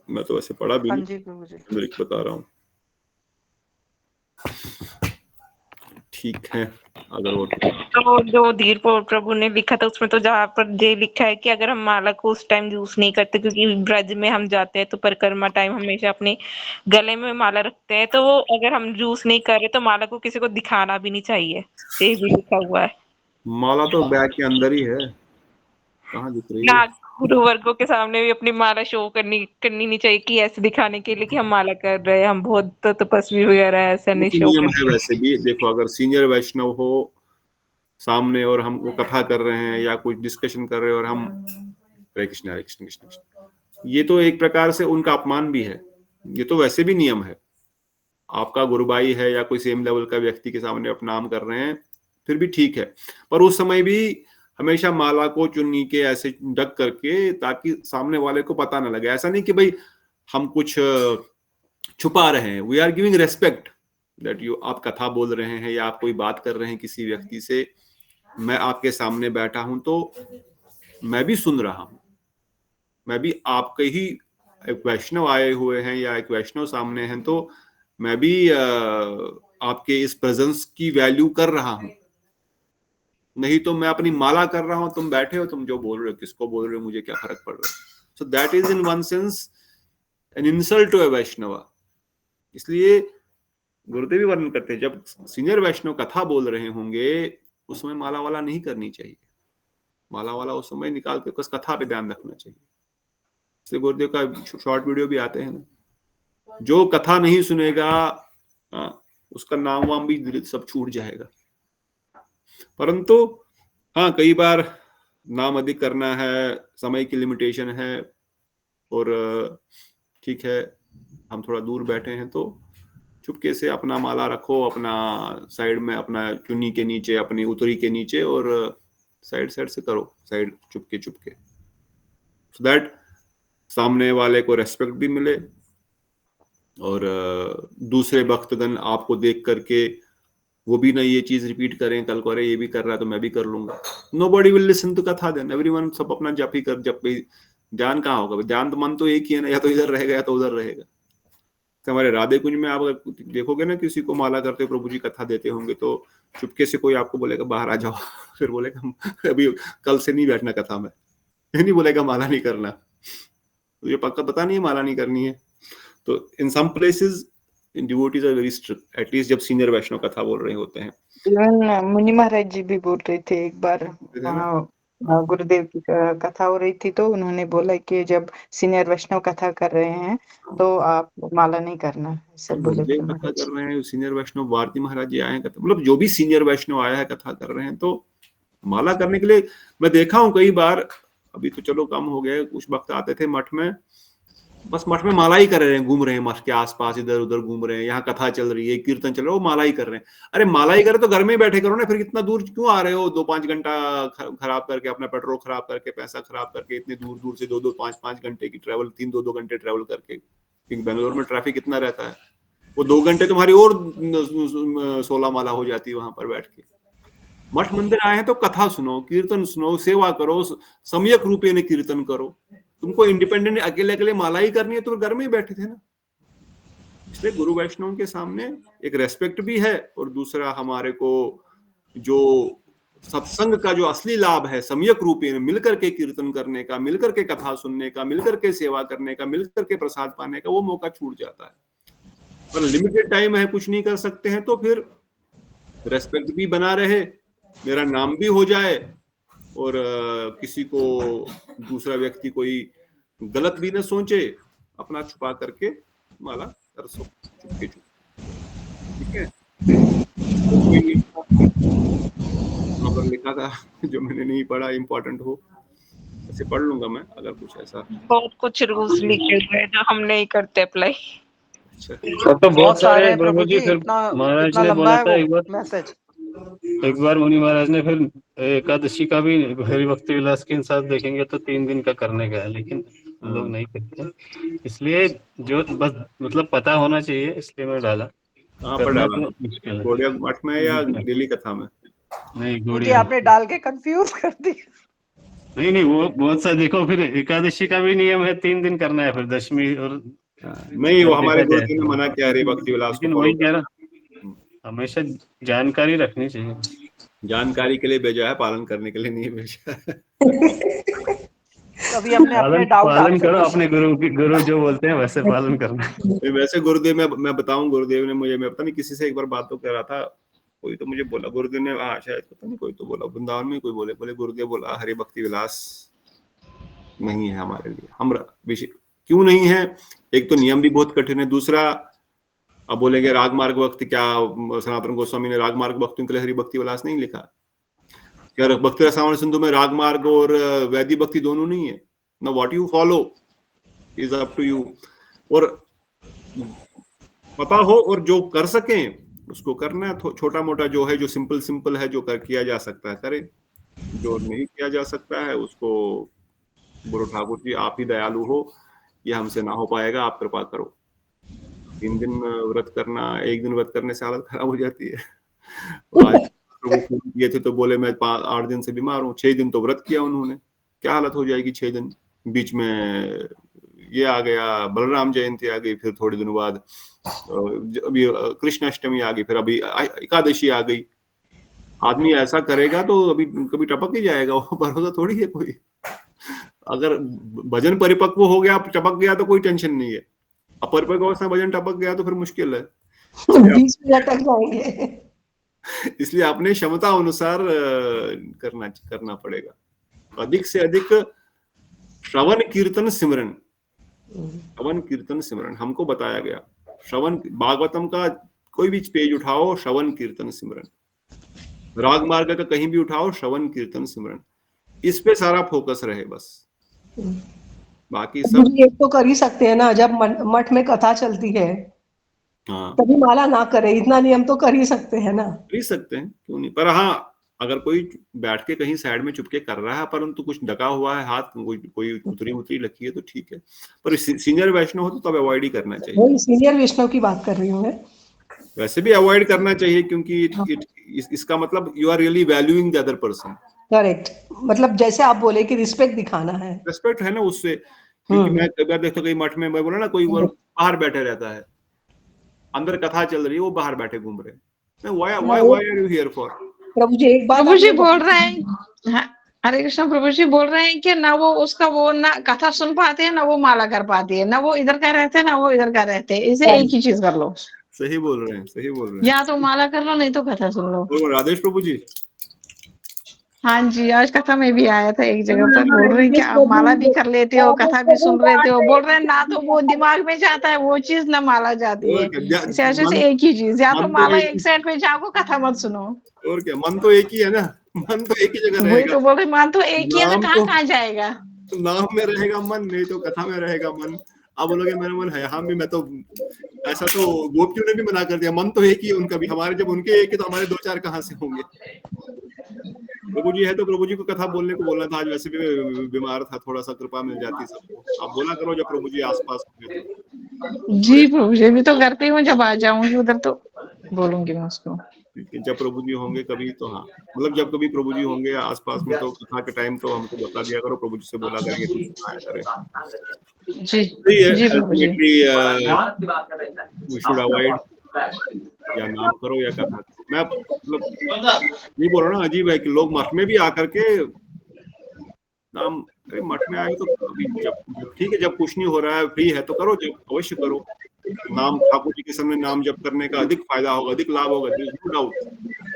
मैं तो ऐसे पढ़ा भी हाँ नहीं, जी प्रभु जी। बता रहा हूँ। ठीक है, अगर वो तो जो धीर प्रभु ने लिखा था उसमें तो जहाँ पर ये लिखा है कि अगर हम माला को उस टाइम यूज नहीं करते, क्योंकि ब्रज में हम जाते हैं तो परिक्रमा टाइम हमेशा अपने गले में माला रखते हैं, तो वो अगर हम यूज नहीं कर रहे तो माला को किसी को दिखाना भी नहीं चाहिए, ये भी लिखा हुआ है। माला तो बैग के अंदर ही है, कहाँ दिख रही है। ना गुरु वर्गों के सामने भी अपनी माला शो करनी नहीं चाहिए कि ऐसे दिखाने के लिए कि हम माला कर रहे हैं, हम बहुत तपस्वी वगैरह है, ऐसा वो नहीं तो शो नियम है करना। वैसे भी, देखो अगर सीनियर वैष्णव हो सामने और हम वो कथा कर रहे हैं या कुछ डिस्कशन कर रहे हैं और हम हरे कृष्ण हरे कृष्ण कृष्ण कृष्ण, ये तो एक प्रकार से उनका अपमान भी है, ये तो वैसे भी नियम है। आपका गुरु भाई है या कोई सेम लेवल का व्यक्ति के सामने आप नाम कर रहे हैं फिर भी ठीक है, पर उस समय भी हमेशा माला को चुन्नी के ऐसे ढक करके ताकि सामने वाले को पता ना लगे। ऐसा नहीं कि भाई हम कुछ छुपा रहे हैं, we are giving respect that you, आप कथा बोल रहे हैं या आप कोई बात कर रहे हैं किसी व्यक्ति से, मैं आपके सामने बैठा हूं तो मैं भी सुन रहा हूं, मैं भी आपके ही एक वैष्णव आए हुए हैं या एक वैष्णव सामने हैं तो मैं भी आपके इस प्रेजेंस की वैल्यू कर रहा हूं, नहीं तो मैं अपनी माला कर रहा हूं, तुम बैठे हो, तुम जो बोल रहे हो किसको बोल रहे हो मुझे क्या फर्क पड़ रहा है। So that is in one sense an insult to a Vaishnava. इसलिए गुरुदेव भी वर्णन करते हैं जब सीनियर वैष्णव कथा बोल रहे होंगे उस समय माला वाला नहीं करनी चाहिए, माला वाला उस समय निकाल के बस कथा पे ध्यान रखना चाहिए। इसलिए गुरुदेव का शॉर्ट वीडियो भी आते हैं ना, जो कथा नहीं सुनेगा उसका नाम वाम भी सब छूट जाएगा। परंतु हाँ कई बार नाम अधिक करना है, समय की लिमिटेशन है और ठीक है हम थोड़ा दूर बैठे हैं तो चुपके से अपना माला रखो अपना साइड में, अपना चुन्नी के नीचे, अपनी उतरी के नीचे, और साइड से करो, साइड चुपके सो दैट सामने वाले को रेस्पेक्ट भी मिले और दूसरे भक्तगण आपको देख करके वो भी ना ये चीज रिपीट करें कल को, अरे ये भी कर रहा है तो मैं भी कर लूंगा। नोबडी विल लिसन टू कथा देन, एवरीवन सब अपना जप ही कर, जप ही ध्यान कहाँ होगा, ध्यान तो मन तो एक ही है ना, या तो इधर रहेगा या तो उधर रहेगा। तो हमारे राधे कुंज में आप अगर देखोगे ना किसी को माला करते प्रभु जी कथा देते होंगे तो चुपके से कोई आपको बोलेगा बाहर आ जाओ फिर बोलेगा अभी कल से नहीं बैठना कथा में, नहीं बोलेगा माला नहीं करना, तुझे पक्का पता नहीं है माला नहीं करनी है। तो in some places devotees are very strict, at least जब सीनियर वैष्णव कथा बोल रहे होते हैं। इवन मुनि महाराज जी भी बोल रहे थे एक बार, वहाँ गुरुदेव की कथा हो रही थी तो उन्होंने बोला कि जब सीनियर वैष्णव कथा कर रहे हैं तो आप माला नहीं करना, ऐसे बोले थे गुरुदेव कथा कर रहे हैं, सीनियर वैष्णव भारती महाराज जी आए हैं कथा, मतलब जो भी सीनियर वैष्णव आया है कथा कर रहे हैं तो माला करने के लिए मैं देखा हूँ कई बार, अभी तो चलो कम हो गए, कुछ वक्त आते थे मठ में, बस मठ में माला ही कर रहे हैं, घूम रहे हैं मठ के आसपास, इधर उधर घूम रहे हैं, यहाँ कथा चल रही है, कीर्तन चल रहा है, वो माला ही कर रहे हैं। अरे माला ही करे तो घर में ही बैठे करो ना, फिर इतना दूर क्यों आ रहे हो, 2-5 घंटा खराब करके, अपना पेट्रोल खराब करके, पैसा खराब करके, इतने दूर दूर से 2-2, 5-5 घंटे की ट्रेवल, 3-2 घंटे ट्रेवल करके, क्योंकि बेंगलोर में ट्रैफिक इतना रहता है, वो 2 घंटे तुम्हारी और 16 माला हो जाती है वहां पर बैठ के। मठ मंदिर आए हैं तो कथा सुनो, कीर्तन सुनो, सेवा करो, सम्यक रूपे ने कीर्तन करो। तुमको इंडिपेंडेंट अकेले अकेले माला ही करनी है तो घर में ही बैठे थे ना। इसलिए गुरु वैष्णव के सामने एक रेस्पेक्ट भी है, और दूसरा हमारे को जो सत्संग का जो असली लाभ है, सम्यक रूपे में मिलकर के कीर्तन करने का, मिलकर के कथा सुनने का, मिलकर के सेवा करने का, मिलकर के प्रसाद पाने का, वो मौका छूट जाता है। पर लिमिटेड टाइम है, कुछ नहीं कर सकते हैं, तो फिर रेस्पेक्ट भी बना रहे, मेरा नाम भी हो जाए, और किसी को दूसरा व्यक्ति कोई गलत भी न सोचे, अपना छुपा करके माला कर सो चुपके चुपके, ठीक है। तो लिखा था जो मैंने नहीं पढ़ा, इम्पोर्टेंट हो ऐसे पढ़ लूंगा मैं, अगर कुछ ऐसा। बहुत कुछ रूल्स लिखे हुए हैं जो हम नहीं करते अप्लाई। अच्छा, तो बहुत सारे प्रभु जी, फिर इतना महाराज ने लंबा बोला है था वो मैसेज। एक बार मुनि महाराज ने फिर एकादशी का भी हरि भक्ति विलास के साथ देखेंगे तो 3 दिन का करने का है, लेकिन लोग नहीं करते, इसलिए जो बस मतलब पता होना चाहिए, इसलिए मैं डाला। कहाँ पर डाला? गौड़िया मठ में या दिल्ली कथा में? नहीं, मुझे गौड़िया। आपने डाल के कंफ्यूज कर दिया। नहीं, वो बहुत सा देखो, फिर एकादशी का भी नियम है 3 दिन करना है, फिर दशमी और नहीं, वो हमारे गुरुजी ने मना किया हरि भक्ति विलास को। वही कह रहा, हमेशा जानकारी रखनी चाहिए। जानकारी के लिए भेजा है, पालन करने के लिए नहीं भेजा है। कभी हमने अपने डाउट पालन करो, अपने गुरु जो बोलते हैं वैसे पालन करना। वैसे गुरुदेव मैं बताऊं, गुरुदेव ने मुझे, मैं पता नहीं किसी से एक बार बात तो कर रहा था, कोई तो मुझे बोला गुरुदेव ने, हाँ शायद पता नहीं कोई तो बोला, वृंदावन में कोई बोले गुरुदेव बोला हरि भक्ति विलास नहीं है हमारे लिए। हम विषय क्यों नहीं है? एक तो नियम भी बहुत कठिन है, दूसरा अब बोलेंगे राग मार्ग भक्ति, क्या सनातन गोस्वामी ने राग मार्ग भक्तियों के लिए हरि भक्ति विलास नहीं लिखा? क्या भक्ति रसायन सिंधु में राग मार्ग और वैदिक भक्ति दोनों नहीं है ना? What you follow is up to you, और पता हो और जो कर सकें उसको करना है। छोटा मोटा जो है, जो सिंपल है, जो किया जा सकता है करें, जो नहीं किया जा सकता है उसको गुरु ठाकुर जी आप ही दयालु हो, ये हमसे ना हो पाएगा, आप कृपा करो। 3 दिन व्रत करना, 1 दिन व्रत करने से हालत खराब हो जाती है। आज प्रभु किए थे तो बोले मैं 8 दिन से बीमार हूँ, 6 दिन तो व्रत किया उन्होंने, क्या हालत हो जाएगी 6 दिन। बीच में ये आ गया, बलराम जयंती आ गई, फिर थोड़े दिनों बाद अभी कृष्ण अष्टमी आ गई, फिर अभी एकादशी आ गई। आदमी ऐसा करेगा तो अभी कभी टपक ही जाएगा, वो भरोसा थोड़ी है कोई। अगर भजन परिपक्व हो गया, टपक गया तो कोई टेंशन नहीं है, अपरिपक्व अवस्था भजन टपक गया तो फिर मुश्किल है, बीच में लटक जाएंगे। इसलिए अपने क्षमता अनुसार करना पड़ेगा। अधिक से अधिक श्रवण कीर्तन सिमरन, श्रवण कीर्तन सिमरन हमको बताया गया। श्रवण भागवतम का कोई भी पेज उठाओ, श्रवण कीर्तन सिमरन, राग मार्ग का कहीं भी उठाओ, श्रवण कीर्तन सिमरन, इस पे सारा फोकस रहे बस। बाकी सब ये तो कर ही सकते हैं ना, जब मठ में कथा चलती है तभी माला ना करे, इतना नियम तो कर ही सकते हैं ना। कर ही सकते हैं, क्यों नहीं। पर हाँ, अगर कोई बैठ के कहीं साइड में चुपके कर रहा है, परंतु कुछ ढका हुआ है हाथ, कोई उतरी लगी है तो ठीक है, पर सीनियर वैष्णव हो तो तब अवॉइड ही करना चाहिए। वही सीनियर वैष्णव की बात कर रही हूँ मैं। वैसे भी अवॉइड करना चाहिए, क्योंकि इसका मतलब you are really valuing the other person. Correct, मतलब जैसे आप बोले कि रिस्पेक्ट दिखाना है, रिस्पेक्ट है ना उससे। क्योंकि मैं कई बार देखता हूँ, कई मठ में मैं बोला ना, कोई बाहर बैठे रहता है, अंदर कथा चल रही है, वो बाहर बैठे घूम रहे हैं। Why are you here for? प्रभु जी एक बात प्रभु जी बोल रहे हैं, हरे कृष्ण, प्रभु जी बोल रहे हैं कि ना वो उसका वो ना कथा सुन पाते हैं, ना वो माला कर पाती है, ना वो इधर का रहते हैं, ना वो इधर का रहते हैं। इसे एक ही चीज कर लो। सही बोल रहे हैं, सही बोल रहे हैं। या तो माला कर लो, नहीं तो कथा सुन लो। राधेश प्रभु जी, हाँ जी, आज कथा में भी आया था एक जगह पर, बोल रहे हैं कि आप माला भी कर लेते हो, कथा भी सुन लेते हो। बोल रहे हैं ना तो वो दिमाग में जाता है वो चीज, ना माला जाती है। इसे ऐसे एक ही चीज, या तो माला एक साइड पे जाओ, कथा मत सुनो। और क्या, मन तो एक ही है ना, मन तो एक ही जगह वही रहेगा। तो बोल रही, मन तो एक ही है तो नाम कहाँ तो कहाँ जाएगा। नाम में रहेगा मन, नहीं तो कथा में रहेगा मन। आप बोलोगे मेरा मन है, हाँ भी मैं तो ऐसा तो गोपियों ने भी मना कर दिया, मन तो एक ही है उनका भी, हमारे जब उनके एक है तो हमारे दो चार कहाँ से होंगे। प्रभु जी है तो प्रभु जी को कथा बोलने को बोलना था, आज वैसे भी बीमार था, थोड़ा सा कृपा मिल जाती सबको। आप बोला करो जब प्रभु जी आसपास होंगे तो। जी प्रभु जी, भी तो करती हूँ, जब आ जाऊंगी उधर तो बोलूंगी मैं उसको। जब प्रभु जी होंगे कभी तो, हाँ मतलब जब कभी प्रभु जी होंगे आसपास में तो कथा के टाइम तो हमको बता दिया करो, प्रभु जी से बोला करेंगे कुछ सुनाया करें। जी जी प्रभु जी। अल्टीमेटली वी शुड अवॉइड, या नाम करो या कथा करो। मैं मतलब नहीं बोल रहा ना, अजीब है कि लोग मठ में भी आकर के नाम, अरे मठ में आए तो अभी जब ठीक है, जब कुछ नहीं हो रहा है फ्री है तो करो, जब अवश्य करो नाम। ठाकुर जी के सामने नाम जप करने का अधिक फायदा होगा, अधिक लाभ होगा, नो डाउट।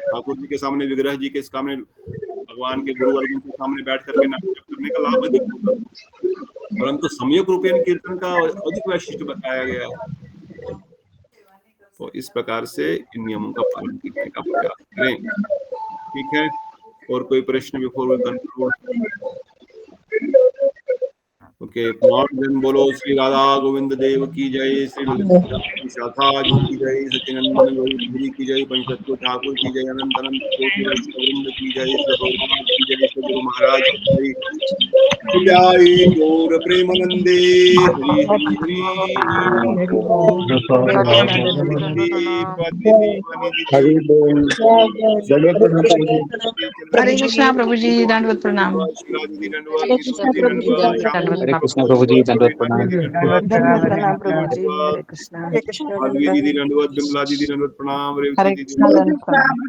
ठाकुर जी के सामने, विग्रह जी के सामने, भगवान के गुरुवर्गों के सामने बैठ करके नाम जप करने का लाभ अधिक होगा, परंतु सम्यक रूपेण कीर्तन का अधिक वैशिष्ट बताया गया है। तो इस प्रकार से इन नियमों का पालन करने का प्रयास करें। ठीक है, और कोई प्रश्न before we conclude? Okay, then बोलो श्री राधा गोविंद देव की जय, श्री ललित शाखा जी की जय, सचिनंदन गौरी की जय, पंचतत्व ठाकुर की जय, अनंत अनंत कोटि वृंद की जय, श्री प्रभुपाद की जय, श्री गुरु महाराज की जय। जय गौर प्रेमानंदे, हरि हरि हरे कृष्णा प्रभु जी, दंडवत प्रणाम। हरे कृष्णा प्रभु जी, हरे कृष्ण प्रभु जी, दंडवत प्रणाम। प्रणाम प्रभु जी, हरे कृष्णा। माधवी दीदी दंडवत, बिमला दीदी दंडवत प्रणाम, रेवती हरे दीदी कृष्णा, दंड प्रणाम।